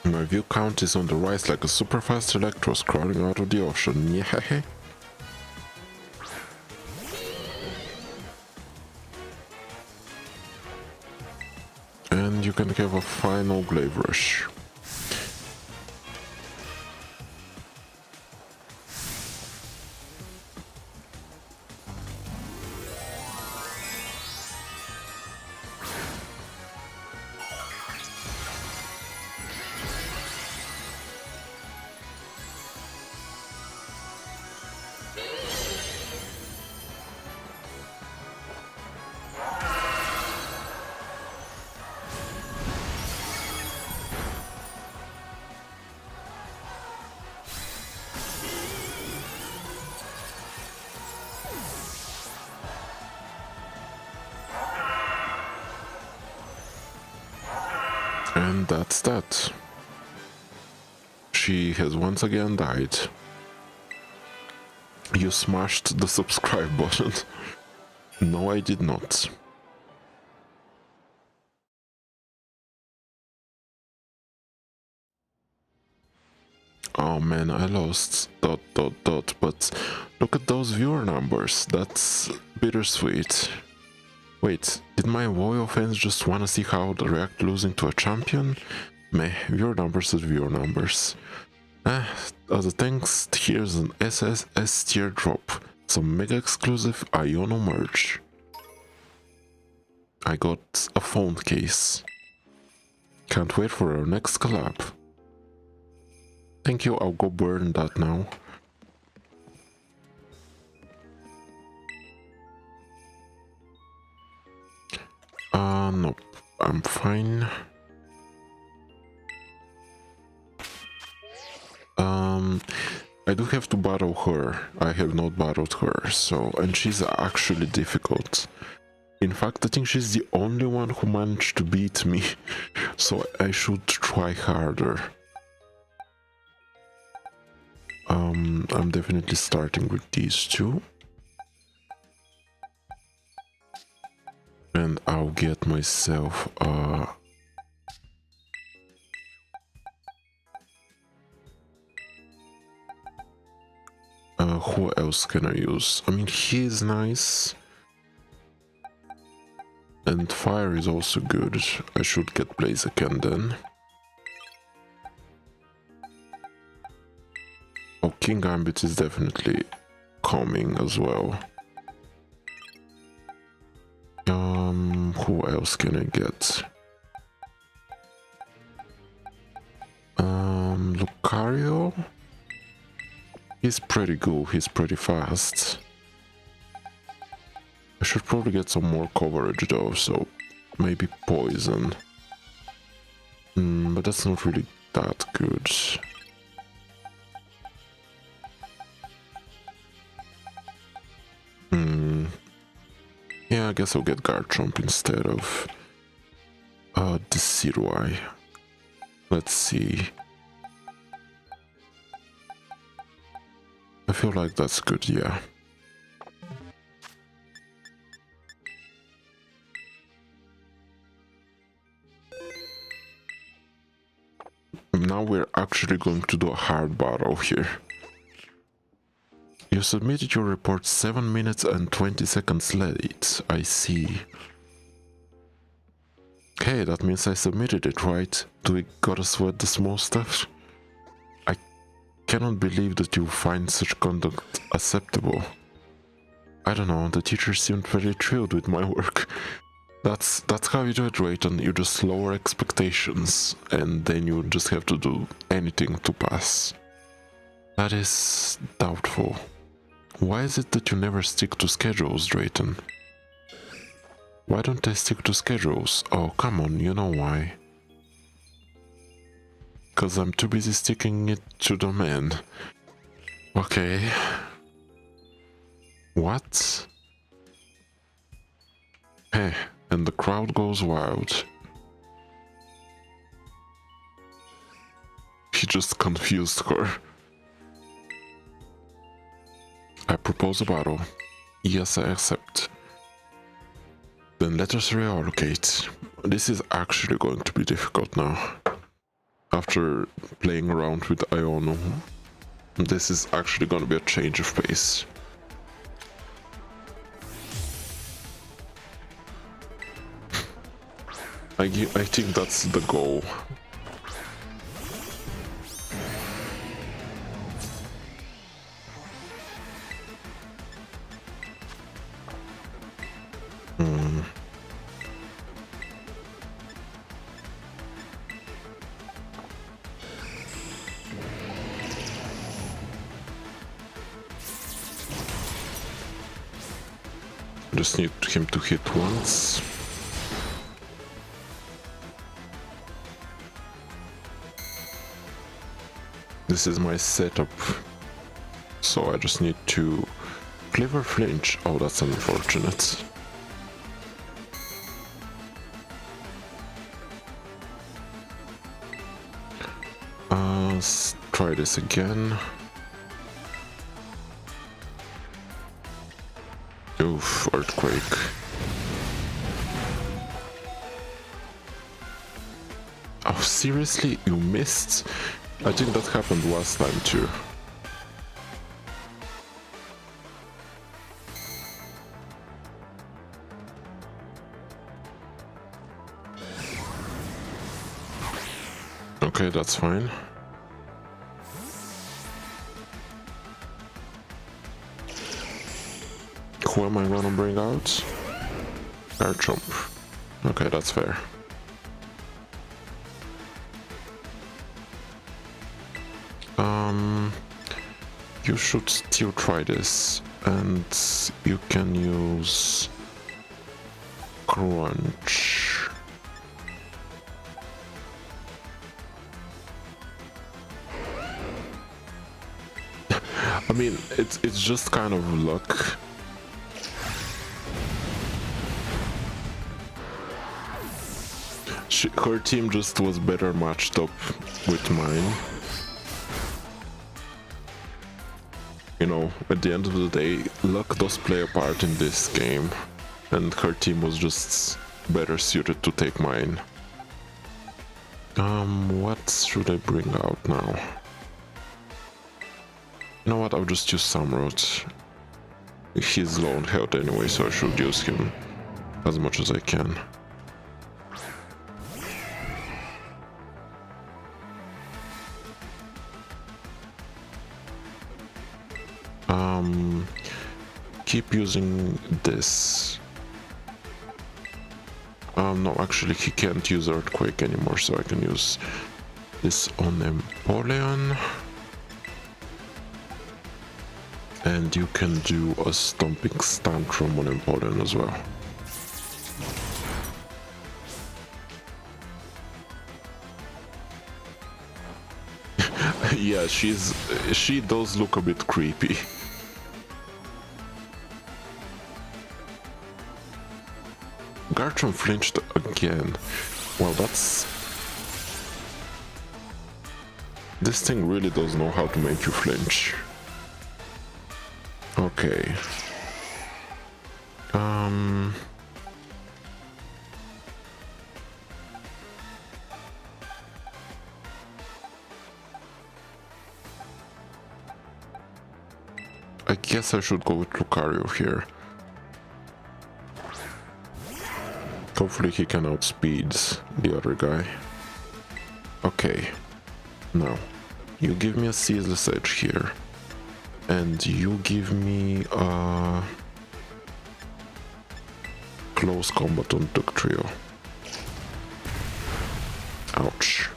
My view count is on the rise like a super fast Electros crawling out of the ocean. Yeah. And you can have a final glaive rush. And that's that. She has once again died. You smashed the subscribe button. No, I did not. Oh man, I lost ... but look at those viewer numbers. That's bittersweet. Wait, did my loyal fans just wanna see how I'd react losing to a champion? Meh, viewer numbers is viewer numbers. As a thanks, here's an SSS tier drop. Some mega exclusive Iono merch. I got a phone case. Can't wait for our next collab. Thank you, I'll go burn that now. Nope, I'm fine. I do have to battle her. I have not battled her, so... and she's actually difficult. In fact, I think she's the only one who managed to beat me, so I should try harder. I'm definitely starting with these two. And I'll get myself who else can I use? I mean, he is nice. And fire is also good. I should get Blaziken then. Oh, King Gambit is definitely coming as well. Who else can I get? Lucario? He's pretty good, he's pretty fast. I should probably get some more coverage though, so maybe poison. But that's not really that good. Yeah, I guess I'll get Garchomp instead of the Sirui. Let's see. I feel like that's good, yeah. Now we're actually going to do a hard battle here. You submitted your report 7 minutes and 20 seconds late. I see. Okay, that means I submitted it, right? Do we gotta sweat the small stuff? I cannot believe that you find such conduct acceptable. I don't know, the teacher seemed very thrilled with my work. That's how you do it, Rayton. You just lower expectations, and then you just have to do anything to pass. That is doubtful. Why is it that you never stick to schedules, Drayton? Why don't I stick to schedules? Oh, come on, you know why. 'Cause I'm too busy sticking it to the man. Okay. What? Hey, and the crowd goes wild. He just confused her. I propose a battle. Yes, I accept. Then let us reallocate. This is actually going to be difficult now. After playing around with Iono, this is actually going to be a change of pace. I think that's the goal. Just need him to hit once. This is my setup, so I just need to clever flinch. Oh, that's unfortunate. Let's try this again. Oof, earthquake. Oh, seriously? You missed? I think that happened last time too. Okay, that's fine. Who am I gonna bring out? Garchomp. Okay, that's fair. You should still try this, and you can use Crunch. I mean, it's just kind of luck. Her team just was better matched up with mine. You know, at the end of the day, luck does play a part in this game, and her team was just better suited to take mine. What should I bring out now? You know what, I'll just use Samurott. He's low on health anyway, so I should use him as much as I can. Keep using this. No, actually he can't use Earthquake anymore, so I can use this on Empoleon. And you can do a Stomping Tantrum on Empoleon as well. Yeah, she does look a bit creepy. Garchomp flinched again. Well, that's... This thing really does know how to make you flinch. Okay. I guess I should go with Lucario here. Hopefully he can outspeed the other guy. Okay. Now, you give me a Ceaseless Edge here. And you give me a close combat on Dugtrio. Ouch.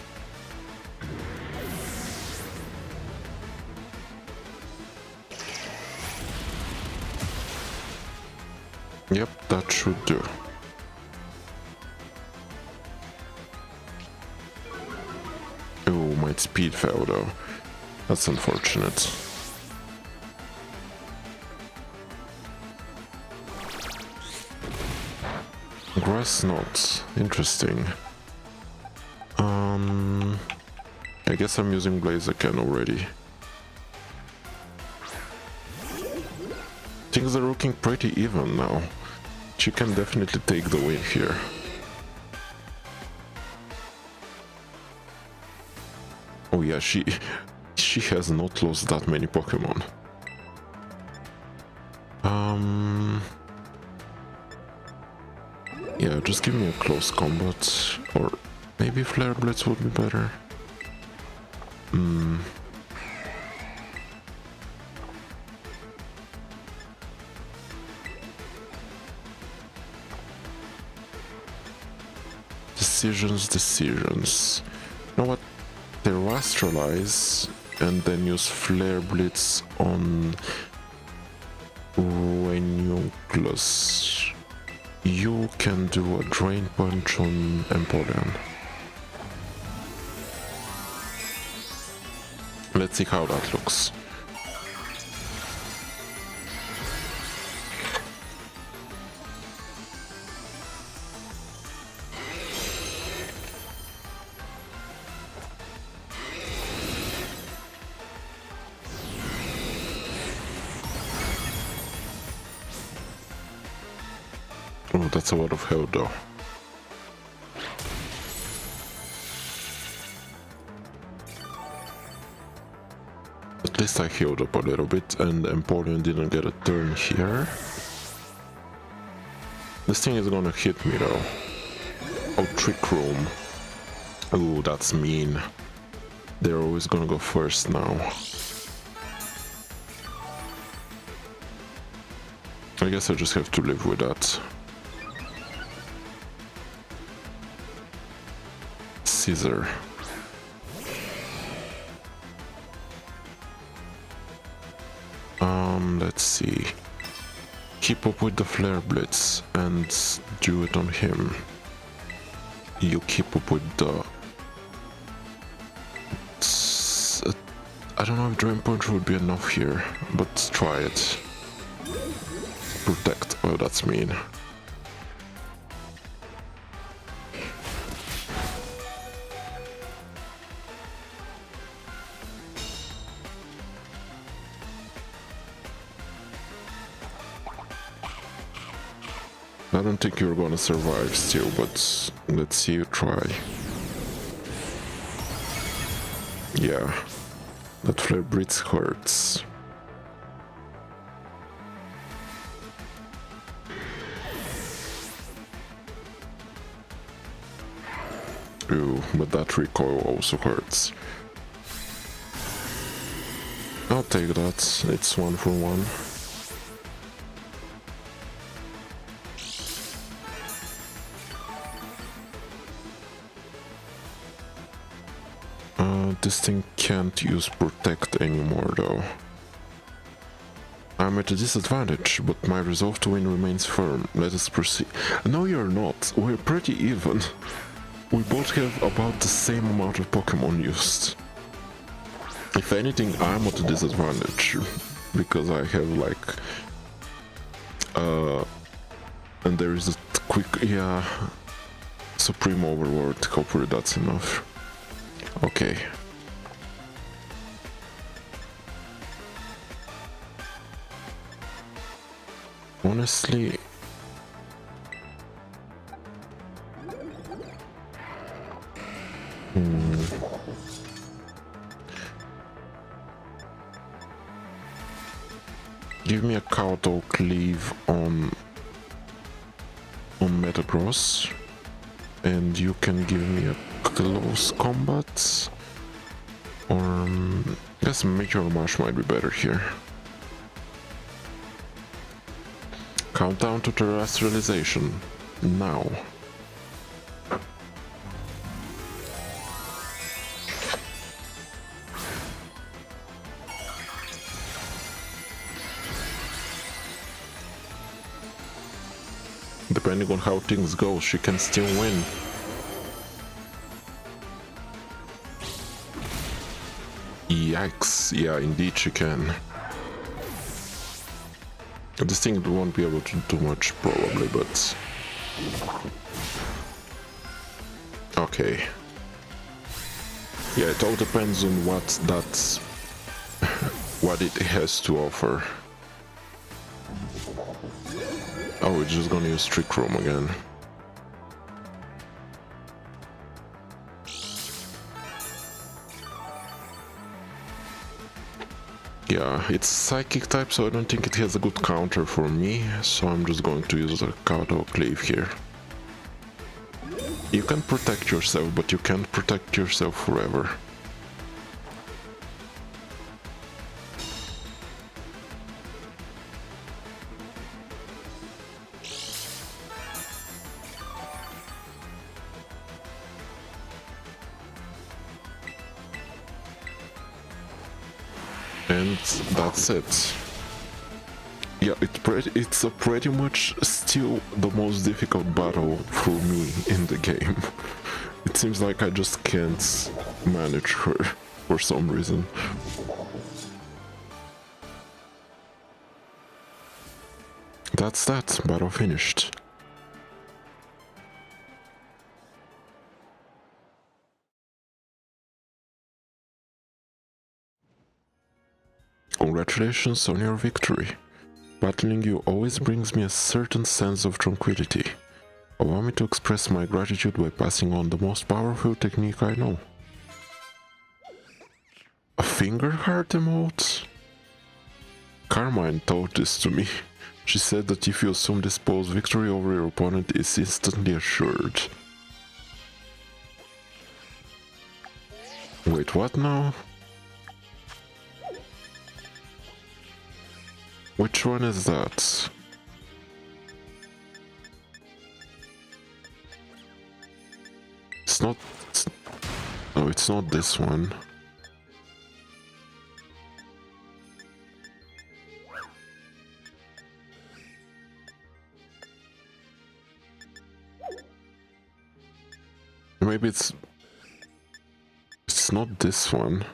Yep, that should do. Oh, my speed fell though. That's unfortunate. Grass Knot. Interesting. I guess I'm using Blaziken already. Things are looking pretty even now. She can definitely take the win here. Oh yeah, she has not lost that many Pokemon. Yeah, just give me a close combat, or maybe Flare Blitz would be better. Decisions. You know what? Terrestrialize and then use Flare Blitz on Ranunculus. You can do a Drain Punch on Empoleon. Let's see how that looks. That's a lot of health though. At least I healed up a little bit, and Empoleon didn't get a turn here. This thing is gonna hit me though. Oh, Trick Room. Ooh, that's mean. They're always gonna go first now. I guess I just have to live with that. Scissor. Let's see. Keep up with the Flare Blitz and do it on him. You keep up with the... I don't know if Drain Punch would be enough here, but try it. Protect. Oh, that's mean. I don't think you're gonna survive still, but let's see you try. Yeah, that Flare Blitz hurts. Ooh, but that recoil also hurts. I'll take that, it's 1 for 1. This thing can't use Protect anymore though. I'm at a disadvantage, but my resolve to win remains firm. Let us proceed. No, you're not. We're pretty even. We both have about the same amount of Pokemon used. If anything, I'm at a disadvantage, because I have like... and there is a quick... yeah... Supreme Overlord, hopefully that's enough. Okay. Honestly... Give me a Kowtow Cleave on Metagross, and you can give me a close combat, or I guess Meteor Mash might be better here. Countdown to terrestrialization now. Depending on how things go, she can still win. Yikes, yeah, indeed she can. This thing won't be able to do much probably, but... okay. Yeah, it all depends on what that's... what it has to offer. Oh, it's just gonna use Trick Room again. Yeah, it's Psychic type, so I don't think it has a good counter for me, so I'm just going to use a Kowtow Cleave here. You can protect yourself, but you can't protect yourself forever. And that's it. Yeah, it's a pretty much still the most difficult battle for me in the game. It seems like I just can't manage her for some reason. That's that, battle finished. Congratulations on your victory. Battling you always brings me a certain sense of tranquility. Allow me to express my gratitude by passing on the most powerful technique I know. A finger heart emote? Carmine taught this to me. She said that if you assume this pose, victory over your opponent is instantly assured. Wait, what now? Which one is that? It's not... No, it's not this one. Maybe it's not this one.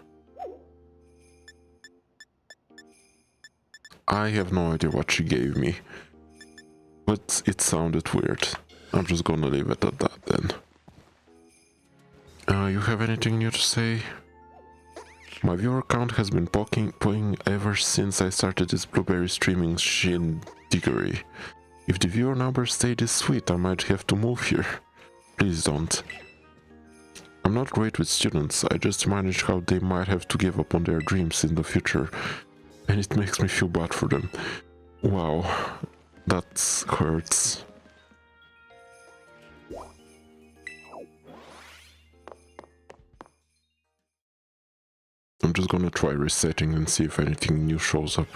I have no idea what she gave me, but it sounded weird. I'm just gonna leave it at that then. You have anything new to say? My viewer count has been poking ever since I started this blueberry streaming shindiggery. If the viewer numbers stay this sweet, I might have to move here. Please don't. I'm not great with students, I just manage how they might have to give up on their dreams in the future, and it makes me feel bad for them. Wow, that hurts. I'm just gonna try resetting and see if anything new shows up.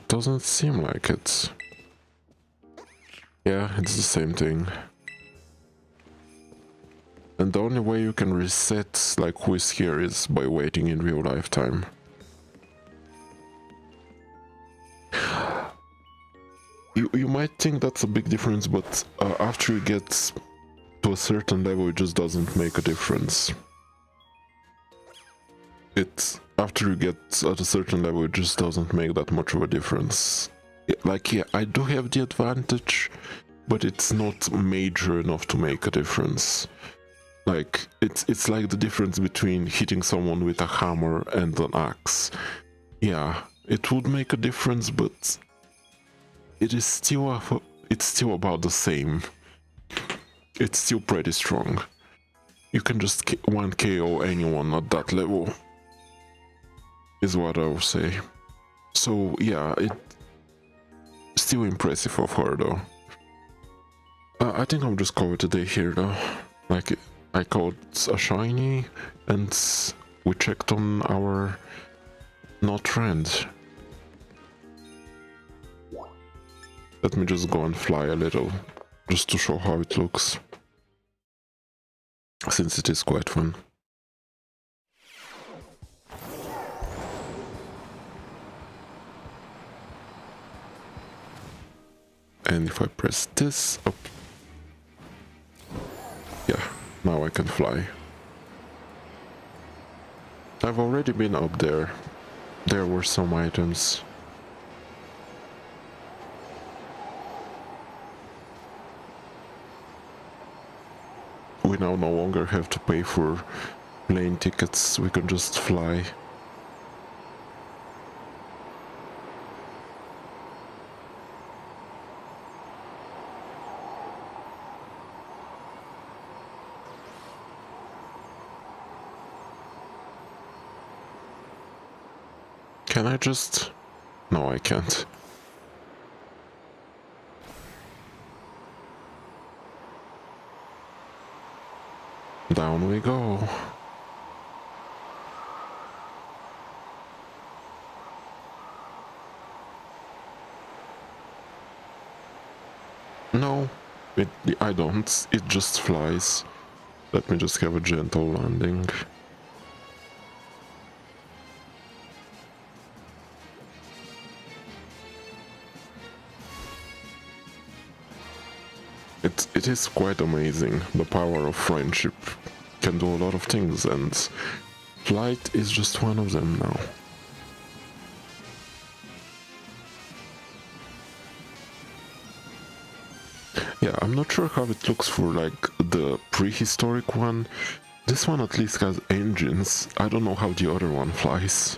Doesn't seem like it. Yeah, it's the same thing. And the only way you can reset like who is here is by waiting in real life time. You might think that's a big difference, but after you get to a certain level it just doesn't make a difference. After you get at a certain level, it just doesn't make that much of a difference. Like, yeah, I do have the advantage, but it's not major enough to make a difference. Like, it's like the difference between hitting someone with a hammer and an axe. Yeah, it would make a difference, but it's still about the same. It's still pretty strong. You can just one KO anyone at that level, is what I would say. So yeah, it's still impressive of her though. I think I'll just call it a day here though. Like, I called a shiny and we checked on our not friend. Let me just go and fly a little, just to show how it looks, since it is quite fun. And if I press this up, yeah, now I can fly. I've already been up there. There were some items. We now no longer have to pay for plane tickets, we can just fly. Can I just... No, I can't. Down we go. No, I don't. It just flies. Let me just have a gentle landing. It is quite amazing. The power of friendship can do a lot of things, and flight is just one of them now. Yeah, I'm not sure how it looks for like the prehistoric one. This one at least has engines. I don't know how the other one flies.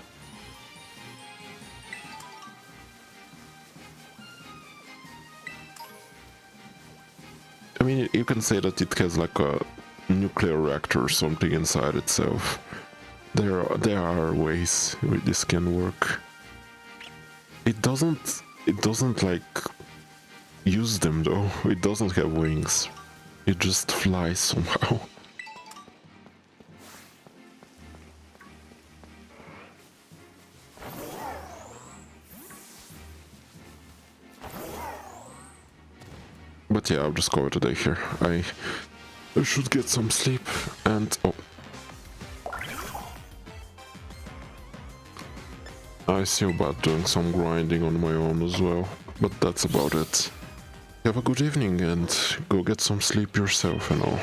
I mean, you can say that it has like a nuclear reactor or something inside itself. There are ways this can work. It doesn't like use them though. It doesn't have wings. It just flies somehow. But yeah, I'll just call it a day here. I should get some sleep and oh. I see about doing some grinding on my own as well, but that's about it. Have a good evening and go get some sleep yourself and all.